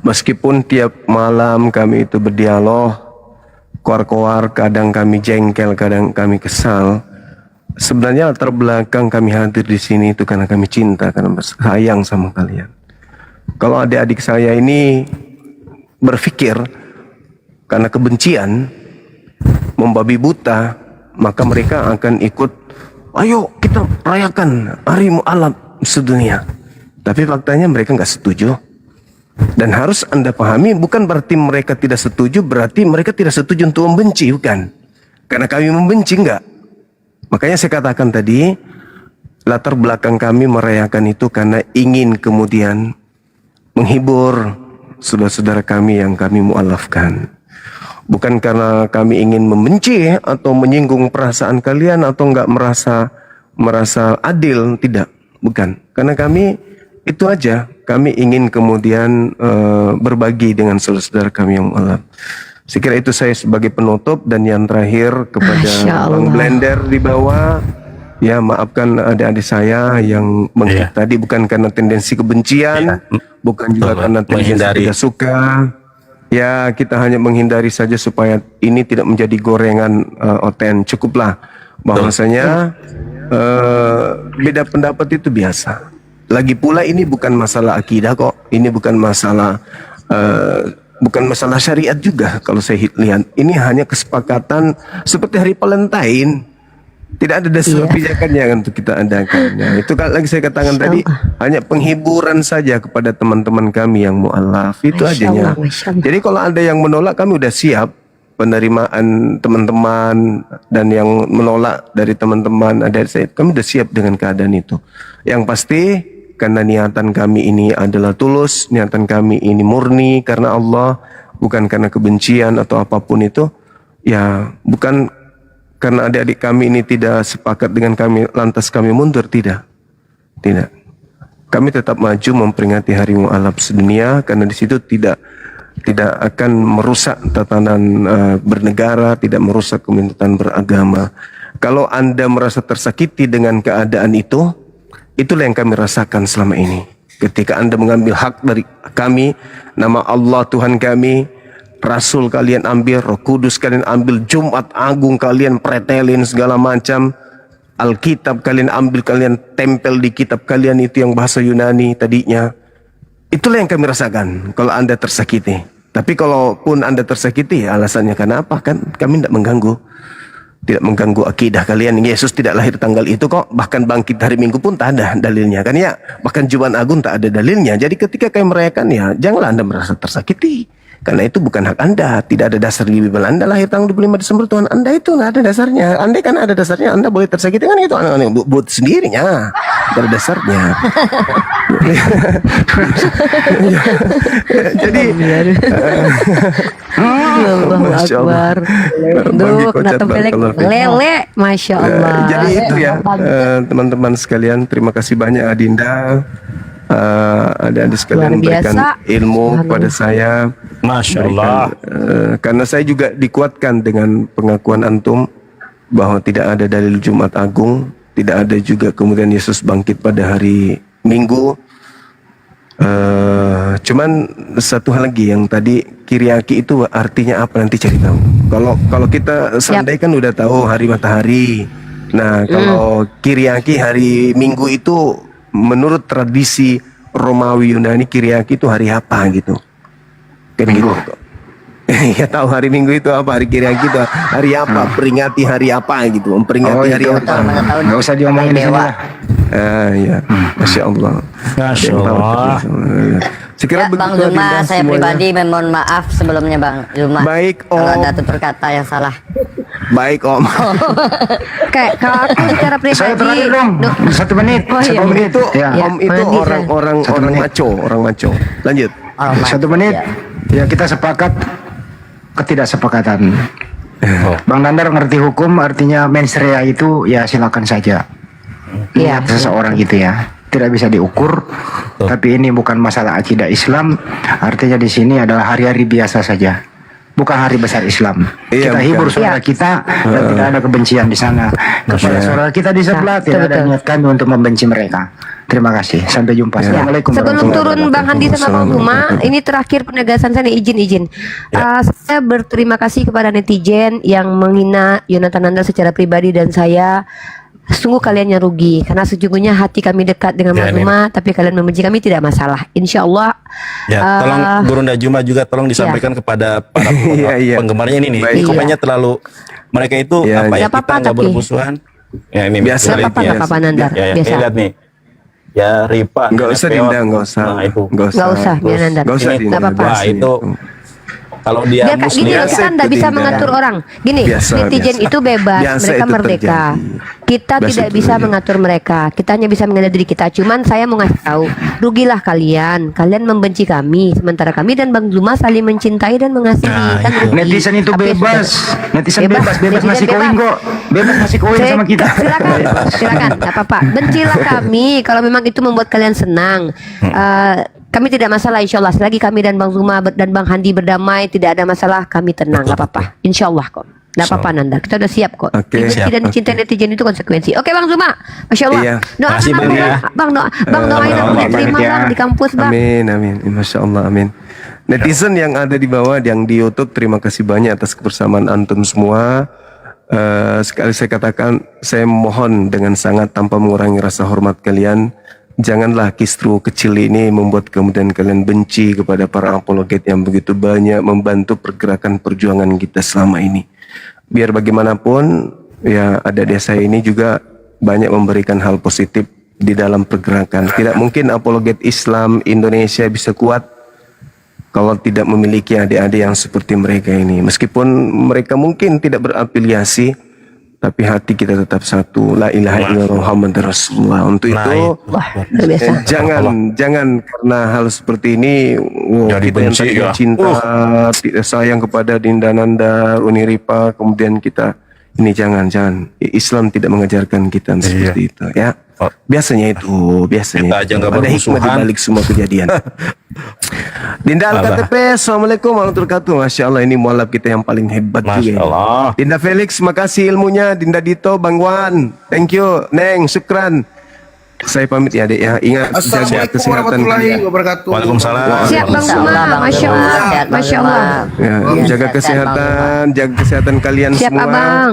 meskipun tiap malam kami itu berdialog, koar-koar, kadang kami jengkel, kadang kami kesal, sebenarnya latar belakang kami hadir di sini itu karena kami cinta, karena sayang sama kalian. Kalau adik-adik saya ini berpikir karena kebencian, membabi buta, maka mereka akan ikut, ayo kita rayakan hari mu'alaf sedunia. Tapi faktanya mereka nggak setuju. Dan harus Anda pahami, bukan berarti mereka tidak setuju, berarti mereka tidak setuju untuk membenci, bukan. Karena kami membenci, enggak. Makanya saya katakan tadi, latar belakang kami merayakan itu karena ingin kemudian menghibur saudara-saudara kami yang kami mu'alafkan. Bukan karena kami ingin membenci atau menyinggung perasaan kalian atau enggak merasa adil, tidak, bukan. Karena kami itu aja, kami ingin kemudian berbagi dengan saudara-saudara kami yang mu'alaf. Saya kira itu saya sebagai penutup, dan yang terakhir kepada Masya Bang Allah. Blender di bawah. Ya, maafkan adik-adik saya yang Iya. tadi bukan karena tendensi kebencian, bukan juga Betul, karena tendensi menghindari. tidak suka. Ya, kita hanya menghindari saja supaya ini tidak menjadi gorengan oten. Cukuplah bahwasanya beda pendapat itu biasa. Lagi pula ini bukan masalah akidah kok. Ini bukan masalah syariat juga kalau saya lihat. Ini hanya kesepakatan seperti hari Valentine. Tidak ada dasar pijakannya untuk kita adakan. Ya, itu kan lagi saya katakan tadi, hanya penghiburan saja kepada teman-teman kami yang mu'alaf. Itu Masya ajanya. Allah, Masya Allah. Jadi kalau ada yang menolak, kami udah siap penerimaan teman-teman, dan yang menolak dari teman-teman ada saya, kami udah siap dengan keadaan itu. Yang pasti karena niatan kami ini adalah tulus, niatan kami ini murni karena Allah, bukan karena kebencian atau apapun itu. Ya, bukan karena adik-adik kami ini tidak sepakat dengan kami, lantas kami mundur, tidak. Kami tetap maju memperingati Hari Mu'alaf sedunia, karena di situ tidak akan merusak tatanan bernegara, tidak merusak kepentingan beragama. Kalau Anda merasa tersakiti dengan keadaan itu, itulah yang kami rasakan selama ini. Ketika Anda mengambil hak dari kami, nama Allah Tuhan kami, Rasul kalian ambil, Roh Kudus kalian ambil, Jumat Agung kalian pretelin segala macam, Alkitab kalian ambil, kalian tempel di kitab kalian itu yang bahasa Yunani tadinya. Itulah yang kami rasakan kalau Anda tersakiti. Tapi kalaupun Anda tersakiti, alasannya kenapa? Kan kami tidak mengganggu. Tidak mengganggu akidah kalian. Yesus tidak lahir tanggal itu kok. Bahkan bangkit hari Minggu pun tak ada dalilnya. Kan ya? Bahkan Jumat Agung tak ada dalilnya. Jadi ketika kami merayakan, ya janganlah Anda merasa tersakiti. Karena itu bukan hak Anda. Tidak ada dasar di Bible. Anda lahir tanggal 25 Desember, Tuhan Anda itu nggak ada dasarnya. Andai kan ada dasarnya, Anda boleh tersakiti, kan itu anak-anak buat sendirinya. Tidak ada dasarnya. Jadi Allahu Masya Allah. Akbar. Duh, kena tempelek lele, Masya Allah. Jadi itu ya, teman-teman sekalian, terima kasih banyak Adinda. Adik-adik sekalian Luar biasa. memberikan ilmu kepada saya. Masya Allah. Karena saya juga dikuatkan dengan pengakuan antum bahwa tidak ada dalil Jumat Agung, tidak ada juga kemudian Yesus bangkit pada hari Minggu. Cuman satu hal lagi yang tadi Kiriaki itu artinya apa, nanti cari tahu. Kalau kita Sunday kan udah tahu hari matahari. Nah kalau Kiriaki hari Minggu itu menurut tradisi Romawi Yunani, Kiriaki itu hari apa gitu? Kan gitu. Ya tahu hari Minggu itu apa, hari Kiriaki itu hari apa? Peringati hari apa gitu? Memperingati hari apa? Nggak usah diomongin di sini lah. Ya, Masya Allah. Masya Allah. Sekira Ya, Bang begitu, Zuma, Adinda, saya semuanya. pribadi mohon maaf sebelumnya Bang Zuma. Baik, Kalau Om. ada tutur kata yang salah. Baik Om. Kayak kalau aku secara Saya pribadi, terakhir dong, 1 menit. Oh, iya. Om itu, Ya. Ya, Om itu mandi, orang Satu menit. maco. Lanjut. Orang 1 menit. Ya kita sepakat ketidaksepakatan. Bang Nandar ngerti hukum, artinya mens rea itu ya silakan saja. Iya. Niat seseorang gitu ya, tidak bisa diukur. Tapi ini bukan masalah akidah Islam. Artinya di sini adalah hari-hari biasa saja, bukan hari besar Islam. Iya, Kita bukan. hibur saudara kita dan tidak ada kebencian di sana. Kepada saudara kita di sebelah tidak ada betul. niat kami untuk membenci mereka. Terima kasih. Sampai jumpa. Ya. Assalamualaikum Sebelum warahmatullahi turun Bang Handi sama Bang Zuma, ini terakhir penegasan saya nih, izin. Saya berterima kasih kepada netizen yang menghina Yonatan Nandar secara pribadi dan saya. Sungguh kalian yang rugi, karena sejujurnya hati kami dekat dengan Ya, Bang Zuma, tapi kalian membenci kami tidak masalah. Insya Allah. Ya, tolong Gurunda Juma juga tolong disampaikan kepada para Iya. penggemarnya ini nih. Baik. Ini komennya terlalu, mereka itu Iya, apa iya. ya, Nggak apa-apa, kita nggak tapi. bermusuhan. Ya ini Biasa. Nggak apa-apa Nandar, Ya, biasa. lihat nih. Ya Ripa. Nggak usah Neo. Dinda, nggak usah. Nah itu. Nggak usah, biar Nandar. Nggak usah Ini- Dinda. Nggak apa-apa. Wah itu kalau dia Biar Kak, gini loh, Biasa kita itu, tidak bisa Dinda. mengatur orang. Gini, Biasa, netizen biasa. itu bebas, Biasa mereka itu merdeka. terjadi. Kita Biasa tidak itu bisa terjadi. mengatur mereka. Kita hanya bisa mengenal diri kita. Cuman saya mau ngasih tahu, rugilah kalian. Kalian membenci kami, sementara kami dan Bang Zuma saling mencintai dan mengasihi. Nah, Kan itu. rugi. Netizen itu Tapi bebas. sudah- Netizen bebas netizen ngasih koin kok. Bebas ngasih koin sama kita. Silakan, nggak apa-apa. Bencilah kami kalau memang itu membuat kalian senang. Kami tidak masalah, insya Allah. Selagi kami dan Bang Zuma dan Bang Handi berdamai, tidak ada masalah. Kami tenang, nggak apa-apa. Insya Allah kok. Nggak apa-apa Nanda, kita udah siap kok. Oke. Dibenci Siap. dan dicintai netizen itu konsekuensi. Oke Bang Zuma, Masya Allah. Iya. Doakan Makasih, aku Bang, ya. ya. Bang doain aku Amin, diterima ya. Bang di kampus Bang. Amin. Masya Allah, amin. Netizen yang ada di bawah, yang di YouTube, terima kasih banyak atas kebersamaan antum semua. Sekali saya katakan, saya mohon dengan sangat tanpa mengurangi rasa hormat kalian, janganlah kisru kecil ini membuat kemudian kalian benci kepada para apologet yang begitu banyak membantu pergerakan perjuangan kita selama ini. Biar bagaimanapun, ya ada desa ini juga banyak memberikan hal positif di dalam pergerakan. Tidak mungkin apologet Islam Indonesia bisa kuat kalau tidak memiliki adik-adik yang seperti mereka ini. Meskipun mereka mungkin tidak berafiliasi, tapi hati kita tetap satu. La ilaha illallah Muhammadur Rasulullah. Untuk Nah, itu, Wah, luar biasa. jangan karena hal seperti ini Jadi kita yang benci, tadinya ya. cinta, tidak sayang kepada Dinda Nanda, Uni Ripa, kemudian kita Ini jangan. Islam tidak mengajarkan kita seperti itu ya. Oh. Biasanya Kita aja nggak ada hikmah di bermusuhan. balik semua kejadian. Dinda Al-KTP, Assalamualaikum warahmatullahi wabarakatuh. Masya Allah, ini mualaf kita yang paling hebat juga. Masya ini. Allah. Dinda Felix, makasih ilmunya. Dinda Dito, Bang Wan, thank you. Neng, syukran. Saya pamit ya dek ya. Ingat jaga Assalamualaikum kesehatan warahmatullahi kalian. wabarakatuh. Waalaikumsalam. Siap Bang Zuma, Masya Allah, Masya Allah. Ya, jaga kesehatan, jaga kesehatan kalian Siap semua. Abang.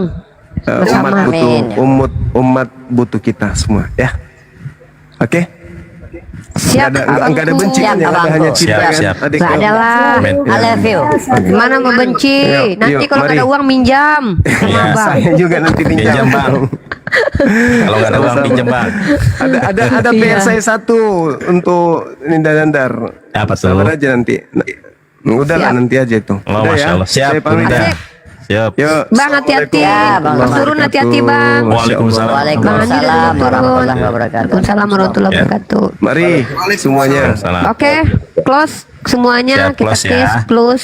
Umat Bersama. butuh, Amin. umat butuh kita semua ya. Oke. Siap Enggak ada Abangku. bencian ya, ada Abangku. hanya cinta Siap, kan. siap. Adik Nggak ada lah. Amin. I love you. Gimana mau benci? Yuk, Nanti yuk, kalau nggak mari. ada uang minjam sama Iya, Abang. Saya juga nanti Pinjam pinjam. bang. Kalau nggak ada uang pinjam bang. Ada PR saya satu untuk Ninda Nandar. Apa tuh? Sabar aja nanti. Udah lah Siap. nanti aja itu. Oh, Udah Masya Allah. Siap, Saya pamit. Bunda. Asik. Siap. Yuk. Bang hati-hati. Ya, Bang. Mas Turun hati-hati Bang. Waalaikumsalam. Bang Andi udah Waalaikumsalam turun. warahmatullahi wabarakatuh. Waalaikumsalam warahmatullahi Ya. wabarakatuh. Mari semuanya. Salam. Oke, close semuanya Siap, kita close ya. kiss close.